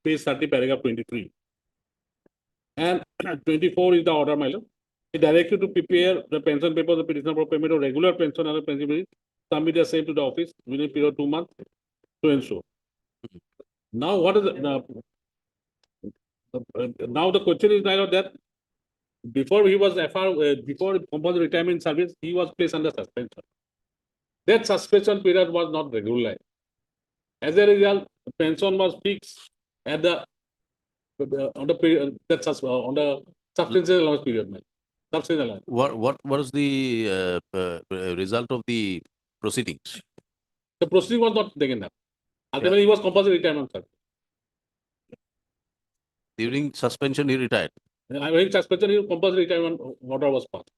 page 30, paragraph 23. And 24 is the order, my lord. It directs you to prepare the pension paper, the petitioner for payment of regular pension and the pension, submit the same to the office within a period of 2 months to ensure. Now, what is now the question is, my lord, that before he was before compulsory retirement service, he was placed under suspension. That suspension period was not regularized. As a result, pension was fixed at the on the period on the substantial allowance period. Substantial allowance. What was the result of the proceedings? The proceeding was not taken up. Ultimately, he was compulsory retirement service. During suspension, he retired. During suspension, he compulsory retirement order was passed.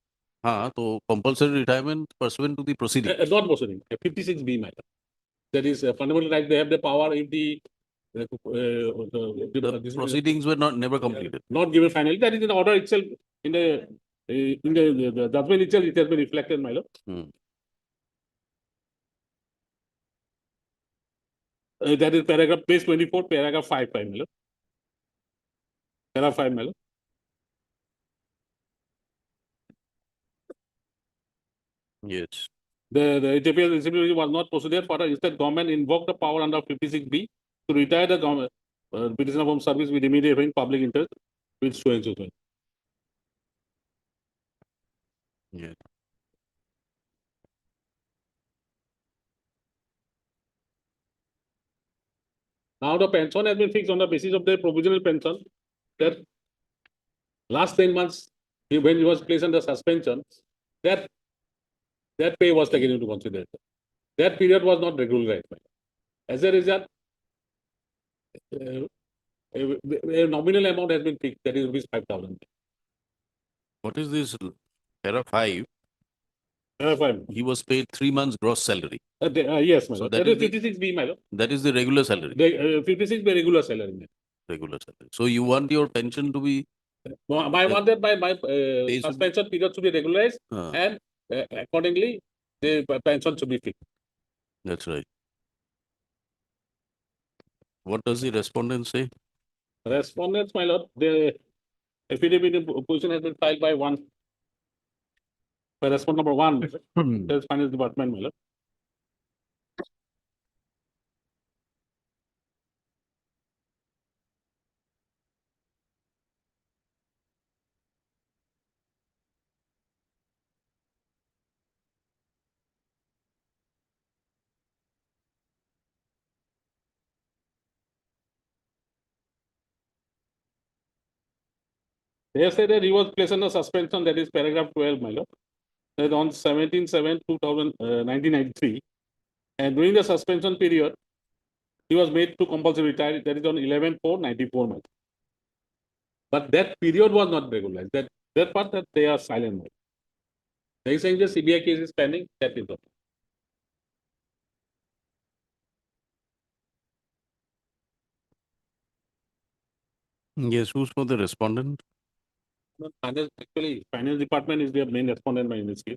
So compulsory retirement pursuant to the proceeding. Not proceeding. 56B matter. That is a fundamental right. They have the power if the Proceedings were never completed. Not given finally. That is in the order itself. In the judgment itself, it has been reflected, my lord. That is paragraph page 24, paragraph 5, my lord. Paragraph 5, my lord. Yes. The ATP was not proceeded for instead government invoked the power under 56B to retire the government petitioner from service with immediate in public interest with so and so. Yeah. Now the pension has been fixed on the basis of the provisional pension that last 10 months when he was placed under suspension, that pay was taken into consideration. That period was not regularized. As a result, a nominal amount has been fixed, that is rupees 5,000. What is this? Para 5. Para 5. He was paid 3 months gross salary. Yes, my So lord. that That is is 56B, my lord. That is the regular salary. 56B regular salary. Regular salary. So you want your pension to be. I want that my suspension period to be regularized and accordingly the pension should be fixed. That's right. What does the respondent say? Respondents, my lord, the affidavit in opposition has been filed by respondent number 1, the finance department, my lord. They say that he was placed under suspension, that is paragraph 12, my lord. That on 1993, and during the suspension period, he was made to compulsory retire, that is on 11/4/94, my lord. But that period was not regularized. That part that they are silent. My. They are saying the CBI case is pending, that is all. Yes, who's for the respondent? Finance department is their main respondent in this case.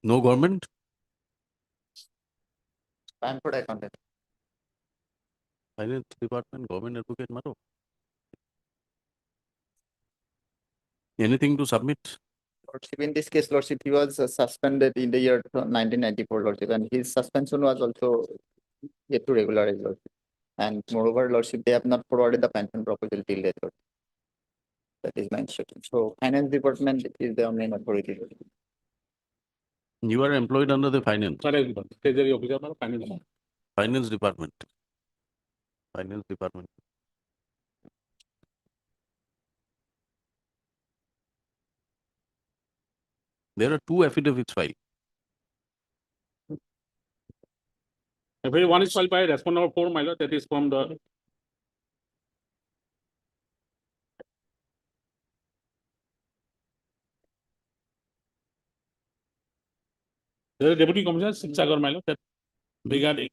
No government? Stanford accountant. Finance department, government advocate, Maro. Anything to submit? Lordship, in this case, Lordship, he was suspended in the year 1994, Lordship, and his suspension was also yet to regularize, Lordship. And moreover, Lordship, they have not forwarded the pension proposal till date, Lordship. That is my instruction. So, finance department is the main authority, Lordship. You are employed under the finance. Treasury officer, finance. Finance department. Finance department. There are 2 affidavits filed. One is filed by respondent number 4, my lord, that is from the Deputy Commissioner Sagar, my lord, that regarding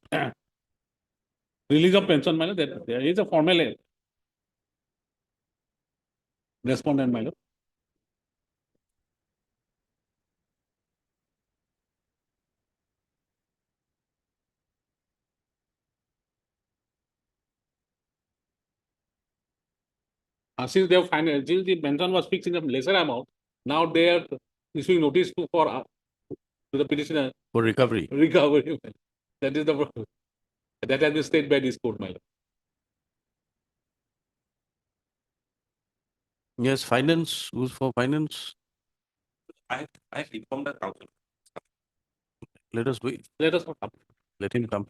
Release of pension, my lord, that there is a formal respondent, my lord. Since they have finalized, since the pension was fixed in a lesser amount, now they are issuing notice to the petitioner For recovery. recovery. That is the problem. That has been stated by this court, my lord. Yes, finance, who's for finance? I informed the council. Let us wait. Let us. Let him come.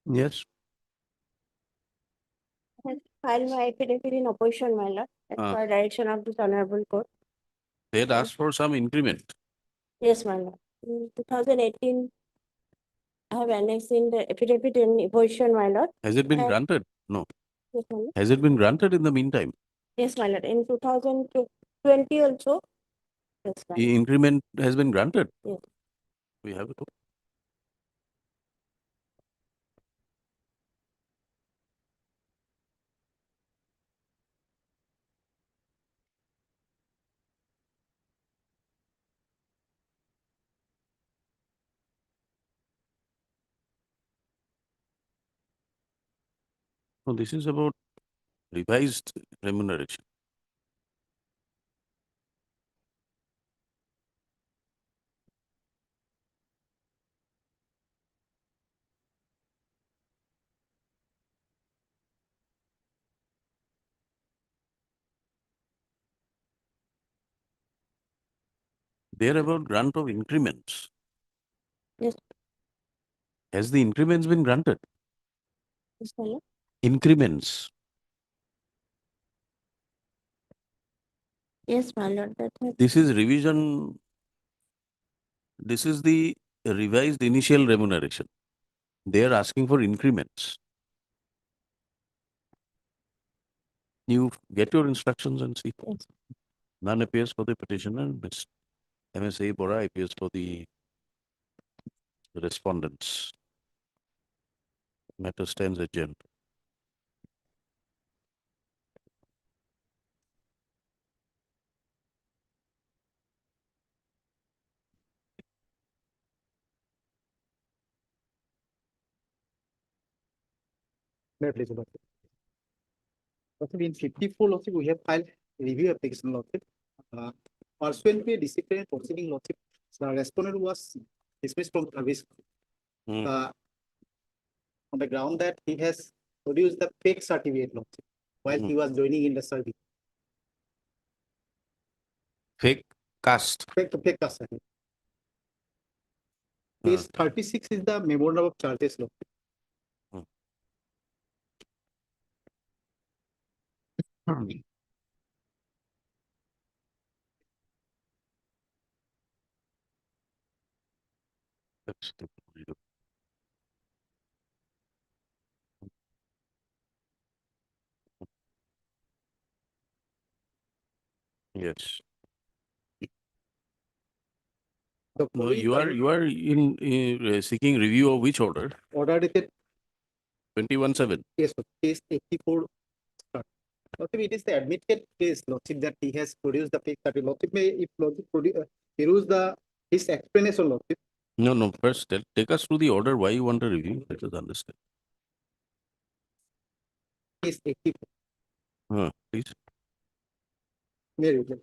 Yes. File my affidavit in opposition, my lord, as Ah. per direction of this honorable court. They had asked for some increment. Yes, my lord. In 2018, I have annexed in the affidavit in opposition, my lord. Has it been And- granted? No. Yes, my lord. Has it been granted in the meantime? Yes, my lord. In 2020 also. Yes, my lord. The increment has been granted? Yes. We have it. No, this is about revised remuneration. They're about grant of increments. Yes. Has the increments been granted? Yes, my lord. Increments. Yes, my lord. That has. This is revision. This is the revised initial remuneration. They are asking for increments. You get your instructions and see. Yes. None appears for the petitioner. Ms. MSA Bora appears for the respondents. Matter stands adjourned. May I please, Lord? Lordship, in 54, Lordship, we have filed review application, Lordship. Pursuant to a disciplinary proceeding, Lordship, the respondent was dismissed from service on the ground that he has produced the fake certificate, Lordship, while he was joining in the service. Fake caste. Fake caste certificate. Page 36 is the memorandum of charges, Lordship. Let's take a look. Yes. The No, following you are in seeking review of which order? order dated 21/7. case of case 84. Lordship, it is the admitted case, Lordship, that he has produced the fake certificate. Lordship, may if Lordship peruse his explanation, Lordship. No, first take us through the order, why you want a review, let us understand. Case 84. Please. May I read?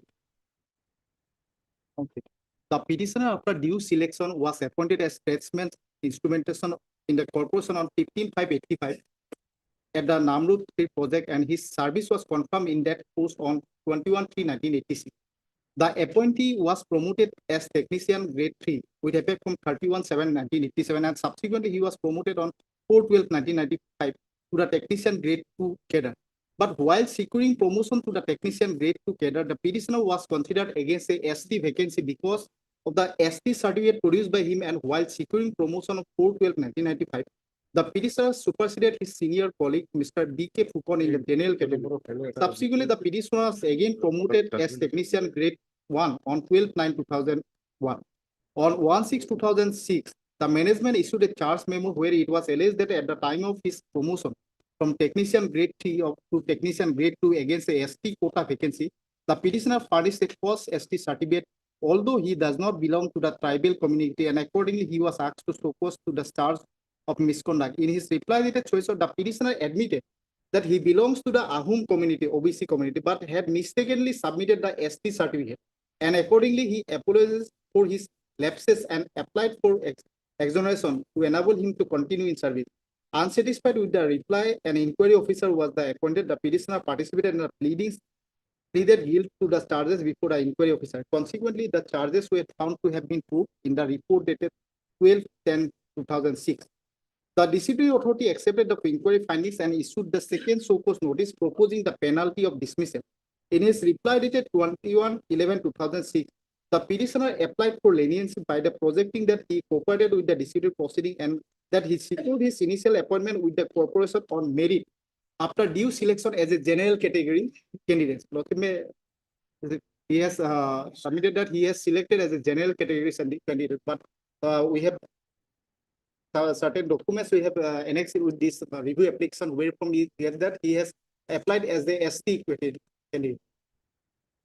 Okay. The petitioner, after due selection, was appointed as statesman instrumentation in the corporation on 15/5/85 at the Namrup 3 project, and his service was confirmed in that post on 21/3/1986. The appointee was promoted as technician grade 3 with effect from 31/7/1987, and subsequently he was promoted on 4/12/1995 to the technician grade 2 cadre. But while securing promotion to the technician grade 2 cadre, the petitioner was considered against a ST vacancy because of the ST certificate produced by him, and while securing promotion of 4/12/1995, the petitioner superseded his senior colleague, Mr. D.K. Fukon, in the general category. Subsequently, the petitioner was again promoted as technician grade 1 on 12/9/2001. On 1/6/2006, the management issued a charge memo where it was alleged that at the time of his promotion from technician grade 3 to technician grade 2 against a ST quota vacancy, the petitioner furnished a false ST certificate, although he does not belong to the tribal community, and accordingly he was asked to show cause to the charge of misconduct. In his reply letter, the petitioner admitted that he belongs to the Ahum community, OBC community, but had mistakenly submitted the ST certificate, and accordingly he apologized for his lapses and applied for exoneration to enable him to continue in service. Unsatisfied with the reply, an inquiry officer was appointed. The petitioner participated in the pleadings, pleaded guilty to the charges before the inquiry officer. Consequently, the charges were found to have been proved in the report dated 12/10/2006. The disciplinary authority accepted the inquiry findings and issued the second show cause notice proposing the penalty of dismissal. In his reply dated 21/11/2006, the petitioner applied for leniency by the projecting that he cooperated with the disciplinary proceeding and that he secured his initial appointment with the corporation on merit after due selection as a general category candidate. He has submitted that he has selected as a general category candidate, but we have certain documents we have annexed with this review application wherefrom he gets that he has applied as the ST candidate.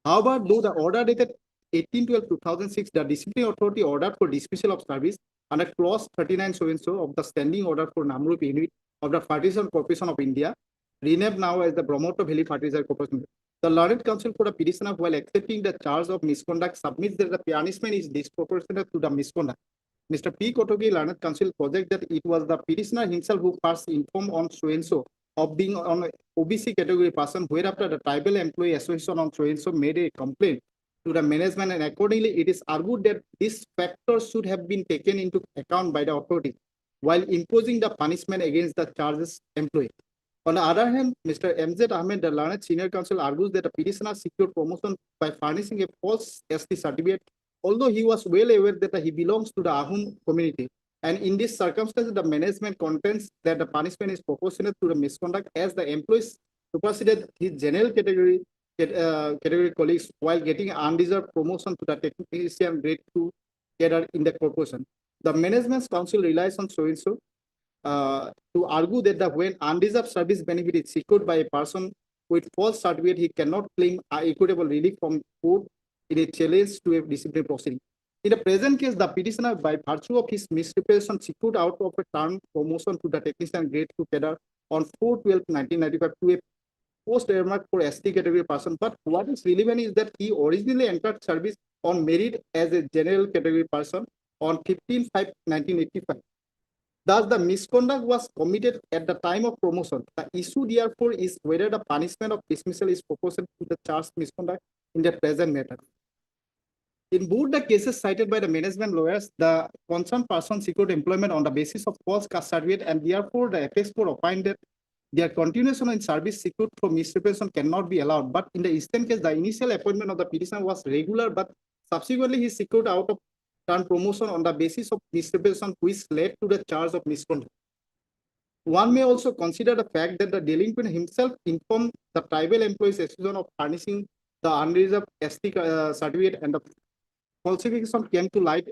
However, though the order dated 18/12/2006, the disciplinary authority ordered for dismissal of service under clause 39 so of the standing order for Namrup unit of the Fertilizer Corporation of India, renamed now as the Bromoto Valley Fertilizer Corporation. The learned counsel for the petitioner, while accepting the charge of misconduct, submits that the punishment is disproportionate to the misconduct. Mr. P. Kotogi, learned counsel, project that it was the petitioner himself who first informed on so-and-so of being on OBC category person, whereafter the tribal employee association on so-and-so made a complaint to the management, and accordingly it is argued that this factor should have been taken into account by the authority while imposing the punishment against the charges employee. On the other hand, Mr. M.Z. Ahmed, the learned senior counsel, argues that the petitioner secured promotion by furnishing a false ST certificate, although he was well aware that he belongs to the Ahum community. And in this circumstance, the management contends that the punishment is proportionate to the misconduct as the employees superseded his general category colleagues while getting undeserved promotion to the technician grade 2 cadre in the corporation. The management's council relies on so-and-so to argue that when undeserved service benefit is secured by a person with false certificate, he cannot claim equitable relief from court in a challenge to a disciplinary proceeding. In the present case, the petitioner, by virtue of his misrepresentation, secured out of a term promotion to the technician grade 2 cadre on 4/12/1995 to a post earmarked for ST category person. But what is relevant is that he originally entered service on merit as a general category person on 15/5/1985. Thus, the misconduct was committed at the time of promotion. The issue, therefore, is whether the punishment of dismissal is proportionate to the charged misconduct in the present matter. In both the cases cited by the management lawyers, the concerned person secured employment on the basis of false caste certificate, and therefore the apex court opined that their continuation in service secured for misrepresentation cannot be allowed. But in the instant case, the initial appointment of the petitioner was regular, but subsequently he secured out of turn promotion on the basis of misrepresentation, which led to the charge of misconduct. One may also consider the fact that the delinquent himself informed the tribal employees association of furnishing the unreserved ST certificate, and the falsification came to light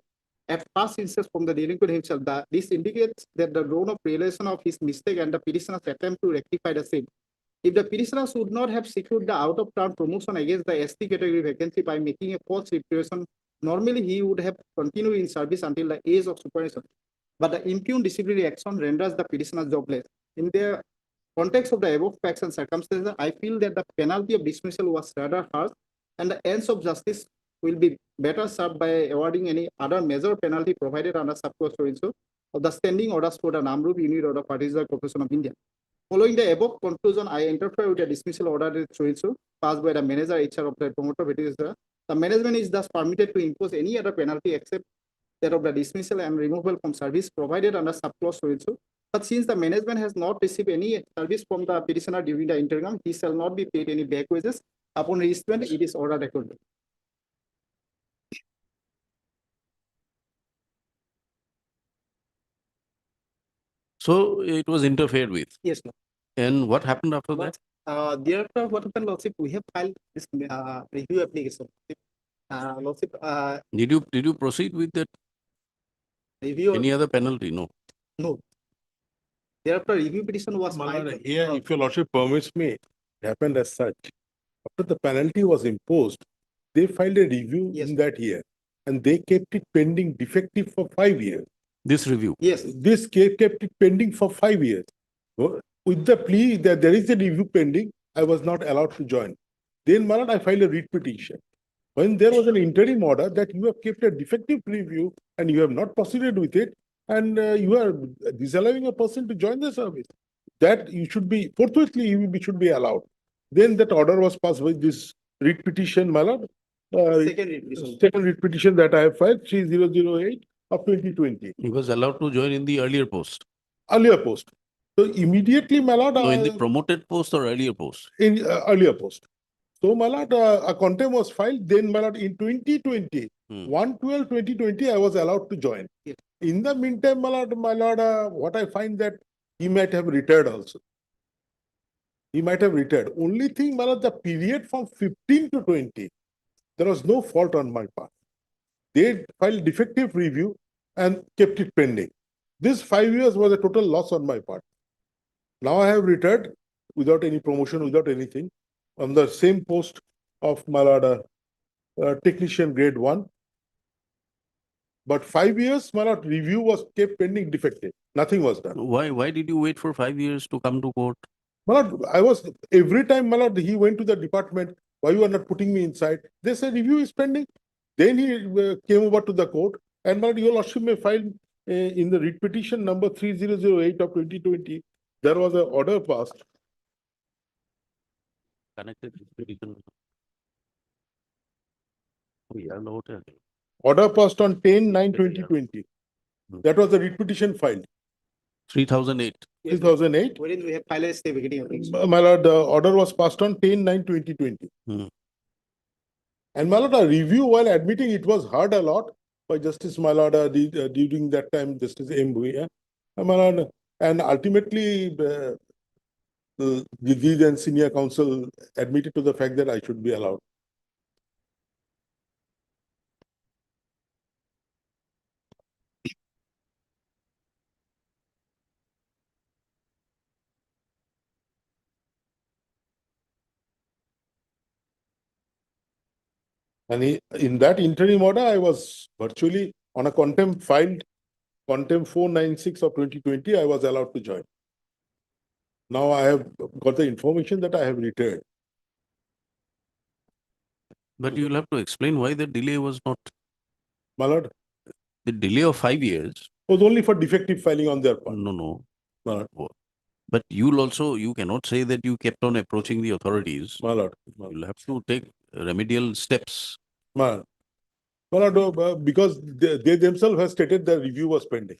at first instance from the delinquent himself. This indicates that the ground of realization of his mistake and the petitioner's attempt to rectify the same. If the petitioner should not have secured the out-of-term promotion against the ST category vacancy by making a false reputation, normally he would have continued in service until the age of superannuation. But the impugned disciplinary action renders the petitioner jobless. In the context of the above facts and circumstances, I feel that the penalty of dismissal was rather harsh, and the ends of justice will be better served by awarding any other major penalty provided under subclause so of the standing orders for the Namrup unit of the Partisan Corporation of India. Following the above conclusion, I interfere with the dismissal order so passed by the manager HR of the promoter petitioner. The management is thus permitted to impose any other penalty except that of the dismissal and removal from service provided under subclause so. But since the management has not received any service from the petitioner during the interim, he shall not be paid any back wages. Upon reinstatement, it is ordered accordingly. So it was interfered with. Yes, no. And what happened after that? Thereafter, what happened, Lordship, we have filed this review application. Lordship, Did you proceed with that? review. Any other penalty? No. No. Thereafter, review petition was filed. Here, if your lordship permits me, it happened as such. After the penalty was imposed, they filed a review in that year and they kept it pending defective for 5 years. This review? Yes. This kept it pending for 5 years. With the plea that there is a review pending, I was not allowed to join. Then, my lord, I filed a writ petition. When there was an interim order that you have kept a defective review and you have not proceeded with it, and you are disallowing a person to join the service, that you should be, forthwithly, you should be allowed. Then that order was passed with this writ petition, my lord. Second writ petition that I have filed, 3008 of 2020. He was allowed to join in the earlier post. Earlier post. So immediately, my lord. No, in the promoted post or earlier post? In earlier post. So, my lord, a contempt was filed. Then, my lord, in 2020, 1/12/2020, I was allowed to join. In the meantime, my lord, what I find that he might have retired also. He might have retired. Only thing, my lord, the period from 15 to 20, there was no fault on my part. They filed defective review and kept it pending. This 5 years was a total loss on my part. Now I have retired without any promotion, without anything, on the same post of my lord, technician grade 1. But 5 years, my lord, review was kept pending defective. Nothing was done. Why did you wait for 5 years to come to court? My lord, I was, every time, my lord, he went to the department, why you are not putting me inside? They said review is pending. Then he came over to the court, and my lord, your lordship may file in the writ petition number 3008 of 2020. There was an order passed. Connected petition. Oh, yeah, no, Order passed on 10/9/2020. That was the writ petition filed. 3008. 2008. Wherein we have filed a stay vacating application. My lord, the order was passed on 10/9/2020. And my lord, a review, while admitting it was heard a lot by Justice, my lord, during that time, Justice M. Bhuiya, my lord, and ultimately, the judge and senior counsel admitted to the fact that I should be allowed. And in that interim order, I was virtually on a contempt filed, contempt 496 of 2020, I was allowed to join. Now I have got the information that I have retired. But you'll have to explain why the delay was not. My lord? The delay of 5 years. Was only for defective filing on their part. No. My lord. But you cannot say that you kept on approaching the authorities. My lord. You'll have to take remedial steps. My lord, because they themselves have stated the review was pending.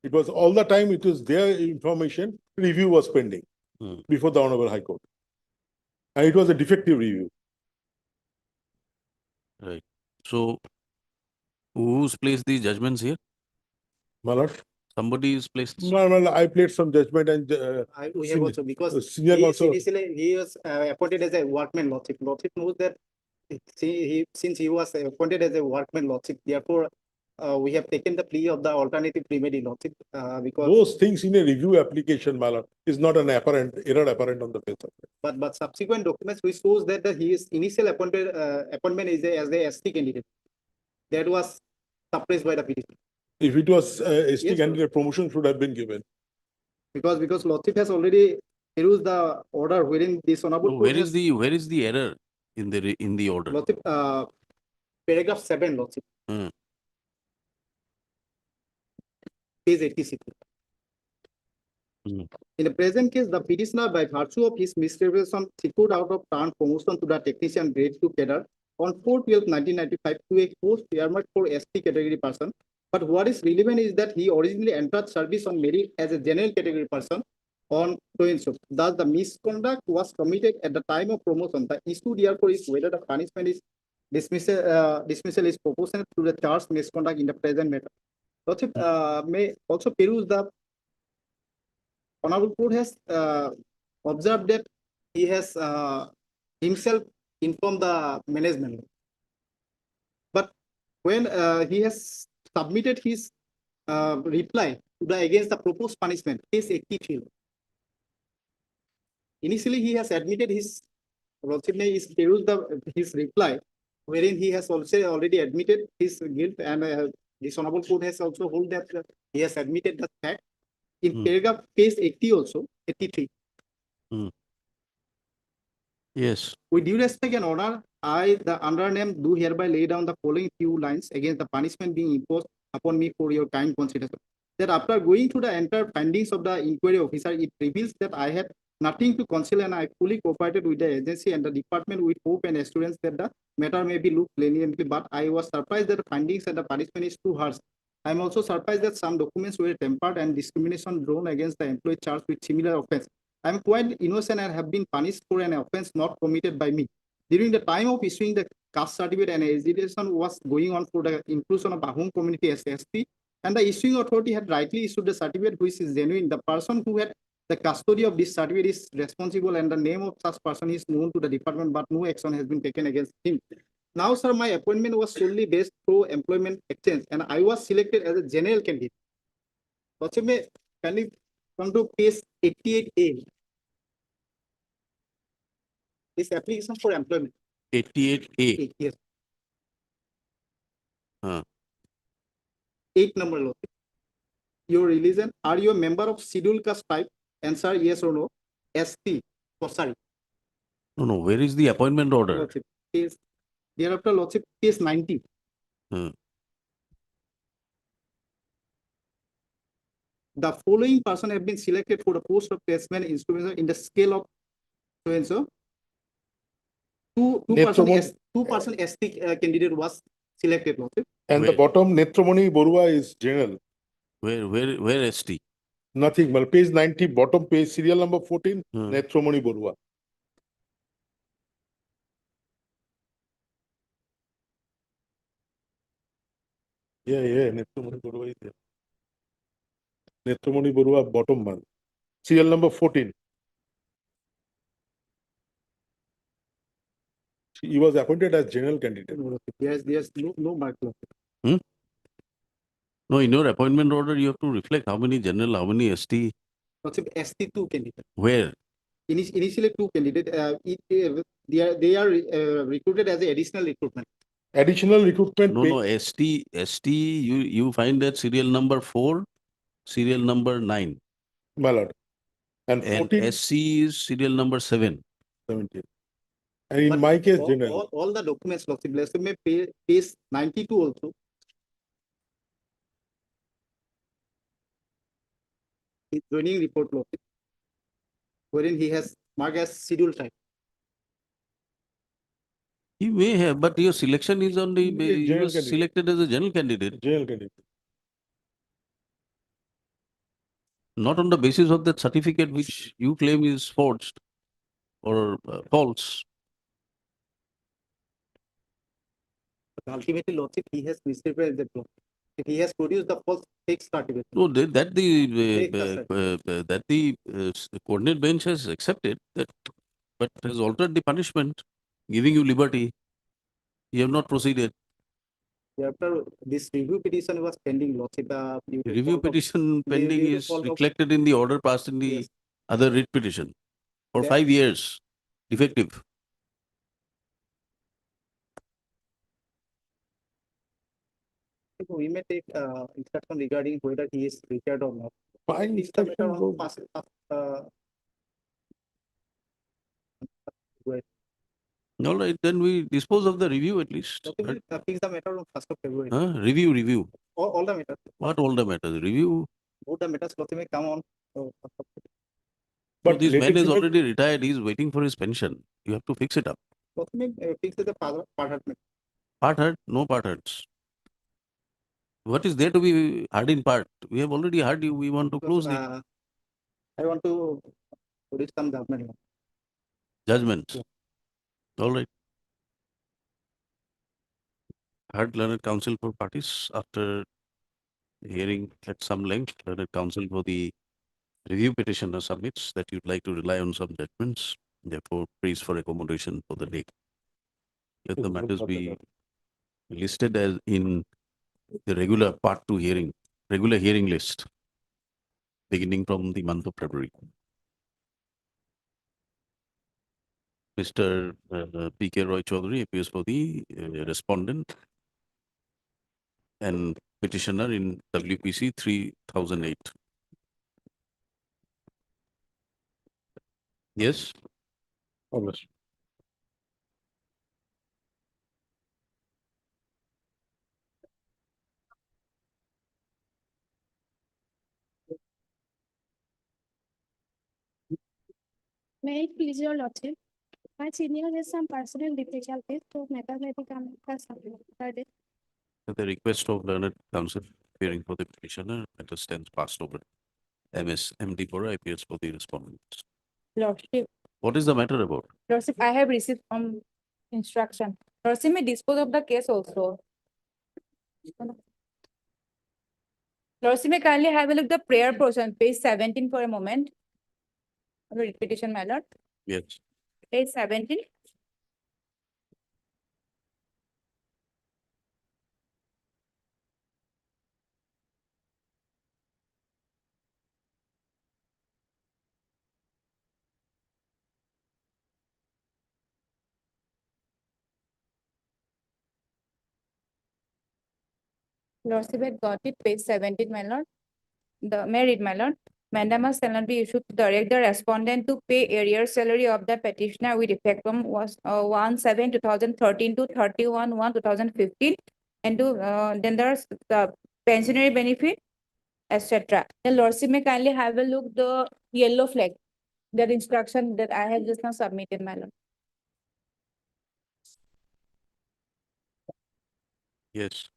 It was all the time, it was their information, review was pending before the Honorable High Court. And it was a defective review. Right. So, who's placed these judgments here? My lord? Somebody is placed. No, I played some judgment and We have also, because senior counsel. initially he was appointed as a workman lordship. Lordship knows that since he was appointed as a workman lordship, therefore we have taken the plea of the alternative remedy, Lordship, because. Those things in a review application, my lord, is not an error apparent on the face of it. But subsequent documents which shows that his initial appointment is as a ST candidate. That was suppressed by the petition. If it was ST Yes, candidate, promotion should have been given. Because Lordship has already perused the order wherein this honorable. No, court where is the error in the order? Lordship, paragraph 7, Lordship. Hmm. Page 86. Hmm. In the present case, the petitioner, by virtue of his misrepresentation, secured out of turn promotion to the technician grade 2 cadre on 4/12/1995 to a post earmarked for ST category person. But what is relevant is that he originally entered service on merit as a general category person on so. Thus, the misconduct was committed at the time of promotion. The issue therefore is whether the punishment is dismissal is proportionate to the charged misconduct in the present matter. Lordship, may also peruse the honorable court has observed that he has himself informed the management. But when he has submitted his reply to against the proposed punishment, case 83. Initially, he has admitted his Lordship is perused his reply, wherein he has also already admitted his guilt, and this honorable court has also held that he has admitted the fact. In paragraph page 80 also, 83. Yes. With due respect and honor, I, the undernamed, do hereby lay down the following few lines against the punishment being imposed upon me for your kind consideration. That after going through the entire findings of the inquiry officer, it reveals that I had nothing to conceal and I fully cooperated with the agency and the department with hope and assurance that the matter may be looked leniently, but I was surprised that the findings and the punishment is too harsh. I am also surprised that some documents were tempered and discrimination drawn against the employee charged with similar offense. I am quite innocent and have been punished for an offense not committed by me. During the time of issuing the caste certificate, an agitation was going on for the inclusion of Ahom community as ST, and the issuing authority had rightly issued the certificate which is genuine. The person who had the custody of this certificate is responsible and the name of such person is known to the department, but no action has been taken against him. Now, sir, my appointment was solely based through employment exchange and I was selected as a general candidate. Can you come to page 88A? This application for employment. 88A. Yes. Huh. 8 number law. Your religion, are you a member of scheduled caste type? Answer yes or no. ST. Oh, sorry. No, where is the appointment order? Lordship. Case, thereafter, Lordship, case 90. The following person have been selected for the post of testament instrument in the scale of so and so. Two person ST candidate was selected, Lordship. And the bottom, Netramani Borua is general. Where ST? Nothing. Well, page 90, bottom page, serial number 14, Netramani Borua. Yeah, Netramani Borua is there. Netramani Borua, bottom one. Serial number 14. He was appointed as general candidate. There's no mark. No, in your appointment order, you have to reflect how many general, how many ST. ST2 candidate. Where? Initially 2 candidates. They are recruited as a additional recruitment. Additional recruitment. No, ST, you find that serial number 4, serial number 9. My lord. And 14. SC is serial number 7. 17. And in my case, general. All the documents, Lordship, page 92 also. His joining report, Lordship, wherein he has marked as scheduled type. He may have, but your selection is on the, you were selected as a general candidate. General candidate. Not on the basis of that certificate which you claim is forged or false. But ultimately, Lordship, he has misrepresented the law. He has produced the false fake certificate. No, that the coordinate bench has accepted that, but has altered the punishment, giving you liberty. You have not proceeded. After this review petition was pending, Lordship. Due to Review fault of- petition pending due to is fault of- reflected in the order passed in the Yes. other writ petition for That- 5 years, effective. We may take instruction regarding whether he is retired or not. Fine, It's a matter instruction of goes. All right, then we dispose of the review at least. Lordship, right? fix the matter on 1st of February. Review. All the matters. What all the matters? Review. Both the matters, Lordship, may come on. 1st of February. But But this let man it is be- already retired. He is waiting for his pension. You have to fix it up. Lordship, may fix the part. Part heard, no part heards. What is there to be heard in part? We have already heard you. We want to close the I want to produce some judgment. judgments. All right. Heard learned counsel for parties after hearing at some length, learned counsel for the review petitioner submits that you'd like to rely on some judgments. Therefore, prays for accommodation for the day. Let the matters be listed as in the regular part 2 hearing, regular hearing list, beginning from the month of February. Mr. P.K. Roy Chaudhary appears for the respondent and petitioner in WPC 3008. Yes? Obvious. May it please your lordship. My senior has some personal difficulties, so mathematics has submitted. At the request of learned counsel appearing for the petitioner, matter stands passed over. MS MD Bora appears for the respondent. Lordship, What is the matter about? Lordship, I have received instruction. Lordship may dispose of the case also. Lordship may kindly have a look at the prayer portion, page 17 for a moment. Repetition, my lord. Yes. Page 17. Lordship had got it, page 17, my lord. May I read, my lord? Mandamus shall not be issued to direct the respondent to pay arrears salary of the petitioner with effect from 1/7/2013 to 31/1/2015, and to then there's the pensionary benefit, etc. The lordship may kindly have a look the yellow flag, that instruction that I have just now submitted, my lord. Yes.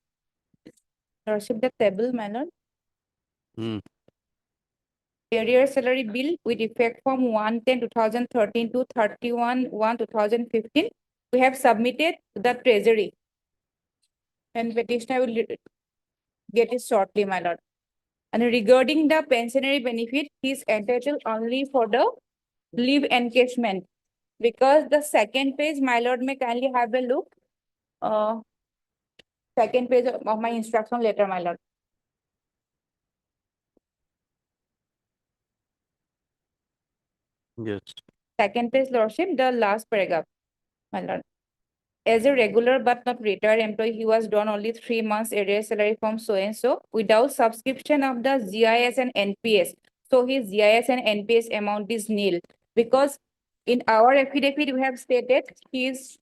Lordship, the table, my lord. Hmm. Arrear salary bill with effect from 1/10/2013 to 31/1/2015. We have submitted to the treasury. And petitioner will get it shortly, my lord. And regarding the pensionary benefit, he is entitled only for the leave encashment. Because the second page, my lord may kindly have a look. Second page of my instruction letter, my lord. Yes. Second page, lordship, the last paragraph, my lord. As a regular but not retired employee, he was drawn only 3 months arrear salary from so and so without subscription of the GIS and NPS. So his GIS and NPS amount is nil, because in our affidavit we have stated he is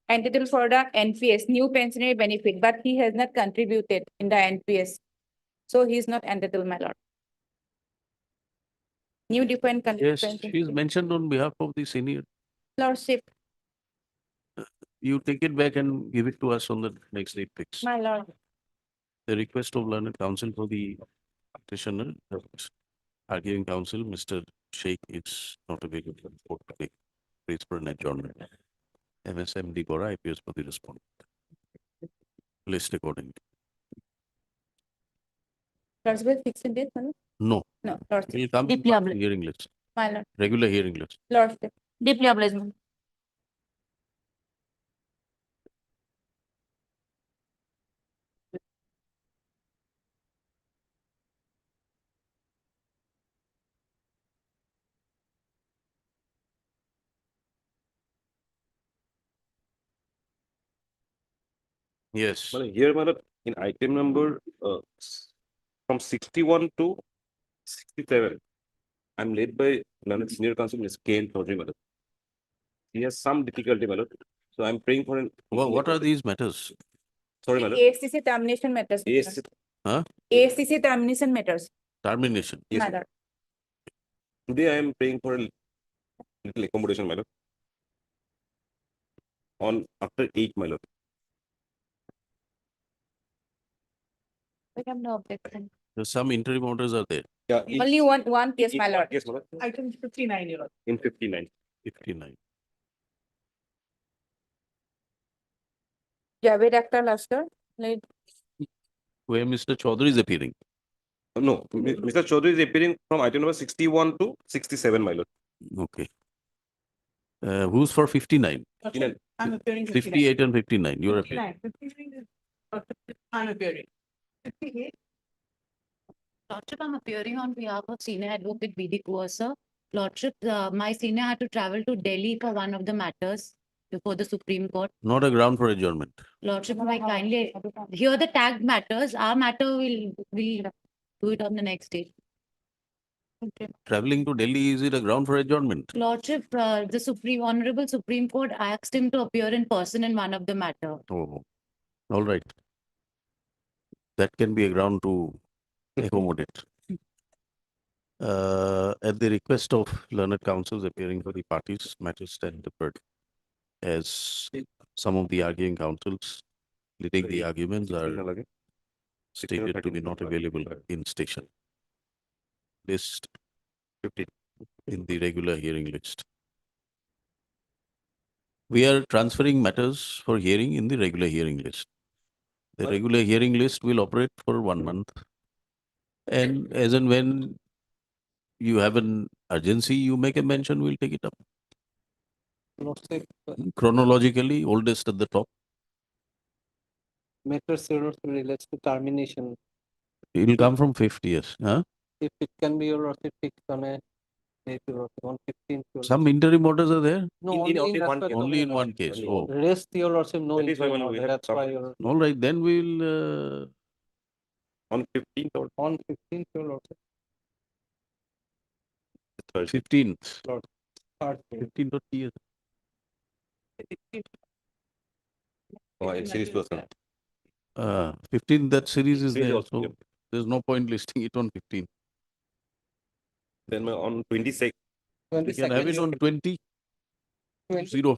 entitled for the NPS, new pensionary benefit, but he has not contributed in the NPS. So he is not entitled, my lord. New different. Yes, she is mentioned on behalf of the senior. Lordship, You take it back and give it to us on the next date fix. my lord. The request of learned counsel for the petitioner, arguing counsel, Mr. Sheikh is not available for court today. Prays for an adjournment. MSMD Bora appears for the respondent. List accordingly. Lordship, fixed date, my lord? No. No, lordship. Will come Deeply to obliged. hearing list, My lord. regular hearing list. Lordship, deeply obliged, ma'am. Yes. Well, here, my lord, in item number from 61 to 67, I'm led by learned senior counsel Ms. K. Chaudhary, my lord. He has some difficulty, my lord. So I'm praying for an. What are these matters? Sorry, my lord. ASCC termination matters. Yes, Huh? ASCC termination matters. Termination. yes. My lord. Today I am praying for a little accommodation, my lord. On after 8, my lord. We have no objection. Some interim orders are there. Yeah. Only one case, my lord. Yes, my lord. Item 59, Your Honor. In 59. 59. Javed Akhtar Luster, lead. Where Mr. Chaudhary is appearing. No, Mr. Chaudhary is appearing from item number 61 to 67, my lord. Okay. Who's for 59? I'm appearing 58 and 59. You're appearing. 59 is, I'm appearing. 58. Lordship, I'm appearing on behalf of Senior Advocate V.D. Kaur, sir. Lordship, my senior had to travel to Delhi for one of the matters before the Supreme Court. Not a ground for adjournment. Lordship, I kindly, here the tagged matters, our matter will do it on the next day. Traveling to Delhi, is it a ground for adjournment? Lordship, the Honorable Supreme Court asked him to appear in person in one of the matter. Oh, all right. That can be a ground to accommodate. At the request of learned counsels appearing for the parties, matters stand deferred. As some of the arguing counsels leading the arguments are stated to be not available in station. List 15 in the regular hearing list. We are transferring matters for hearing in the regular hearing list. The regular hearing list will operate for 1 month. And as and when you have an urgency, you make a mention, we'll take it up. Lordship, Chronologically, oldest at the top. matter serious relates to termination. It will come from 50 years. Huh? If it can be, your lordship, fixed on a date, your lordship, on 15th. your Some lordship. interim orders are there? No, Only in one case. Oh, Rest, your lordship, no. That is why, interim Manu, we order, have That's why your, all right. Then we'll on 15th or on 15th, your lordship, 15th. lord, third. 15th or years. series person. 15th, that series is Series there. also, So yeah. there's no point listing it on 15th. Then on 26th. We can have it on 20. 20. 0.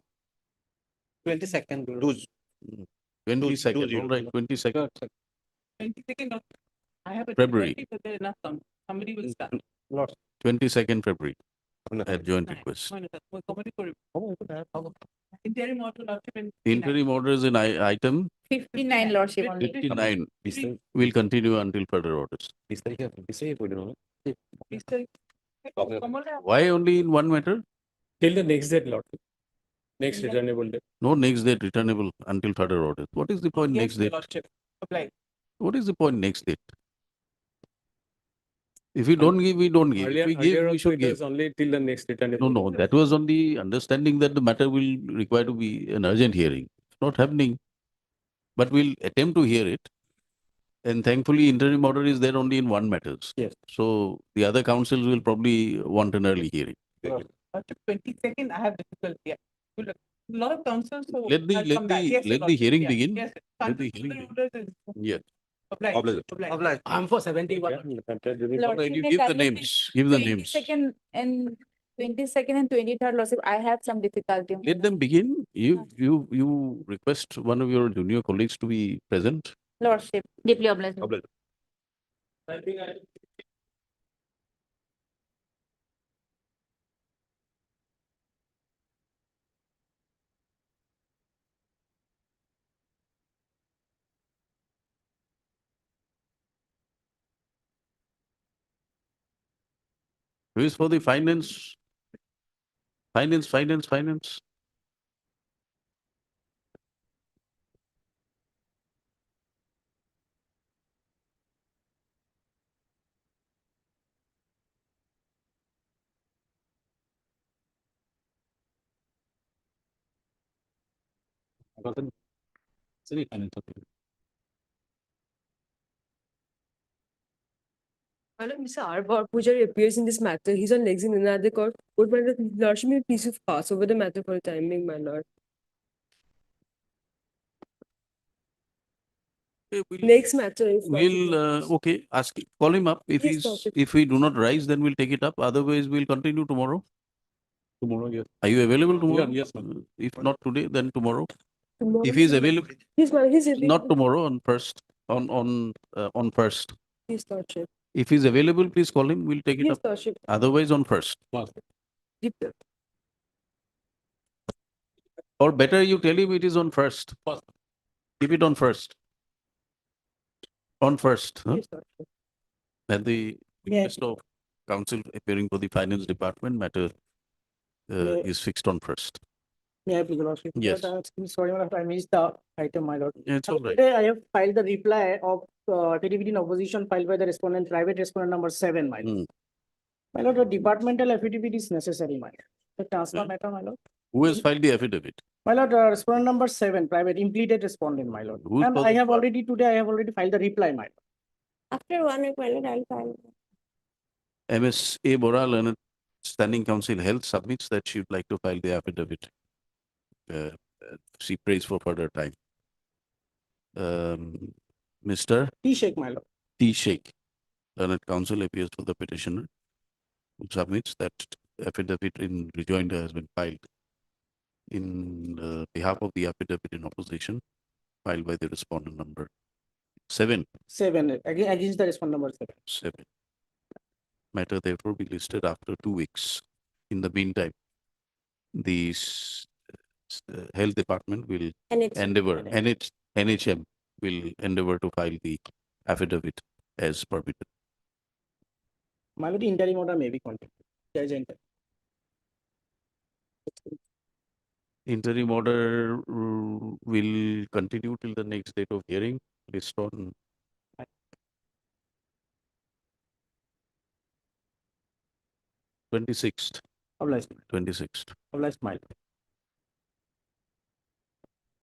22nd. 22nd. All right. 22nd. 22nd. I have a. February. 20, but there enough, somebody will start. Lord. 22nd February. At joint request. Interim order, Lordship, and Interim orders in item 59, Lordship only. 59 will continue until further orders. Why only in one matter? Till the next date, Lordship. Next returnable date. No next date returnable until further orders. What is the point next date? Lordship, apply. What is the point next date? If we don't give, we don't give. If we give, we should give. Only till the next returnable. No, that was on the understanding that the matter will require to be an urgent hearing. It's not happening. But we'll attempt to hear it. And thankfully, interim order is there only in one matters. Yes. So the other councils will probably want an early hearing. Lordship, 22nd, I have difficulty. A lot of councils. So Let the I'll come back. Yes, let the Lordship, hearing yes, begin. Yes. Let the hearing begin. Orders is Yes. obliged. Obliged. I'm for 71. Lordship, You may give the kindly names. Give the names. 22nd and 22nd and 23rd, Lordship, I have some difficulty. Let them begin. You request one of your junior colleagues to be present. Lordship, deeply obliged. Who is for the finance? Finance. Mr. R. Pujari appears in this matter. He's on legs in another court. Would my lordship may please pass over the matter for the time being, my lord. Okay, we'll- Next matter is. We'll, okay, call him up. If Yes, he's, lordship. if we do not rise, then we'll take it up. Otherwise, we'll continue tomorrow. Tomorrow, yes. Are you available tomorrow? yes, If not today, then tomorrow. Tomorrow, If he's sir. available, Yes, ma'am. He's available. not tomorrow, on first, on first. Yes, lordship. If he's available, please call him. We'll take it Yes, up. lordship. Otherwise, on first. Deep breath. Or better, you tell him it is on first. Keep it on first. On first, huh? Yes, lordship. And the Yeah. request of counsel appearing for the finance department matter Yeah. is fixed on first. May I please, Your Lordship? Yes. Sorry, my lord, I missed the item, my lord. It's all right. Today I have filed the reply of affidavit in opposition filed by the respondent, private respondent number 7, my lord. Hmm. My lord, the departmental affidavit is necessary, my lord. The transfer matter, my lord. Who has filed the affidavit? My lord, respondent number 7, private impleted respondent, my lord. Who's And called I the have clerk? already, today I have already filed the reply, my lord. After 1 week, my lord, I'll file. MSA Bora Learned Standing Council Health submits that she would like to file the affidavit. She prays for further time. Mr. T Sheikh, my lord. T. Sheikh, Learned Council appears for the petitioner, who submits that affidavit in rejoinder has been filed in behalf of the affidavit in opposition filed by the respondent number 7. 7, against the respondent number 7. 7. Matter therefore be listed after 2 weeks. In the meantime, the health department will NHM. endeavor, NHM will endeavor to file the affidavit as permitted. My lord, interim order may be continued. Judge enter. Interim order will continue till the next date of hearing based on 26th. Obliged. 26th. Obliged, my lord.